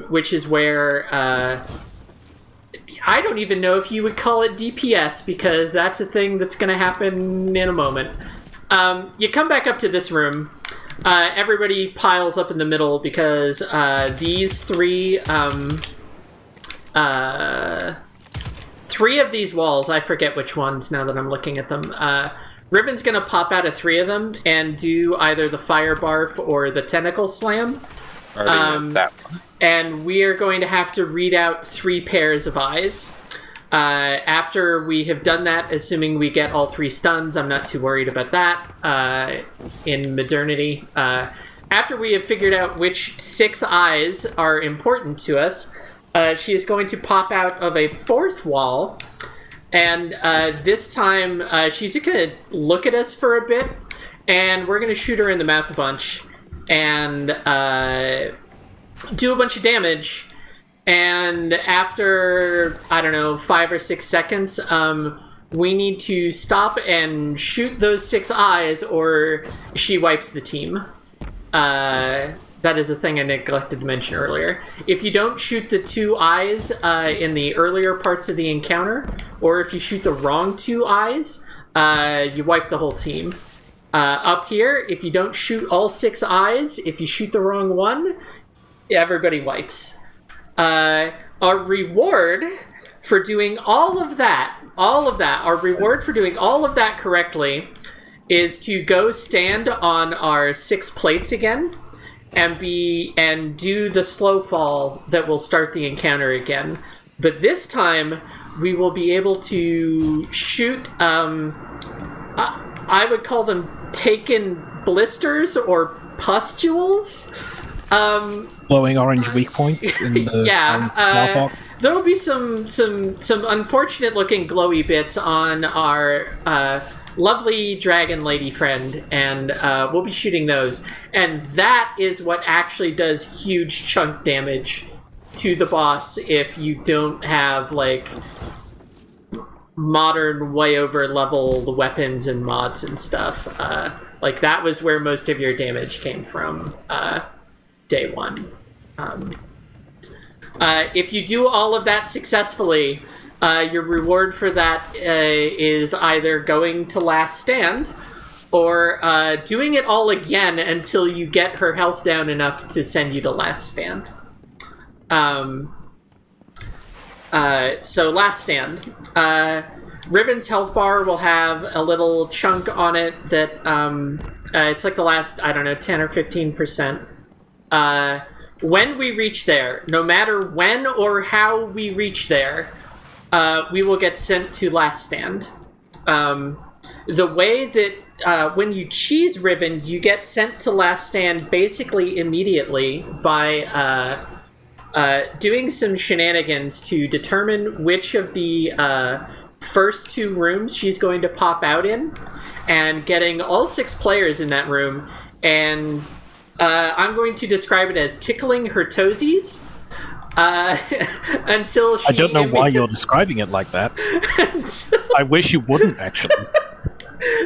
which is where I don't even know if you would call it DPS, because that's a thing that's going to happen in a moment. You come back up to this room. Everybody piles up in the middle because these three of these walls, I forget which ones now that I'm looking at them. Riven's going to pop out of 3 of them and do either the fire barf or the tentacle slam. That one. And we are going to have to read out 3 pairs of eyes. After we have done that, assuming we get all 3 stuns, I'm not too worried about that in modernity. After we have figured out which 6 eyes are important to us, she is going to pop out of a 4th wall, and this time she's going to look at us for a bit, and we're going to shoot her in the mouth a bunch, and do a bunch of damage. And after, I don't know, 5 or 6 seconds, we need to stop and shoot those 6 eyes, or she wipes the team. That is a thing I neglected to mention earlier. If you don't shoot the 2 eyes in the earlier parts of the encounter, or if you shoot the wrong 2 eyes, you wipe the whole team. Up here, if you don't shoot all 6 eyes, if you shoot the wrong one, everybody wipes. Our reward for doing all of that, our reward for doing all of that correctly is to go stand on our 6 plates again and do the slow fall that will start the encounter again. But this time, we will be able to shoot, I would call them taken blisters or pustules. Glowing orange weak points in the there will be some unfortunate looking glowy bits on our lovely dragon lady friend, and we'll be shooting those, and that is what actually does huge chunk damage to the boss if you don't have like modern way over leveled weapons and mods and stuff. Like that was where most of your damage came from day 1. If you do all of that successfully, your reward for that is either going to Last Stand, or doing it all again until you get her health down enough to send you to Last Stand. So Last Stand. Riven's health bar will have a little chunk on it that it's like the last, I don't know, 10 or 15%. When we reach there, no matter when or how we reach there, we will get sent to Last Stand. The way that when you cheese Riven, you get sent to Last Stand basically immediately by doing some shenanigans to determine which of the first 2 rooms she's going to pop out in, and getting all 6 players in that room, and I'm going to describe it as tickling her toesies until she... I don't know why you're describing it like that. I wish you wouldn't, actually.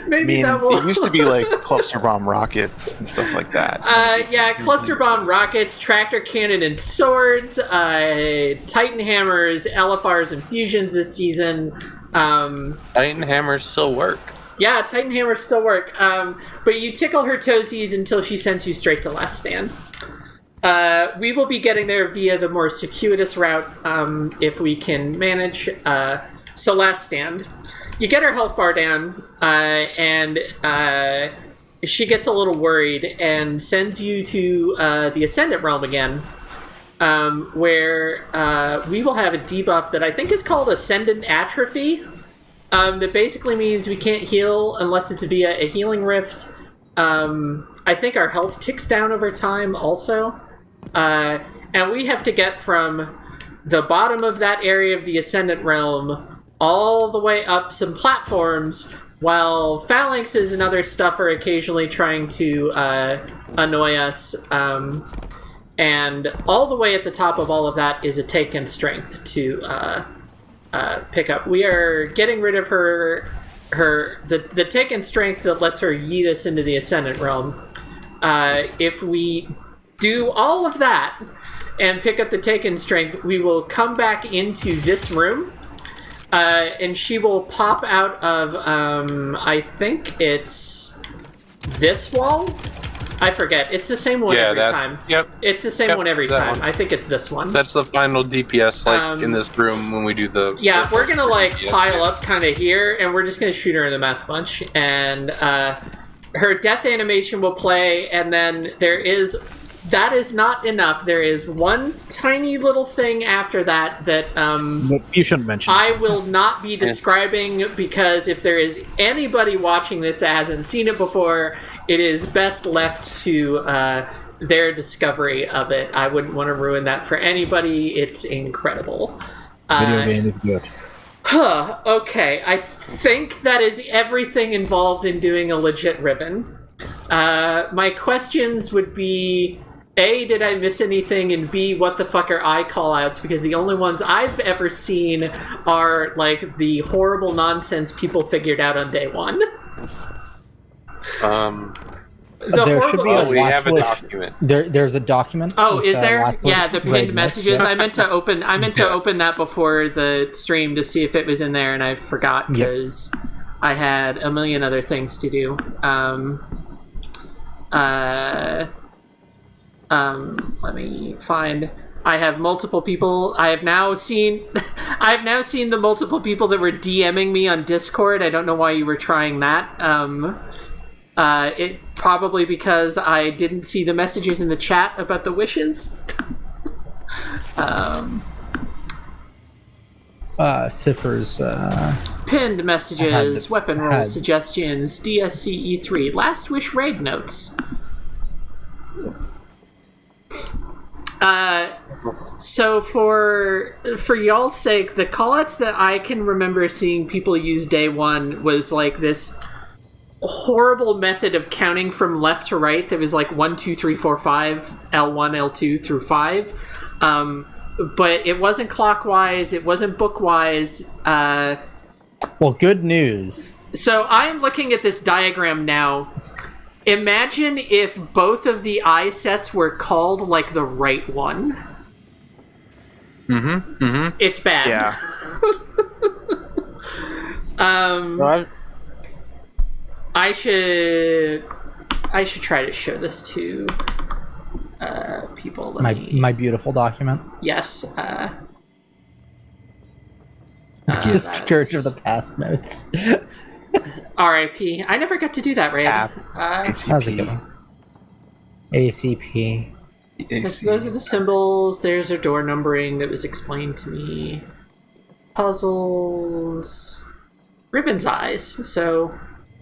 Maybe that will... It used to be like cluster bomb rockets and stuff like that. Yeah, cluster bomb rockets, tractor cannon and swords, Titan hammers, LFRs and fusions this season. Titan hammers still work. Yeah, Titan hammers still work. But you tickle her toesies until she sends you straight to Last Stand. We will be getting there via the more circuitous route if we can manage. So Last Stand. You get her health bar down, and she gets a little worried and sends you to the Ascendant Realm again, where we will have a debuff that I think is called Ascendant Atrophy. That basically means we can't heal unless it's via a healing rift. I think our health ticks down over time also. And we have to get from the bottom of that area of the Ascendant Realm all the way up some platforms, while phalanxes and other stuff are occasionally trying to annoy us. And all the way at the top of all of that is a taken strength to pick up. We are getting rid of the taken strength that lets her yeet us into the Ascendant Realm. If we do all of that and pick up the taken strength, we will come back into this room. And she will pop out of, I think it's this wall? I forget. It's the same one every time. Yep. It's the same one every time. One. I think it's this one. That's the final DPS, in this room when we do the... Yeah, we're going to, pile up kind of here, and we're just going to shoot her in the mouth bunch. And her death animation will play, and then there is... That is not enough. There is one tiny little thing after that you shouldn't mention. I will not be describing, because if there is anybody watching this that hasn't seen it before, it is best left to their discovery of it. I wouldn't want to ruin that for anybody. It's incredible. Video game is good. Okay, I think that is everything involved in doing a legit Riven. My questions would be... A, did I miss anything? And B, what the fuck are eye call-outs? Because the only ones I've ever seen are, the horrible nonsense people figured out on day 1. There should be we have a document. There's a document. Oh, is there? Yeah, the pinned messages. Yeah. I meant to open that before the stream to see if it was in there, and I forgot because I had a million other things to do. Let me find. I have multiple people. I have now seen the multiple people that were DMing me on Discord. I don't know why you were trying that. It probably because I didn't see the messages in the chat about the wishes. Ciphers. Pinned messages, weapon rolls, suggestions, DSC E3, last wish raid notes. So for y'all's sake, the callouts that I can remember seeing people use day 1 was this horrible method of counting from left to right that was 1, 2, 3, 4, 5, L1, L2 through 5. But it wasn't clockwise, it wasn't bookwise. Well, good news. So I am looking at this diagram now. Imagine if both of the eye sets were called the right one. Mm-hmm. Mm-hmm. It's bad. Yeah. I should try to show this to people. My beautiful document. Yes. Scourge of the Past notes. R.I.P. I never got to do that raid. How's it going? ACP. So those are the symbols. There's a door numbering that was explained to me. Puzzles. Riven's eyes. So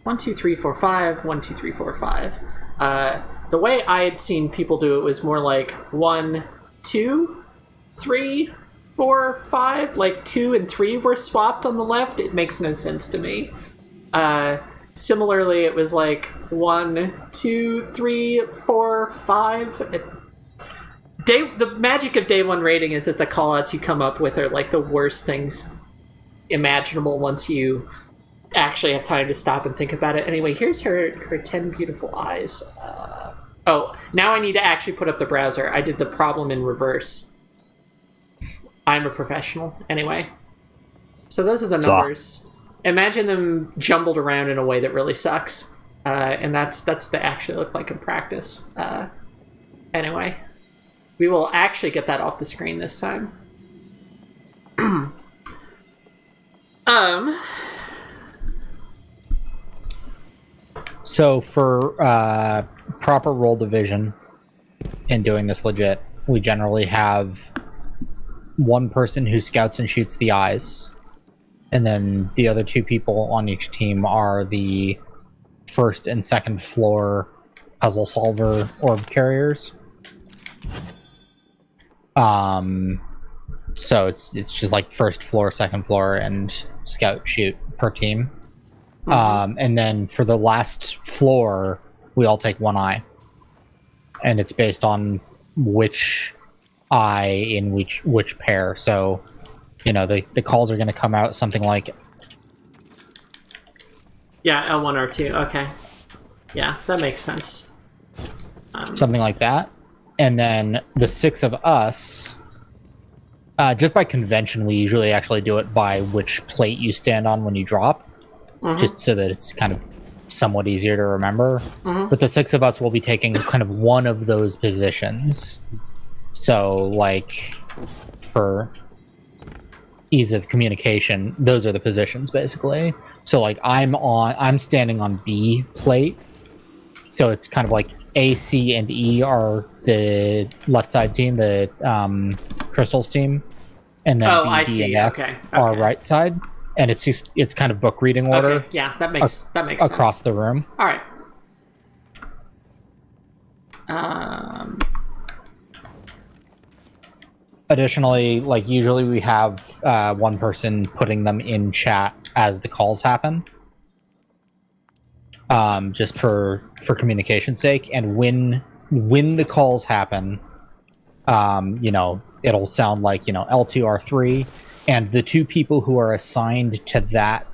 1, 2, 3, 4, 5. 1, 2, 3, 4, 5. The way I had seen people do it was more like 1, 2, 3, 4, 5. Like 2 and 3 were swapped on the left. It makes no sense to me. Similarly, it was like 1, 2, 3, 4, 5. The magic of day one rating is that the callouts you come up with are like the worst things imaginable once you actually have time to stop and think about it. Anyway, here's her 10 beautiful eyes. Oh, now I need to actually put up the browser. I did the problem in reverse. I'm a professional. Anyway. So those are the numbers. Imagine them jumbled around in a way that really sucks. And that's what they actually look like in practice. Anyway. We will actually get that off the screen this time. So for proper role division and doing this legit, we generally have one person who scouts and shoots the eyes, and then the other 2 people on each team are the first and second floor puzzle solver orb carriers. So it's just like first floor, second floor, and scout shoot per team. And then for the last floor, we all take 1 eye, and it's based on which eye in which pair. So, the calls are going to come out something like, yeah, L1 R2. Okay, yeah, that makes sense. Something like that. And then the 6 of us, just by convention, we usually actually do it by which plate you stand on when you drop, just so that it's kind of somewhat easier to remember. But the 6 of us will be taking kind of one of those positions. So, like, for ease of communication, those are the positions, basically. So, like, I'm standing on B plate, so it's kind of like A, C, and E are the left side team, the Crystals team, and then B, D, and F are right side. And it's kind of book reading order. Okay. Yeah, that makes sense. Across the room. All right. Additionally, like usually we have one person putting them in chat as the calls happen. Just for communication's sake, and when the calls happen, it'll sound like L2 R3, and the 2 people who are assigned to that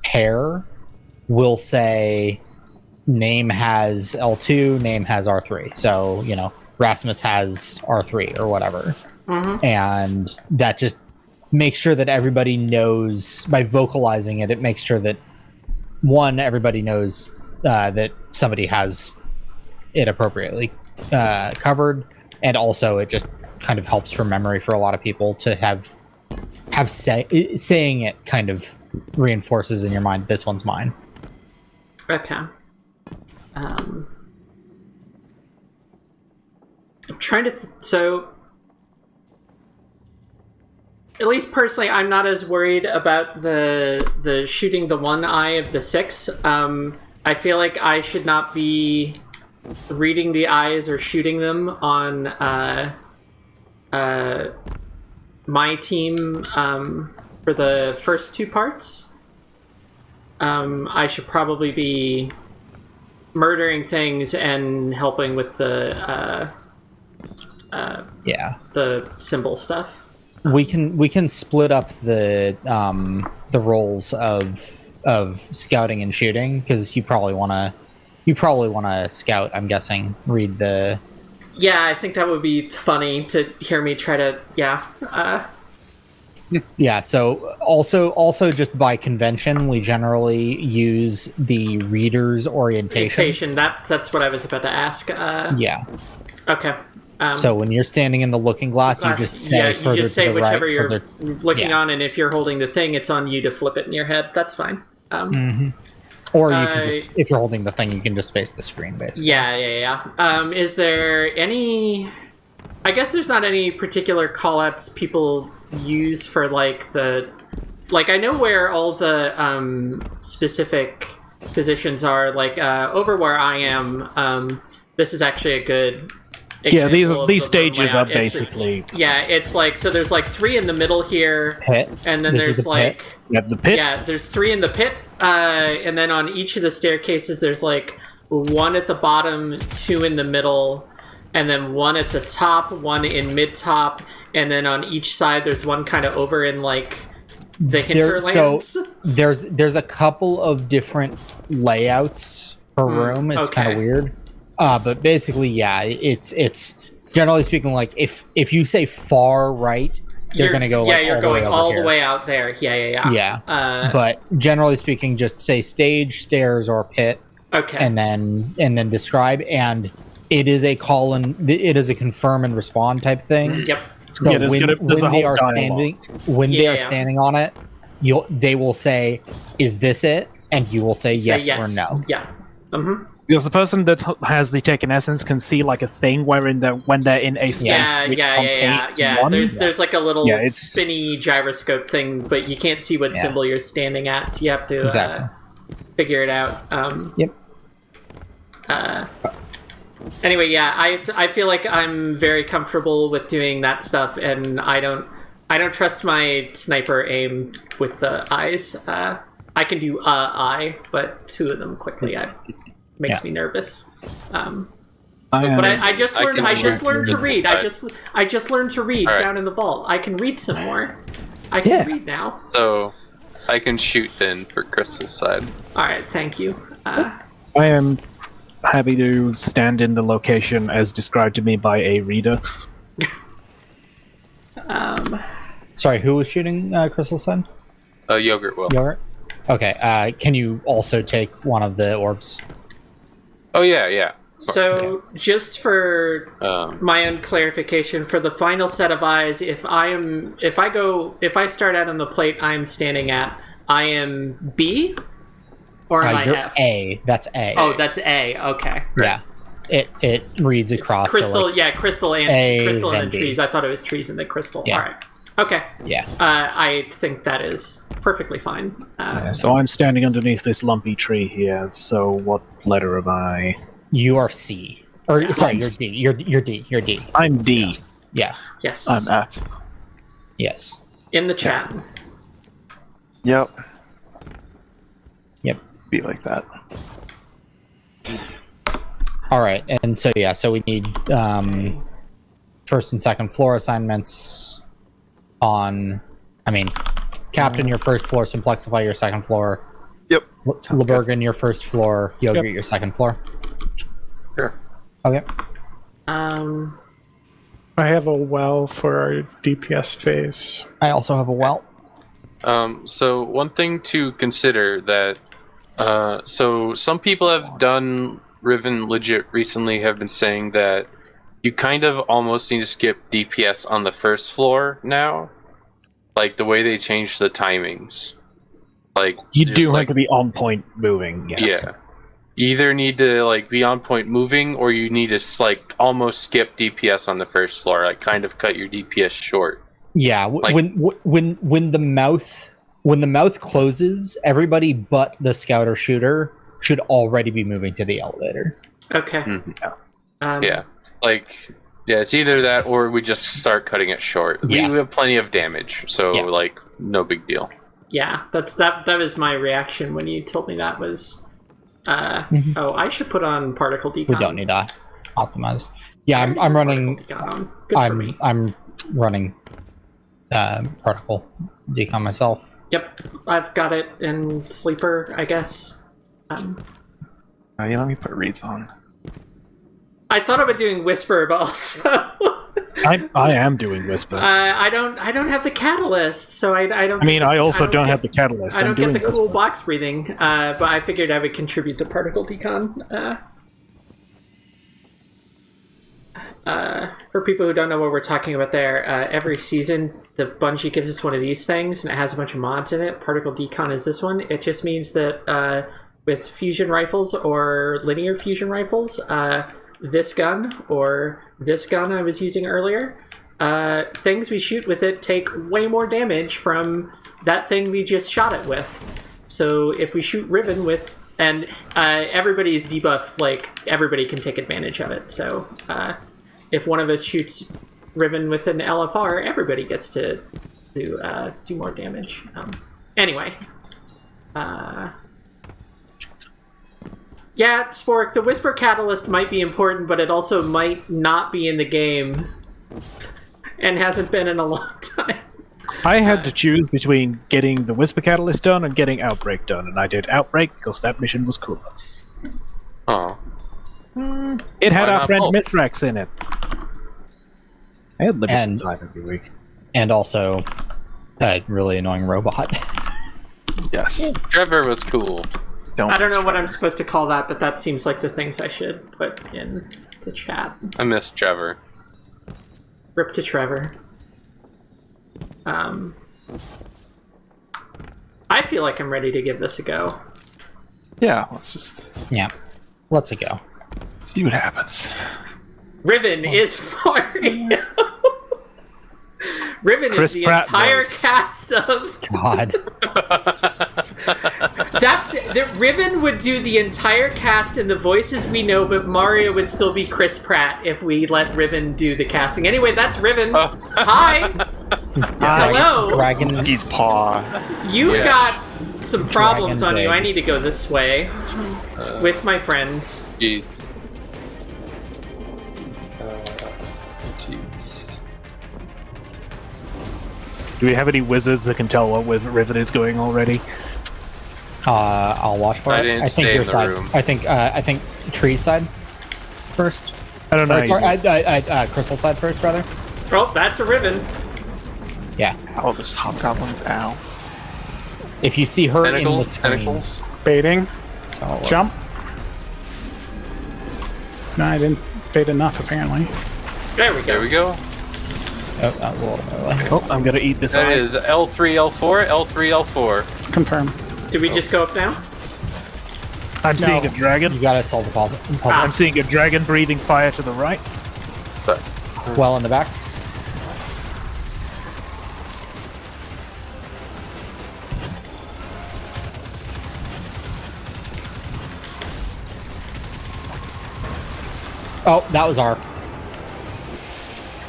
pair will say name has L2, name has R3. So Rasmus has R3 or whatever, and that just makes sure that everybody knows. By vocalizing it, it makes sure that everybody knows that somebody has it appropriately covered, and also it just kind of helps for memory for a lot of people to have saying it kind of reinforces in your mind, this one's mine. Okay. I'm trying to so at least personally, I'm not as worried about the shooting the 1 eye of the 6. I feel like I should not be reading the eyes or shooting them on my team for the first 2 parts. I should probably be murdering things and helping with the symbol stuff. We can split up the roles of scouting and shooting, because you probably want to scout. I'm guessing read the. Yeah, I think that would be funny to hear me try to. Yeah. So also just by convention, we generally use the reader's orientation. That's what I was about to ask. Yeah. Okay. So when you're standing in the looking glass, you just say further you just say to the whichever right, you're further... looking on, and if you're holding the thing, it's on you to flip it in your head. That's fine. Or you can just, if you're holding the thing, you can just face the screen, basically. Yeah. Is there any... I guess there's not any particular callouts people use for, like, the... Like, I know where all the specific positions are. Like, over where I am, this is actually a good... Yeah, these stages are basically... it's like, so there's like 3 in the middle here, pit. And then there's like... Pit. The pit? Yeah, there's 3 in the pit, and then on each of the staircases there's like 1 at the bottom, 2 in the middle, and then 1 at the top, 1 in mid-top, and then on each side there's 1 kind of over in like the hinterlands. So there's a couple of different layouts per room. It's kind of weird. But basically, yeah, it's generally speaking, like if you say far right, they're gonna go like you're all going the way over all here. the way out there. Yeah. But generally speaking, just say stage, stairs, or pit. Okay. And then describe, and it is a call and it is a confirm and respond type thing. Yep. So when they are standing on it, they will say, "Is this it?" And you will say yes or no. Yeah. Because the person that has the taken essence can see like a thing when they're in a space which contains one. There's like a little spinny gyroscope thing, but you can't see what symbol you're standing at, so you have to figure it out. Anyway, I feel like I'm very comfortable with doing that stuff, and I don't trust my sniper aim with the eyes. I can do eye, but 2 of them quickly makes me nervous. But I just learned to read. I just learned to read down in the vault. I can read some more. I can read now. So I can shoot then for Chris's side. All right, thank you. I am happy to stand in the location as described to me by a reader. Sorry, who was shooting Crystal's side? Yogurt will. Yogurt? Okay, can you also take one of the orbs? Oh, yeah. So, just for my own clarification, for the final set of eyes, if I start out on the plate I'm standing at, I am B? Or am I you're F? A. That's A. Oh, that's A. Okay. Yeah. It reads across. It's crystal, so like crystal and then trees. I thought it was trees and then crystal. Yeah. All right. Okay. Yeah. I think that is perfectly fine. So I'm standing underneath this lumpy tree here. So what letter am I? You are C. Or sorry, you're D. You're D. You're D. I'm D. Yeah. Yes. I'm F. Yes. In the chat. Yep. Be like that. All right, and so we need first and second floor assignments on. Captain, your first floor, Simplexify your second floor. Yep. Lebergen, your first floor. Yogurt, your second floor. Sure. Okay. I have a well for our DPS phase. I also have a well. So one thing to consider that. So some people have done Riven legit recently have been saying that you kind of almost need to skip DPS on the first floor now. Like the way they changed the timings. Like you do have to be on point moving, yes. Yeah. You either need to like be on point moving or you need to like almost skip DPS on the first floor, like kind of cut your DPS short. Yeah, when the mouth closes, everybody but the scout or shooter should already be moving to the elevator. Okay. It's either that or we just start cutting it short. Yeah. We have plenty of damage, so no big deal. Yeah, that was my reaction when you told me that was. Oh, I should put on particle decon. We don't need to optimize. Yeah, I'm running. Good for me. I'm running particle decon myself. Yep, I've got it in sleeper, I guess. Let me put reads on. I thought about doing whisper, but also I am doing whisper. I don't have the catalyst, so I don't. I also don't have the catalyst. I don't get the cool box breathing, but I figured I would contribute to particle decon. for people who don't know what we're talking about there, every season, the Bungie gives us one of these things, and it has a bunch of mods in it. Particle Decon is this one. It just means that with fusion rifles or linear fusion rifles, this gun or this gun I was using earlier, things we shoot with it take way more damage from that thing we just shot it with. So if we shoot Riven with... And everybody's debuffed, like, everybody can take advantage of it. So if one of us shoots Riven with an LFR, everybody gets to do more damage. Anyway. Yeah, Spork, the Whisper Catalyst might be important, but it also might not be in the game. And hasn't been in a long time. I had to choose between getting the Whisper Catalyst done and getting Outbreak done, and I did Outbreak because that mission was cooler. Oh. It had Why our not friend both? Mithrax in it. I had limited time every week. And also, a really annoying robot. Yes. Trevor was cool. I don't know what I'm supposed to call that, but that seems like the things I should put in the chat. I miss Trevor. Rip to Trevor. I feel like I'm ready to give this a go. Yeah, let's go. See what happens. Riven is Mario. Riven Chris is the Pratt entire voice. cast of... God. Riven would do the entire cast and the voices we know, but Mario would still be Chris Pratt if we let Riven do the casting. Anyway, that's Riven. Hi. Hello. Dragon. Monkey's paw. You've got some problems Dragon on you. Big. I need to go this way with my friends. Jeez. Jeez. Do we have any wizards that can tell what Riven is going already? I'll watch for it. I didn't think stay your in the side. room. I think tree side first. I don't know. Or, sorry, crystal side first, rather. Oh, that's a Riven. Yeah. Oh, there's hobgoblins. Ow. If you see her in the Tentacles? screen, Tentacles? Baiting. that's how it works. Jump. No, I didn't bait enough, apparently. There we go. There we go. Oh, that was a little bit early. Oh, I'm gonna eat this That eye. is L3, L4, L3, L4. Confirm. Do we just go up now? I'm seeing a dragon. You gotta solve the puzzle. I'm seeing a dragon breathing fire to the right. Well in the back. Oh, that was our.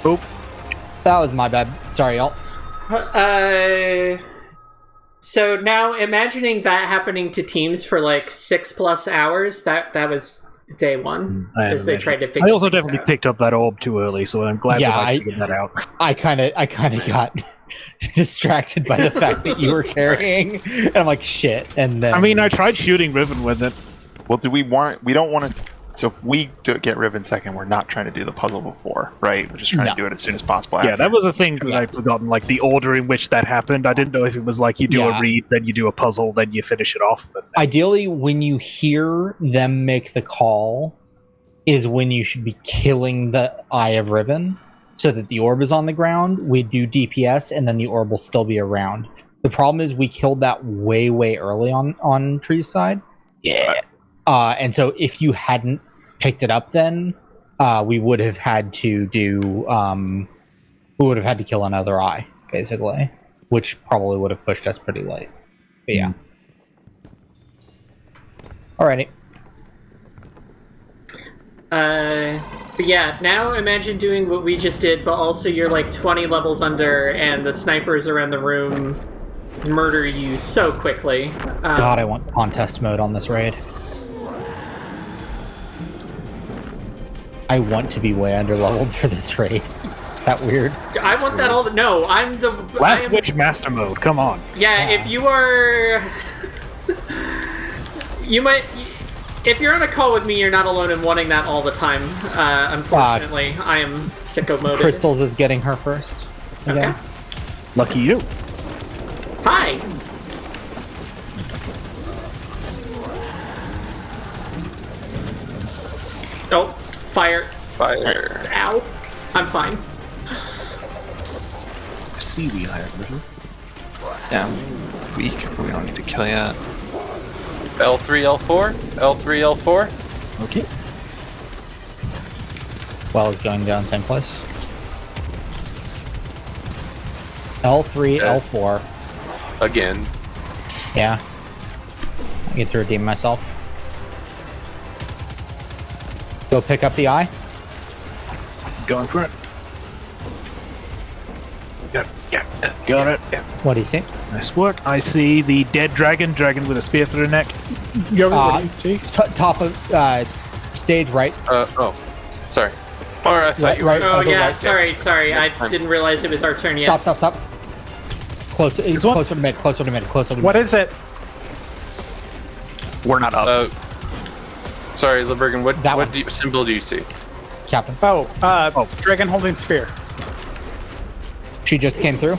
Oop. That was my bad. Sorry, y'all. So now imagining that happening to teams for like 6+ hours, that was day one as they tried to figure. I also things definitely out. picked up that orb too early, so I'm glad that I figured that out. I kind of got distracted by the fact that you were carrying, and I'm like, shit. And then I mean, I tried shooting Riven with it. Well, we don't want to. So if we get Riven second, we're not trying to do the puzzle before, right? We're just trying to do it as soon as possible. Yeah, after. that was a thing that I'd forgotten, like the order in which that happened. I didn't know if it was like you do a read, then you do a puzzle, then you finish it off. But ideally, when you hear them make the call, is when you should be killing the Eye of Riven, so that the orb is on the ground. We do DPS, and then the orb will still be around. The problem is we killed that way early on Tree's side. Yeah. And so if you hadn't picked it up then, we would have had to kill another eye, basically. Which probably would have pushed us pretty late. But yeah. Alrighty. But yeah, now imagine doing what we just did, but also you're like 20 levels under, and the snipers around the room murder you so quickly. God, I want contest mode on this raid. I want to be way underleveled for this raid. Is that weird? I want that all. No, I'm the Last Witch Master mode. Come on. Yeah, if you are, you might. If you're on a call with me, you're not alone in wanting that all the time. Unfortunately, I am sicko moded. Crystals is getting her first. Okay. Lucky you. Hi. Oh, fire. Fire. Ow. I'm fine. See the eye of Riven. Yeah, it's weak. We don't need to kill yet. L3, L4? L3, L4? Okay. Well is going down same place. L3, L4. Again. Yeah. I get to redeem myself. Go pick up the eye. Going for it. Yeah. Got it. Yeah. What do you see? Nice work. I see the dead dragon with a spear through the neck. What do you see? Top of stage right. Sorry. Or I thought you were... Right, Oh, yeah, right. sorry. I didn't realize it was our turn yet. Stop. Closer to mid. What is it? We're not up. Sorry, Libergan, what symbol do you see? Captain. Dragon holding spear. She just came through.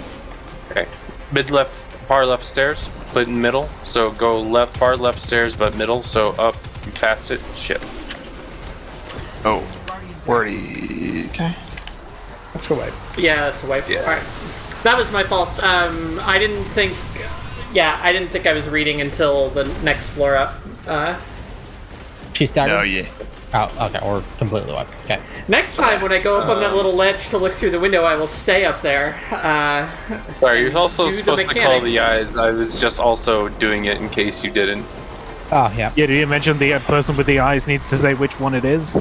Okay. Mid left, far left stairs. Split in middle. So go left, far left stairs, but middle. So up, past it, ship. Oh. Wordy. Okay. That's a wipe. Yeah, that's a wipe. Yeah. Alright. That was my fault. I didn't think I was reading until the next floor up. She's staggered? No, yeah. Oh, okay, or completely wiped. Okay. Next time when I go up on that little ledge to look through the window, I will stay up there. Sorry, you're also do the supposed to call mechanic. the eyes. I was just also doing it in case you didn't. Oh, yeah. Yeah, did you mention the person with the eyes needs to say which one it is?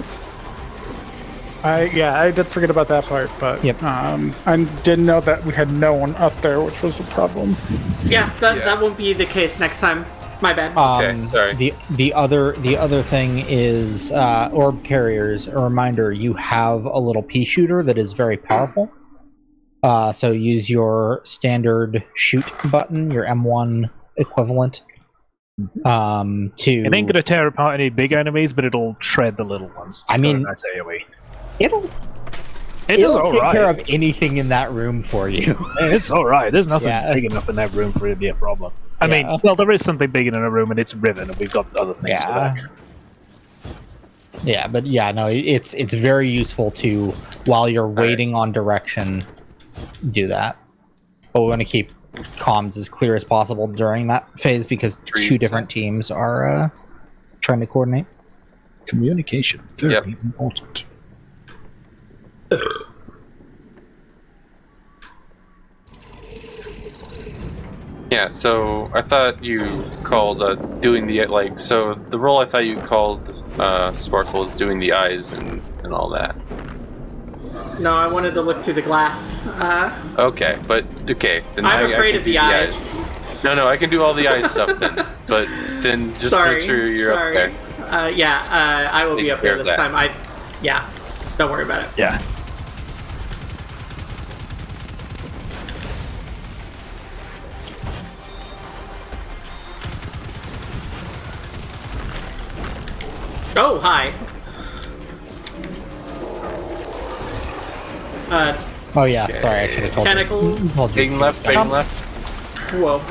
I did forget about that part, but Yep. I didn't know that we had no one up there, which was a problem. Yeah, that won't be the case next time. My bad. Okay, sorry. The other thing is orb carriers. A reminder: you have a little pea shooter that is very powerful. So use your standard shoot button, your M1 equivalent. To It ain't gonna tear apart any big enemies, but it'll shred the little ones. I mean, nice AoE. It'll take care of anything in that room for you. It's alright. There's nothing Yeah. big enough in that room for it to be a problem. I mean, well, there is something big in a room, and it's Riven, and we've got other things for that. Yeah, but no, it's very useful to, while you're waiting on direction, do that. But we want to keep comms as clear as possible during that phase because two different teams are trying to coordinate. Communication, very important. Yeah, so I thought you called doing the, so the role I thought you called Sparkle is doing the eyes and all that. No, I wanted to look through the glass. Okay, then I'm afraid can of the do eyes. No, I can do all the eyes stuff then. But then just make sure you're up there. I will be up there care of this that. time. Don't worry about it. Yeah. Oh, hi. Oh yeah, sorry, I should have told Tentacles. you. Fading left. Whoa.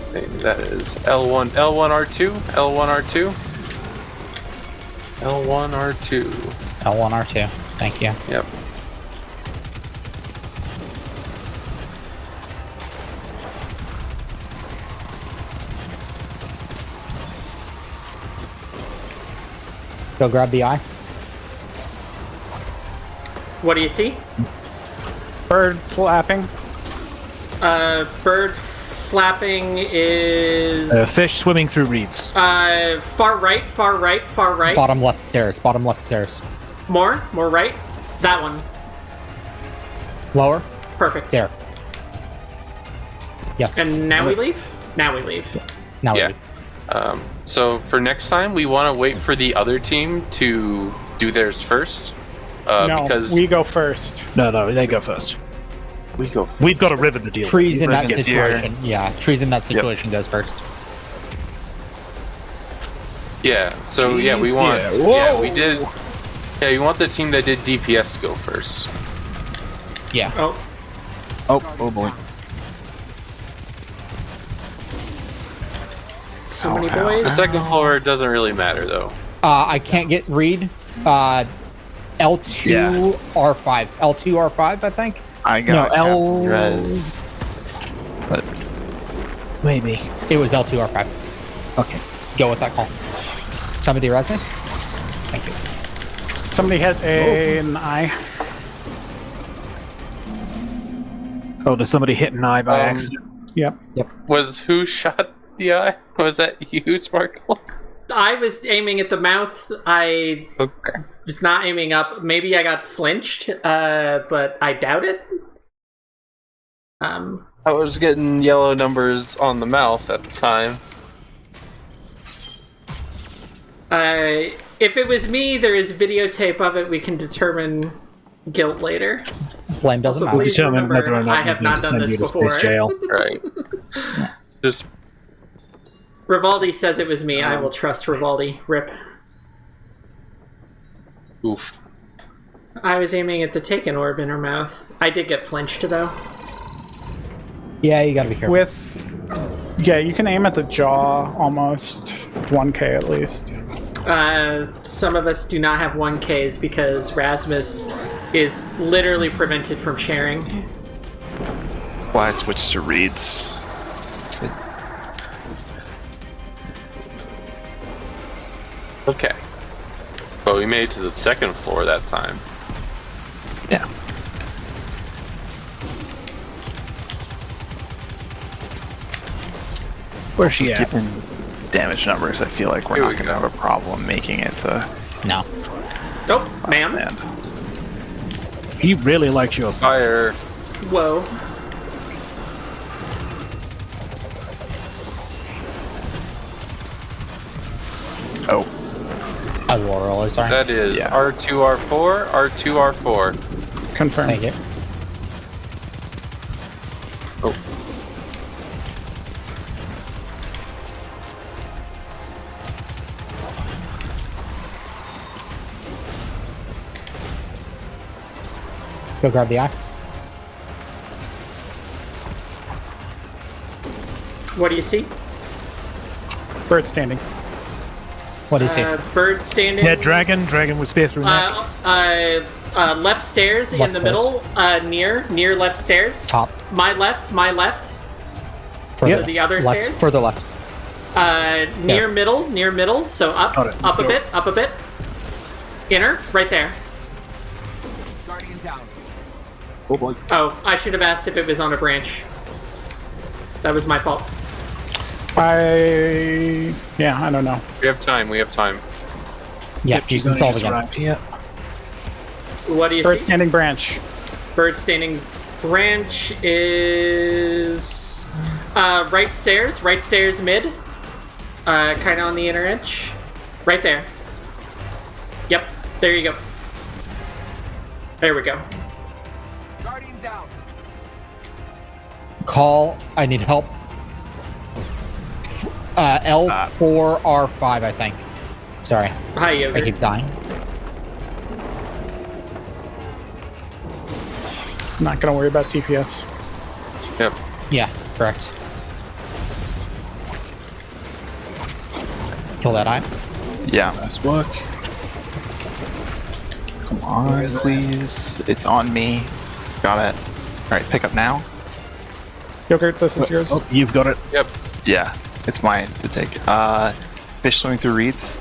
Okay, that is L1 R2, L1 R2, L1 R2. L1, R2. Thank you. Yep. Go grab the eye. What do you see? Bird flapping. Bird flapping is... Fish swimming through reeds. Far right. Bottom left stairs. More right. That one. Lower. Perfect. There. Yes. And now we leave? Now we leave. Now we Yeah. leave. So for next time, we want to wait for the other team to do theirs first. No, because we go first. No, they go first. we go first. We've got a Riven to deal Trees with. in that Gets situation. Yeah, trees in that situation goes first. Yeah. So we want. Whoa. We did. Yeah, you want the team that did DPS to go first. Yeah. Oh boy. So many The boys. second floor doesn't really matter though. I can't get read. L2 R5. L2 R5, I think. I got L. res. But Maybe. It was L2 R5. Okay. Go with that call. Somebody res me? Thank you. Somebody hit an eye. Oh, did somebody hit an eye by accident? Yep. Was who shot the eye? Was that you, Sparkle? I was aiming at the mouth. I was not aiming up. Maybe I got flinched, but I doubt it. I was getting yellow numbers on the mouth at the time. If it was me, there is videotape of it. We can determine guilt later. Blame doesn't matter. Please Determine whether or remember, not I have we need not to done send this you to before. space jail. Right. Just Rivaldi says it was me. I will trust Rivaldi. Rip. oof. I was aiming at the taken orb in her mouth. I did get flinched, though. Yeah, you gotta be careful. Yeah, you can aim at the jaw almost with 1K at least. Some of us do not have 1Ks because Rasmus is literally prevented from sharing. why I switched to reeds. Okay. But we made it to the second floor that time. Yeah. Where's she at? Given damage numbers, I feel like we're not going to have a problem making it to. No. Nope, ma'am. Stand. He really likes your fire. Whoa. Oh. I was a little early, sorry. That is R2, R4, R2, R4. Confirm. Thank you. Oh. Go grab the eye. What do you see? Bird standing. What do you see? Bird standing. Yeah, dragon with spear through neck. Left stairs in Left the stairs. middle. Near left stairs. Top. My left. Further. So the other left, stairs. Further left. Near middle. So up, Got it, let's up a bit. Inner, right there. Guardian down. Oh boy. Oh, I should have asked if it was on a branch. That was my fault. I don't know. We have time, we have time. Yeah, you can solve again. Yeah. What do you Bird see? standing branch. Bird standing branch is right stairs mid. Kind of on the inner edge. Right there. Yep, there you go. There we go. Guardian down. Call. I need help. L4R5, I think. Sorry. Hi, Yogurt. I keep dying. I'm not gonna worry about DPS. Yep. Yeah, correct. Kill that eye. Yeah. Nice work. Come on, please. It's on me. Got it. Alright, pick up now. Yogurt, this is yours. Oh, you've got it. Yep. Yeah, it's mine to take. Fish swimming through reeds.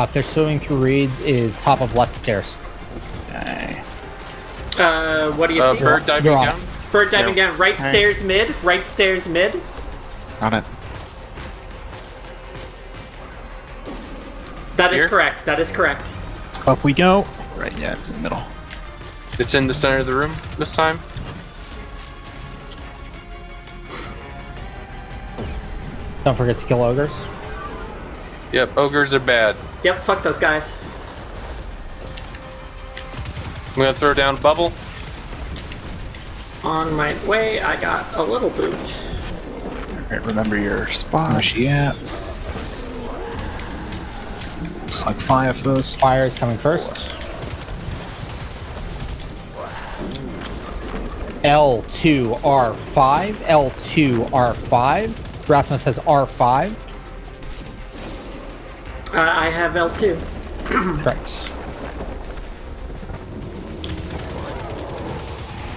Fish swimming through reeds is top of left stairs. Okay. What do you see? Bird diving You're on down. it. Bird diving Yeah. down. Right Okay. stairs mid. Right stairs mid. Got it. That is Here? correct. That is correct. Up we go. Right, yeah, it's in the middle. It's in the center of the room this time. Don't forget to kill ogres. Yep, ogres are bad. Yep, fuck those guys. I'm gonna throw down bubble. On my way, I got a little boot. Alright, remember your spot. Where's she at? Looks like fire first. Fire is coming first. L2R5. L2R5. Rasmus has R5. I have L2. Correct.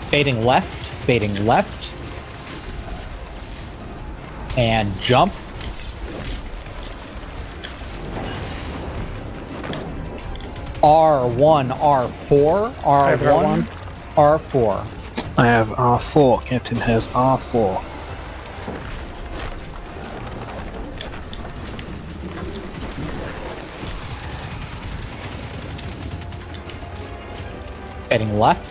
Fading left, and jump. R1, R4, R1, R4. I have R4. Captain has R4. Heading left.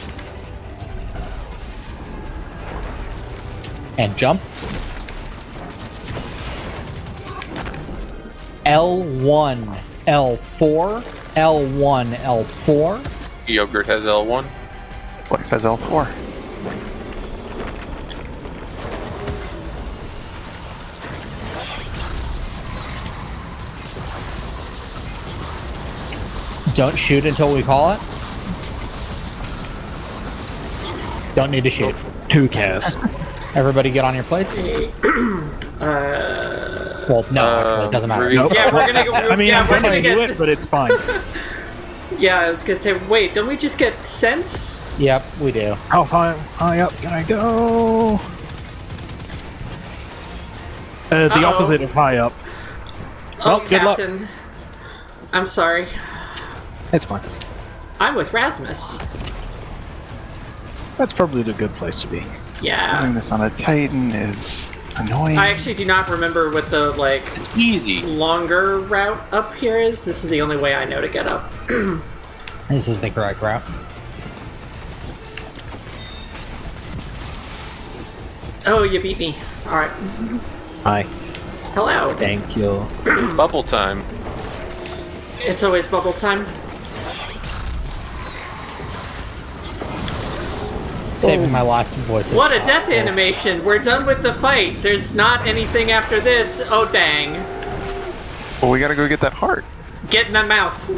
And jump. L1, L4, L1, L4. Yogurt has L1. Flex has L4. Don't shoot until we call it. Don't need to shoot. Who cares? Everybody get on your plates. Well, no, actually, it doesn't matter. Nope. Yeah, we're gonna go. I mean, yeah, I'm we're gonna gonna do get. it, but it's fine. Yeah, I was gonna say, wait, don't we just get sent? Yep, we do. How high up can I go? The opposite of high up. Oh, Well, good luck. Captain. I'm sorry. It's fine. I'm with Rasmus. That's probably the good place to be. Yeah. Doing this on a Titan is annoying. I actually do not remember what the, like, Easy. longer route up here is. This is the only way I know to get up. This is the correct route. Oh, you beat me. Alright. Hi. Hello. Thank you. Bubble time. It's always bubble time. Saving my last voices. What a death animation! We're done with the fight. There's not anything after this. Oh, dang. Well, we gotta go get that heart. Get in the mouth.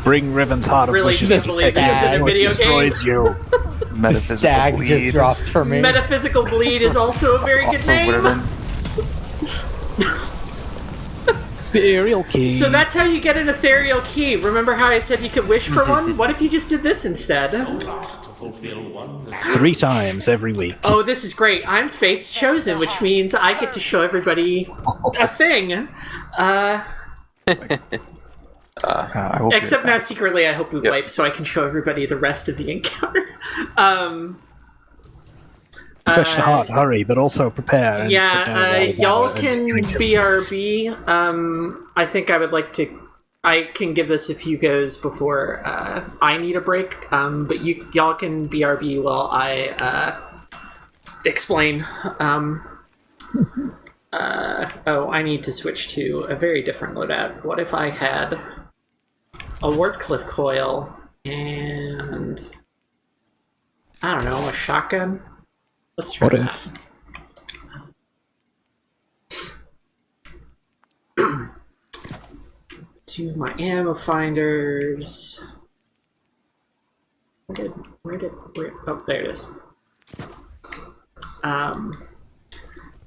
Bring Riven's heart of Really wishes just to believe protect this is in a you. video It destroys game? you. The Metaphysical stag bleed. just dropped for me. Metaphysical Bleed is also a very good name. Ethereal key. So that's how you get an ethereal key. Remember how I said you could wish for one? What if you just did this instead? 3 times every week. Oh, this is great. I'm Fate's Chosen, which means I get to show everybody a thing. I will be Except right now back. secretly I hope we wipe so I can show everybody the rest of the encounter. Fetch the heart, hurry, but also prepare. And y'all can BRB. I think I would like to. I can give this a few goes before I need a break. But y'all can BRB while I explain. Oh, I need to switch to a very different loadout. What if I had a Wardcliff coil and I don't know, a shotgun? Let's try What that. To my ammo finders. Oh, there it is.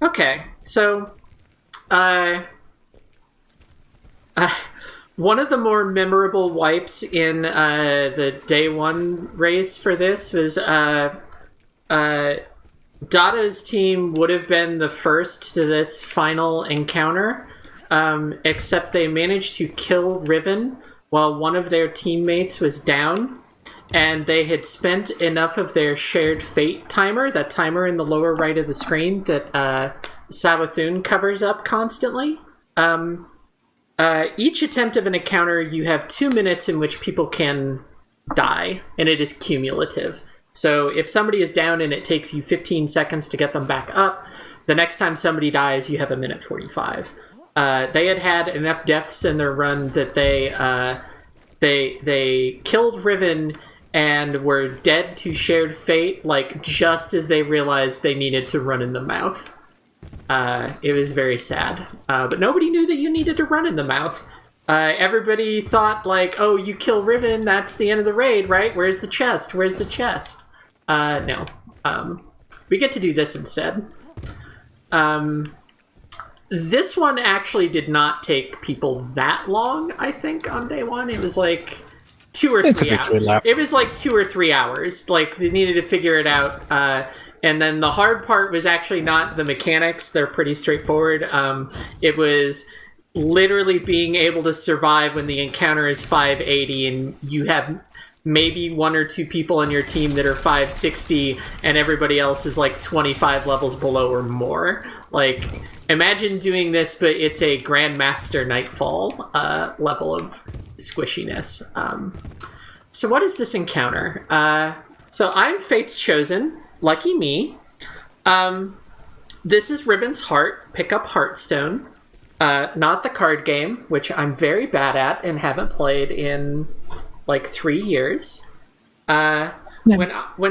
Okay, so, one of the more memorable wipes in the day one race for this was Dada's team would have been the first to this final encounter, except they managed to kill Riven while one of their teammates was down, and they had spent enough of their shared fate timer, that timer in the lower right of the screen that Savathun covers up constantly. Each attempt of an encounter, you have 2 minutes in which people can die, and it is cumulative. So if somebody is down and it takes you 15 seconds to get them back up, the next time somebody dies, you have 1:45. They had enough deaths in their run that they killed Riven and were dead to shared fate, like just as they realized they needed to run in the mouth. It was very sad. But nobody knew that you needed to run in the mouth. Everybody thought, like, oh, you kill Riven, that's the end of the raid, right? Where's the chest? Where's the chest? No. We get to do this instead. This one actually did not take people that long, I think, on day one. It was like 2 or 3 hours. It was like 2 or 3 hours. Like, they needed to figure it out. And then the hard part was actually not the mechanics. They're pretty straightforward. It was literally being able to survive when the encounter is 580 and you have maybe 1 or 2 people on your team that are 560 and everybody else is like 25 levels below or more. Like, imagine doing this, but it's a Grandmaster Nightfall level of squishiness. So what is this encounter? So I'm Fate's Chosen. Lucky me. This is Riven's Heart. Pick up Heartstone. Not the card game, which I'm very bad at and haven't played in like 3 years. When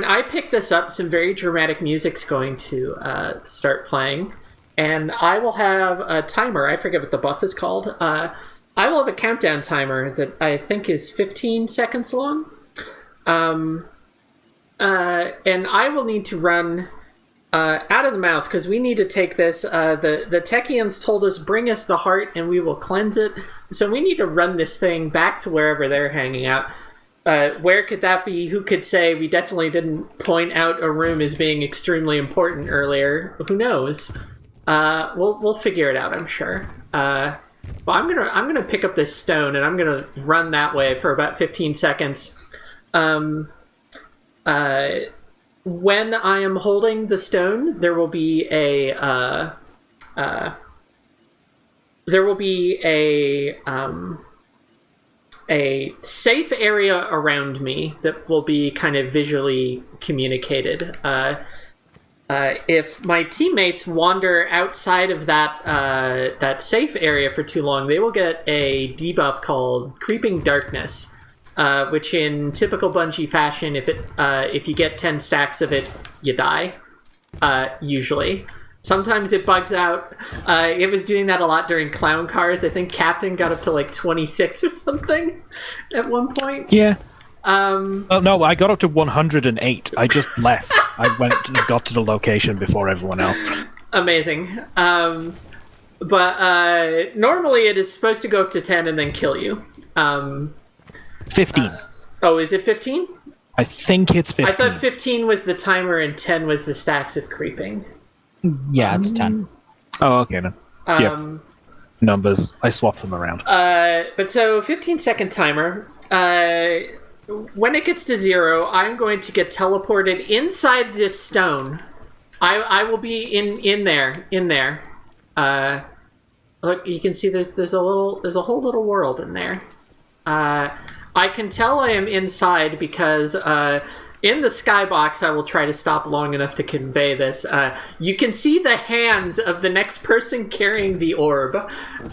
I pick this up, some very dramatic music's going to start playing, and I will have a timer. I forget what the buff is called. I will have a countdown timer that I think is 15 seconds long. And I will need to run out of the mouth because we need to take this. The Techians told us, bring us the heart and we will cleanse it. So we need to run this thing back to wherever they're hanging out. Where could that be? Who could say? We definitely didn't point out a room as being extremely important earlier. Who knows? We'll figure it out, I'm sure. Well, I'm gonna pick up this stone and I'm gonna run that way for about 15 seconds. When I am holding the stone, there will be a safe area around me that will be kind of visually communicated. If my teammates wander outside of that safe area for too long, they will get a debuff called Creeping Darkness, which in typical Bungie fashion, if you get 10 stacks of it, you die, usually. Sometimes it bugs out. It was doing that a lot during Clown Cars. I think Captain got up to like 26 or something at one point. Yeah. Oh, no, I got up to 108. I just left. I went and got to the location before everyone else. Amazing. But normally it is supposed to go up to 10 and then kill you. 15. Oh, is it 15? I think it's 15. I thought 15 was the timer and 10 was the stacks of creeping. Yeah, it's 10. Oh, okay then. Yeah. Numbers. I swapped them around. But so 15-second timer. When it gets to 0, I'm going to get teleported inside this stone. I will be in there. Look, you can see there's a whole little world in there. I can tell I am inside because in the skybox, I will try to stop long enough to convey this. You can see the hands of the next person carrying the orb.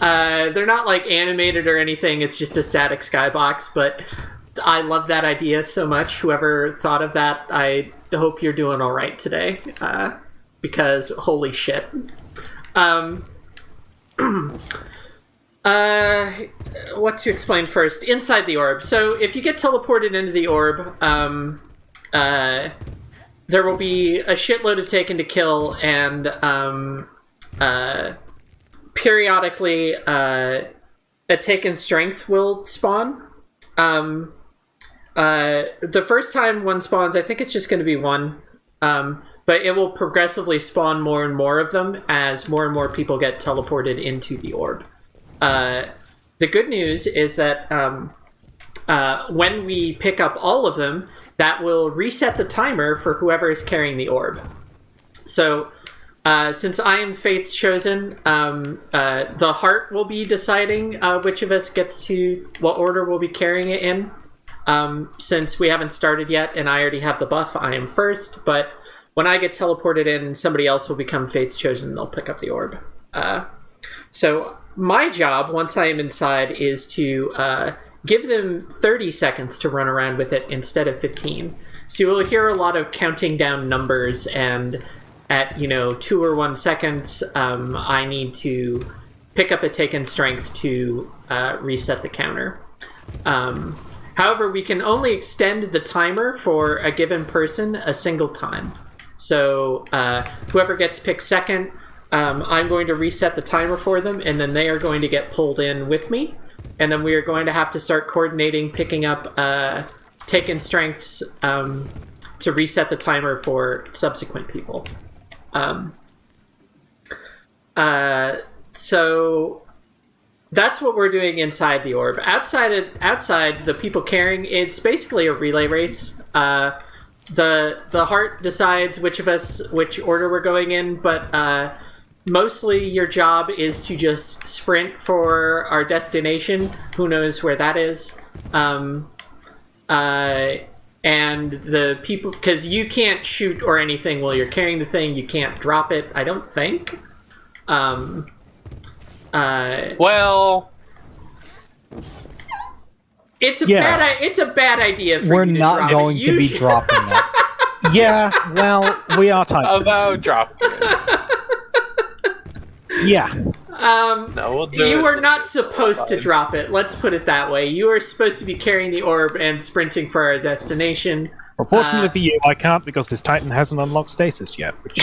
They're not like animated or anything. It's just a static skybox, but I love that idea so much. Whoever thought of that, I hope you're doing all right today, because holy shit. What to explain first? Inside the orb. So if you get teleported into the orb, there will be a shitload of Taken to kill, and periodically a Taken strength will spawn. The first time one spawns, I think it's just going to be one, but it will progressively spawn more and more of them as more and more people get teleported into the orb. The good news is that when we pick up all of them, that will reset the timer for whoever is carrying the orb. So since I am Fate's Chosen, the heart will be deciding which of us gets to what order we'll be carrying it in. Since we haven't started yet and I already have the buff, I am first, but when I get teleported in, somebody else will become Fate's Chosen and they'll pick up the orb. So my job, once I am inside, is to give them 30 seconds to run around with it instead of 15. So you will hear a lot of counting down numbers, and at 2 or 1 seconds, I need to pick up a Taken strength to reset the counter. However, we can only extend the timer for a given person a single time. So whoever gets picked second, I'm going to reset the timer for them, and then they are going to get pulled in with me. And then we are going to have to start coordinating, picking up taken strengths to reset the timer for subsequent people. So that's what we're doing inside the orb. Outside, the people carrying, it's basically a relay race. The heart decides which order we're going in, but mostly your job is to just sprint for our destination. Who knows where that is? And the people, because you can't shoot or anything while you're carrying the thing. You can't drop it, I don't think. Well, it's a bad idea for We're you to not drop going it. to be dropping it. Yeah, well, we are typing. about dropping it. Yeah. No, we'll do You it. are not supposed to drop it. Let's put it that way. You are supposed to be carrying the orb and sprinting for our destination. Unfortunately for you, I can't because this Titan hasn't unlocked stasis yet. Which...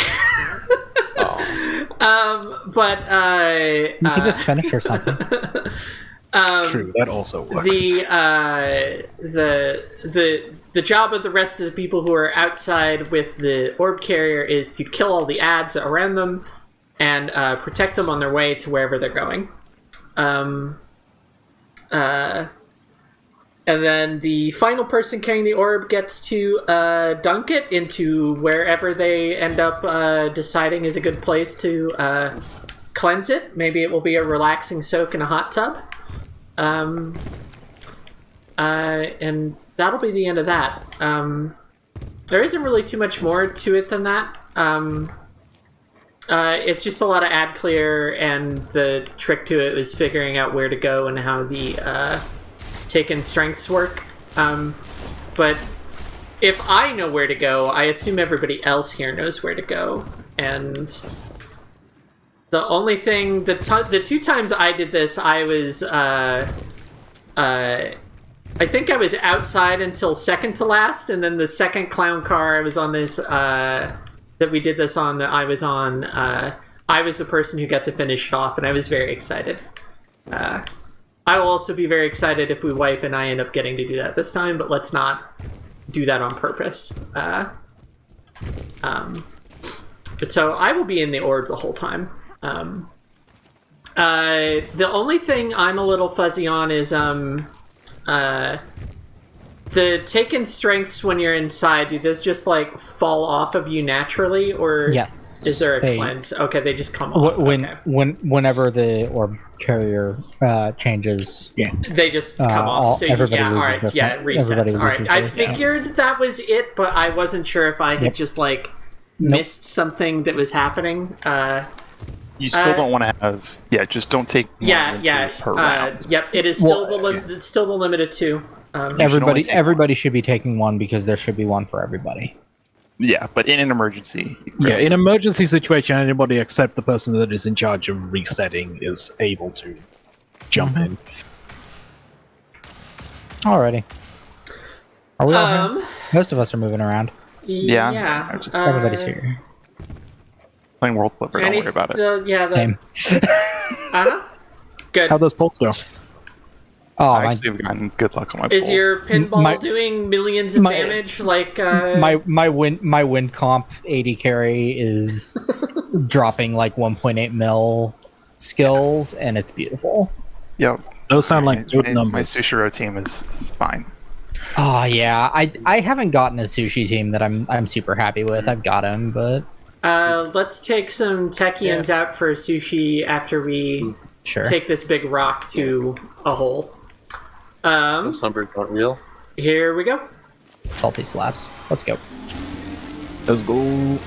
But You can just finish or something. True, that also works. The job of the rest of the people who are outside with the orb carrier is to kill all the ads around them and protect them on their way to wherever they're going. And then the final person carrying the orb gets to dunk it into wherever they end up deciding is a good place to cleanse it. Maybe it will be a relaxing soak in a hot tub. And that'll be the end of that. There isn't really too much more to it than that. It's just a lot of ad clear, and the trick to it was figuring out where to go and how the taken strengths work. But if I know where to go, I assume everybody else here knows where to go. And the only thing, the two times I did this, I was I think I was outside until second to last, and then the second clown car I was on this that we did this on, that I was on, I was the person who got to finish it off, and I was very excited. I will also be very excited if we wipe and I end up getting to do that this time, but let's not do that on purpose. But so I will be in the orb the whole time. The only thing I'm a little fuzzy on is the taken strengths when you're inside, do those just like fall off of you naturally, or Yes. is there a cleanse? Okay, they just come off. Whenever the orb carrier changes, they just come off. So everybody all loses right, their it resets. everybody All right, loses I their- figured that was it, but I wasn't sure if I had just like missed something that was happening. You still don't want to have. Yeah, just don't take. more than two per round. Yep, it is still it's still the limit of 2. Everybody should be taking one because there should be one for everybody. Yeah, but in an emergency. Yeah, in an emergency situation, anybody except the person that is in charge of resetting is able to jump in. Alrighty. Are we all here? Most of us are moving around. Yeah. Everybody's here. Playing World Flipper, don't worry about it. Same. Good. How does Pulse go? Oh, I actually have gotten good luck on my Is pulls. your pinball doing millions of damage? Like my win comp 80 carry is dropping like 1.8 mil skills, and it's beautiful. Yep. Those sound like good numbers. My Shuro team is fine. Oh yeah, I haven't gotten a sushi team that I'm super happy with. I've got him, but let's take some Techians out for sushi after we take this big rock to a hole. Those numbers aren't real. Here we go. Salty slaps. Let's go. Let's go.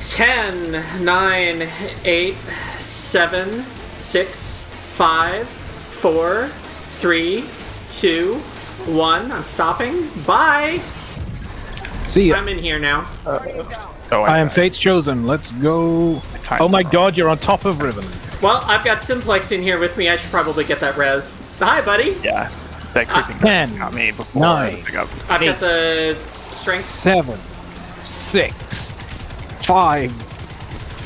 10, 9, 8, 7, 6, 5, 4, 3, 2, 1. I'm stopping. Bye. See ya. I'm in here now. I am Fate's Chosen. Let's go. Oh my god, you're on top of Riven. Well, I've got Simplex in here with me. I should probably get that res. Hi, buddy. Yeah, that creeping 10, got me before. 9, I've got the strength. 7, 6, 5,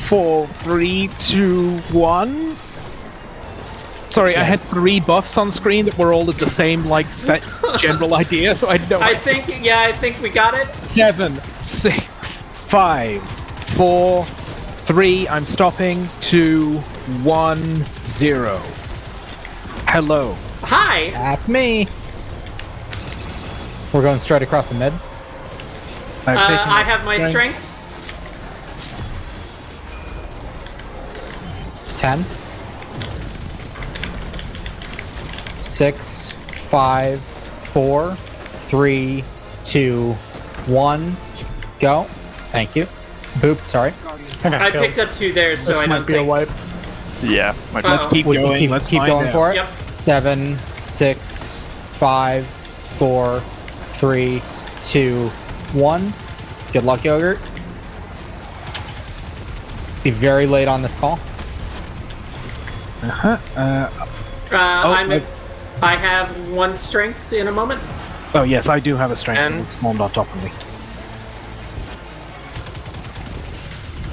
4, 3, 2, 1. Sorry, I had 3 buffs on screen that were all of the same, like, set general idea, so I didn't know. I think we got it. 7, 6, 5, 4, 3. I'm stopping. 2, 1, 0. Hello. Hi. That's me. We're going straight across the mid. I have my strength. 10. 6, 5, 4, 3, 2, 1. Go. Thank you. Boop, sorry. I picked up 2 there, so I don't think... wipe. Yeah. Let's keep going. Let's keep going for it. Yep. 7, 6, 5, 4, 3, 2, 1. Good luck, Yogurt. Be very late on this call. I have 1 strength in a moment. Oh, yes, I do have a strength that spawned on top of me.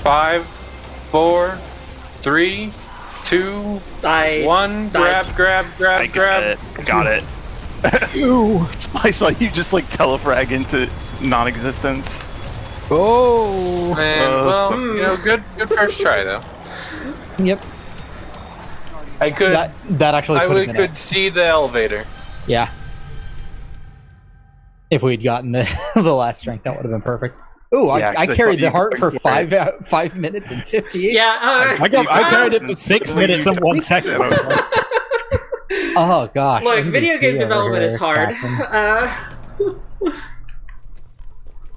5, 4, 3, 2, 1. Grab. Got it. I saw you just like telefrag into non-existence. Oh. Man, good first try though. Yep. I could. That actually. Could see the elevator. Yeah. If we'd gotten the last strength, that would have been perfect. Ooh, Yeah, I carried the heart for for it. 5 minutes and 58. Yeah. I carried it for 6 minutes and 1 second. Oh gosh. Look, video game development is hard.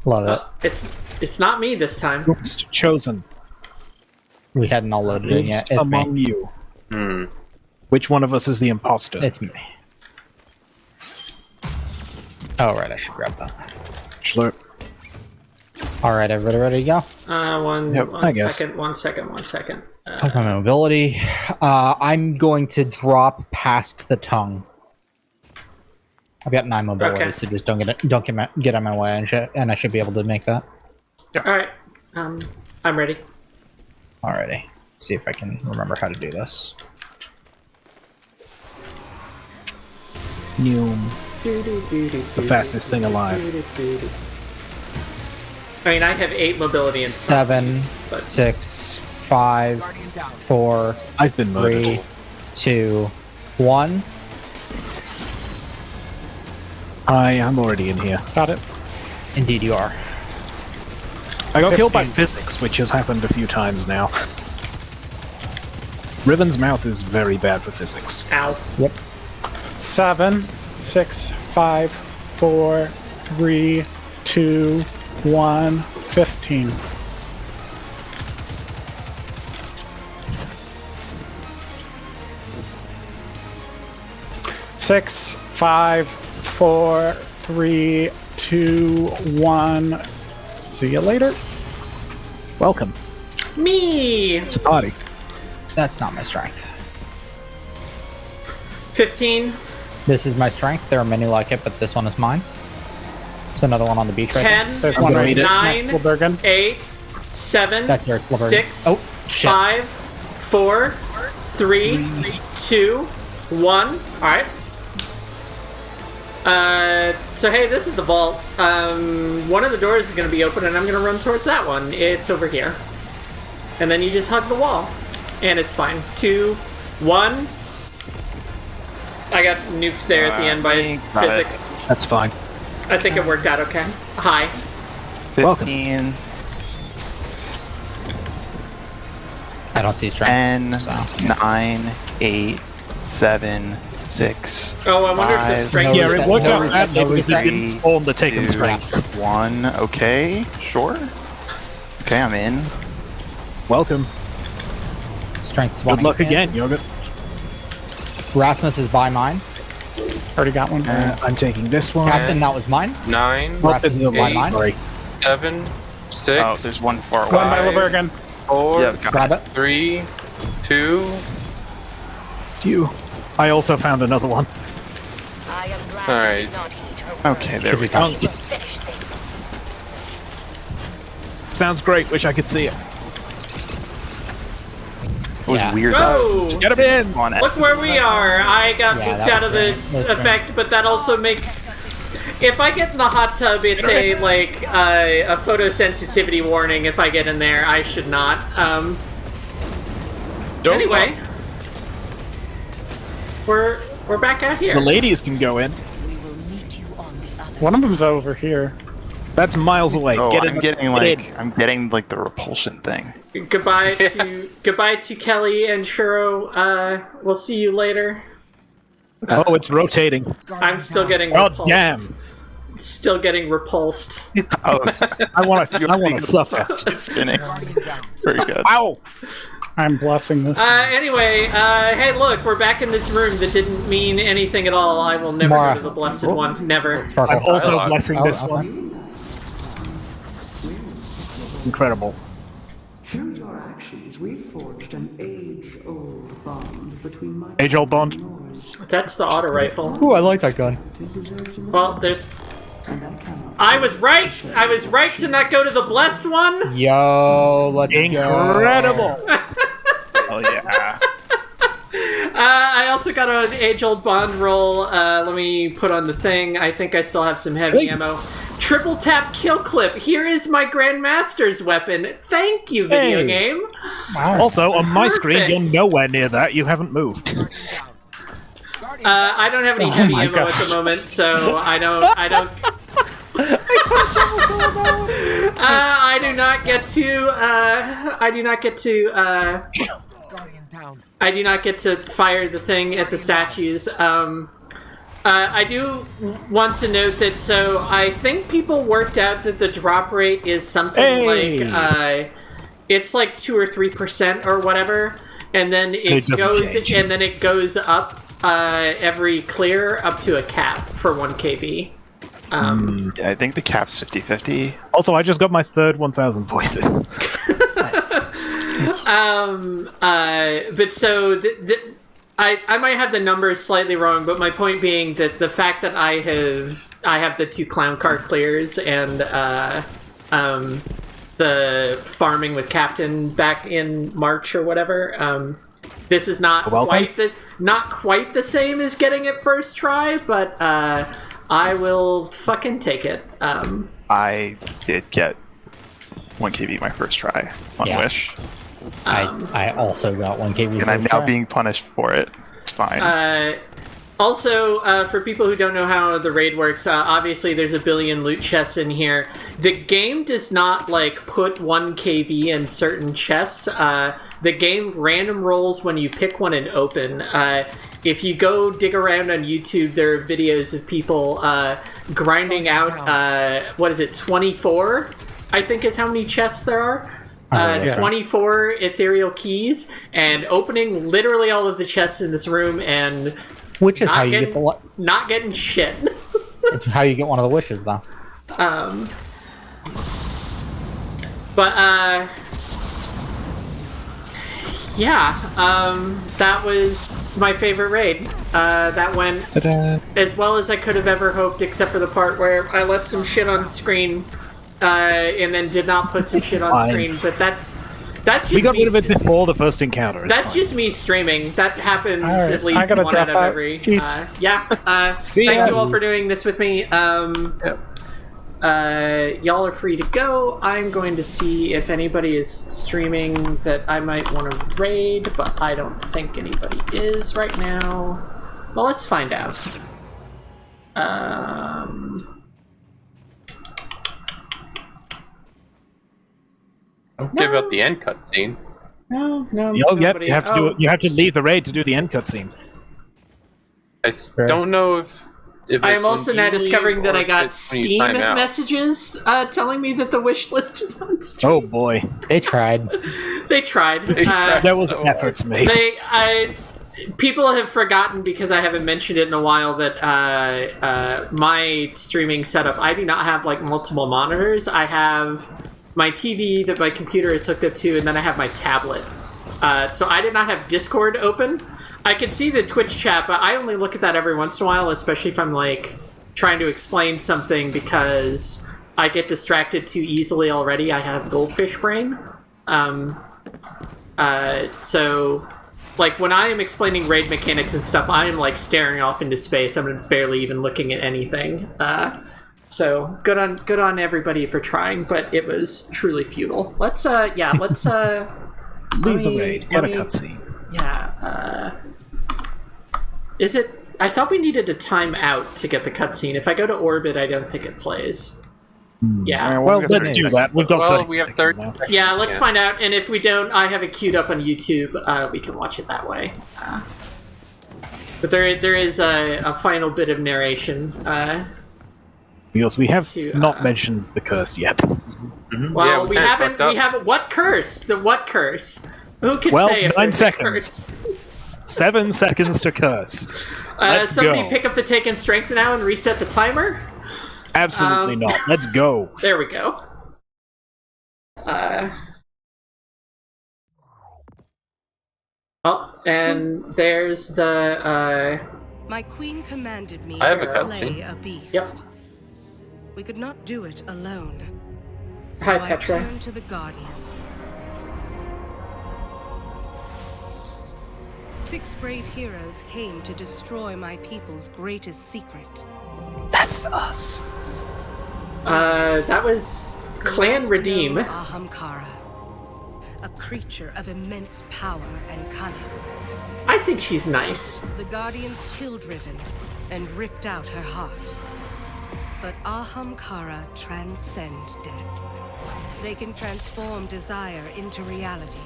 Love it. It's not me this time. Ghost chosen. We hadn't all loaded in yet. It's among me. you. Which one of us is the imposter? It's me. Oh right, I should grab that. Schlurp. All right, everybody ready to go? One second. Talk about my mobility. I'm going to drop past the tongue. I've got 9 mobility, so just don't get on my way, and I should be able to make that. All right, I'm ready. Alrighty. Let's see if I can remember how to do this. The fastest thing alive. I mean, I have 8 mobility and 7, 6, 5, 4, I've been 3, 2, 1. I'm already in here. Got it. Indeed you are. I got killed by physics, which has happened a few times now. Riven's mouth is very bad for physics. Ow. Yep. 7, 6, 5, 4, 3, 2, 1, 15. Six, 5, 4, 3, 2, 1. See you later. Welcome. Me. It's a party. That's not my strength. 15. This is my strength. There are many like it, but this one is mine. There's another one on the beach right 10. There's one right 9. 8. 7. That's yours, Slippery. 6. Oh, shit. 5. 4. 3. 2. 1. All right. So hey, this is the vault. One of the doors is going to be open, and I'm going to run towards that one. It's over here. And then you just hug the wall. And it's fine. 2, 1. I got nuked there at the end by physics. That's fine. I think it worked out okay. Hi. 15. I don't see strength. 10, 9, 8, 7, 6. Oh, I wonder if the strength... Yeah, it worked out badly because it didn't spawn the taken strengths. 1. Okay, sure. Okay, I'm in. Welcome. Strength Good luck again, Yogurt. Rasmus is by mine. Already got one. I'm taking this one. Captain, that was mine. 9. Rasmus is by mine. Sorry. 7, 6. Oh, there's one far One by away. Lebergen. 4. Yeah, Grab it. 3, 2. It's you. I also found another one. Alright. Okay, there we go. Sounds great. Wish I could see it. It was weird. Oh! Get him in! Look where we are! I got Yeah, pooped that out of the was strange. effect, but that also makes... If I get in the hot tub, it's a photosensitivity warning if I get in there. I should not. Anyway. We're back out here. The ladies can go in. One of them's over here. That's miles away. Oh, Get I'm in. getting Get in. the repulsion thing. Goodbye to Kelly and Shuro. We'll see you later. Oh, it's rotating. I'm still getting Oh, repulsed. damn. Still getting repulsed. Oh, I want to suffer. she's spinning. Very good. Ow! I'm blessing this. Anyway, hey, look, we're back in this room that didn't mean anything at all. I will never Mara. go to the blessed one. Never. Sparkle. I'm also blessing this okay. one. Incredible. Through your actions, we forged an age-old bond between my Age-old bond. That's the auto rifle. Ooh, I like that gun. Well, there's... I was right! I was right to not go to the blessed one! Yo, let's Incredible! go. Oh yeah. I also got an age-old bond roll. Let me put on the thing. I think I still have some heavy ammo. Triple tap kill clip. Here is my Grandmaster's weapon. Thank you, video game. Wow. Also, on my screen, Perfect. you're nowhere near that. You haven't moved. I don't have any heavy ammo at the moment, so I don't. I do not get to. I do not get to fire the thing at the statues. I do want to note that, so I think people worked out that the drop rate is something like, it's like 2 or 3% or whatever, and then it goes up every clear up to a cap for 1 KB. I think the cap's 50-50. Also, I just got my third 1,000 voices. But so I might have the numbers slightly wrong, but my point being that the fact that I have the 2 clown car clears and the farming with Captain back in March or whatever, this is not quite the same as getting it first try, but I will fucking take it. I did get 1 KB my first try on Wish. I also got 1 KB. And I'm now being punished for it. It's fine. Also, for people who don't know how the raid works, obviously there's a billion loot chests in here. The game does not, like, put 1 KB in certain chests. The game random rolls when you pick one and open. If you go dig around on YouTube, there are videos of people grinding out, 24? I think is how many chests there are. 24 ethereal keys, and opening literally all of the chests in this room, and which is how you get the not getting shit. It's how you get one of the wishes, though. That was my favorite raid. That went as well as I could have ever hoped, except for the part where I let some shit on screen. And then did not put some shit on screen, but that's just we got rid of it before the first encounter. That's just me streaming. That happens at least one out of every. Thank you all for doing this with me. Y'all are free to go. I'm going to see if anybody is streaming that I might want to raid, but I don't think anybody is right now. Well, let's find out. Don't give up the end cutscene. No. Yep, you have to do it. You have to leave the raid to do the end cutscene. I don't know if I am also now discovering that I got it's when you Steam time out. messages telling me that the wish list was on stream. Oh boy, they tried. They tried. There was efforts made. People have forgotten, because I haven't mentioned it in a while, that my streaming setup, I do not have like multiple monitors. I have my TV that my computer is hooked up to, and then I have my tablet. So I did not have Discord open. I can see the Twitch chat, but I only look at that every once in a while, especially if I'm like trying to explain something, because I get distracted too easily already. I have goldfish brain. So, like, when I am explaining raid mechanics and stuff, I am, like, staring off into space. I'm barely even looking at anything. So, good on everybody for trying, but it was truly futile. Let's leave the raid, get a cutscene. Yeah, is it... I thought we needed a timeout to get the cutscene. If I go to orbit, I don't think it plays. Yeah. Well, let's do that. We've got we have 30 now. Yeah, let's find out. And if we don't, I have it queued up on YouTube. We can watch it that way. But there is a final bit of narration. Because we have not mentioned the curse yet. Well, we haven't. We haven't. What curse? The what curse? Who can say? 9 seconds. 7 seconds to curse. Somebody go. pick up the Taken Strength now and reset the timer. Absolutely not. Let's go. There we go. Oh, and there's the. My queen commanded me I have a to slay cutscene. a beast. Yep. We could not do it alone. So Hi, I Petra. turned to the Guardians. 6 brave heroes came to destroy my people's greatest secret. That's us. That was Clan Redeem. Ahamkara, a creature of immense power and cunning. I think she's nice. The Guardians killed Riven and ripped out her heart. But Ahamkara transcend death. They can transform desire into reality,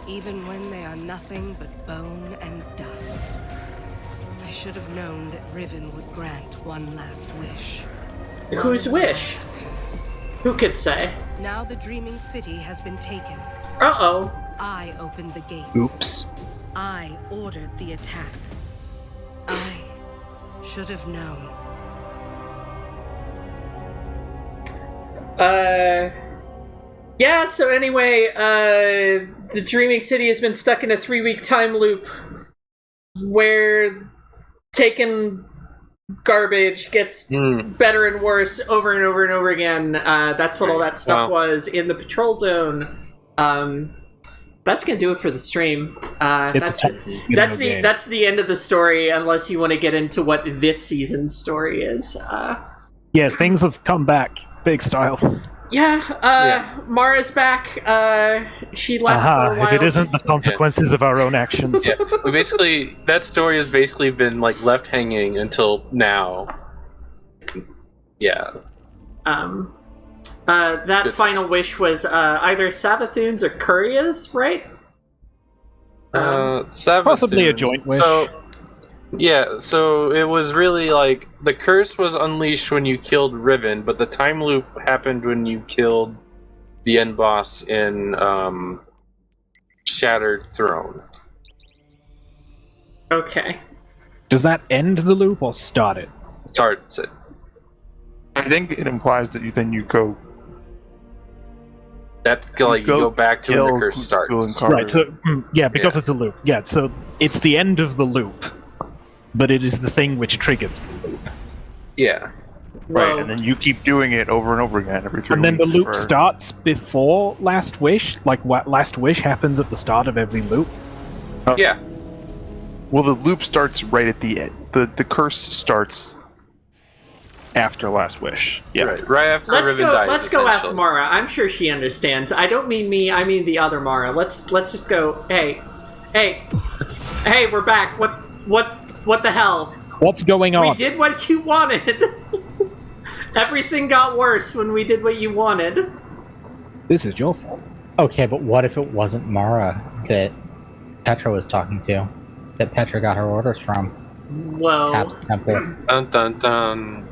even when they are nothing but bone and dust. I should have known that Riven would grant one last wish. Whose wish? Curse. Who could say? Now the Dreaming City has been taken. Uh-oh. I opened the gates. Oops. I ordered the attack. I should have known. Yeah, so anyway, the Dreaming City has been stuck in a 3-week time loop where taking garbage gets better and worse over and over and over again. That's what all that stuff was in the patrol zone. That's gonna do it for the stream. That's the end of the story, unless you want to get into what this season's story is. Yeah, things have come back, big style. Mara's back. She left for a while. If it isn't the consequences of our own actions. Yeah, that story has basically been like left hanging until now. Yeah. That final wish was either Savathun's or Kuria's, right? Possibly a joint wish. So it was really like the curse was unleashed when you killed Riven, but the time loop happened when you killed the end boss in Shattered Throne. Okay. Does that end the loop or start it? Starts it. I think it implies that you go. That's like you go back to when the curse starts. Right. So because it's a loop. Yeah. So it's the end of the loop. But it is the thing which triggers the loop. Yeah. Right, and then you keep doing it over and over again every 3 weeks. And then the loop starts before Last Wish? Like, what Last Wish happens at the start of every loop? Yeah. Well, the loop starts right at the end. The curse starts after Last Wish. Yeah. Right after Riven dies. Let's go ask Mara. I'm sure she understands. I don't mean me, I mean the other Mara. Let's just go, hey, we're back. What the hell? What's going on? We did what you wanted. Everything got worse when we did what you wanted. This is your fault. Okay, but what if it wasn't Mara that Petra was talking to? That Petra got her orders from? Well... Tab's Temple. Dun dun dun.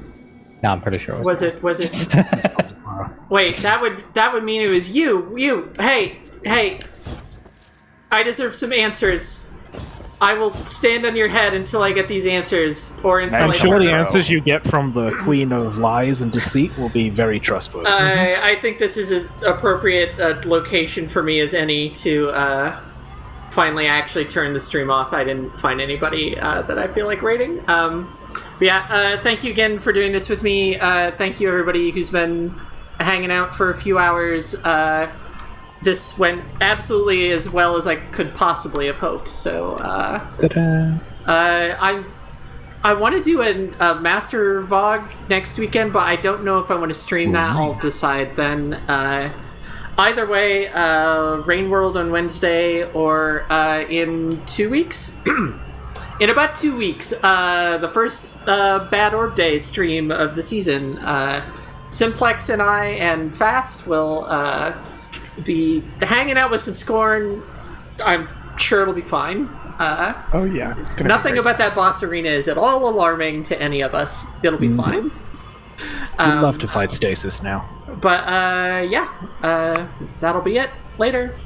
No, I'm pretty sure it was Was it? Wait, that would mean it was you. Hey. I deserve some answers. I will stand on your head until I get these answers, or until I'm sure the answers you get from the Queen of Lies and Deceit will be very trustworthy. I think this is as appropriate a location for me as any to finally actually turn the stream off. I didn't find anybody that I feel like rating. Thank you again for doing this with me. Thank you everybody who's been hanging out for a few hours. this went absolutely as well as I could possibly have hoped. So I want to do a Master VOG next weekend, but I don't know if I want to stream that. I'll decide then. Either way, Rain World on Wednesday or in 2 weeks. In about 2 weeks, the first Bad Orb Day stream of the season. Simplex and I and Fast will be hanging out with some Scorn. I'm sure it'll be fine. Oh yeah. Nothing about that boss arena is at all alarming to any of us. It'll be fine. I'd love to fight Stasis now. But yeah, that'll be it. Later.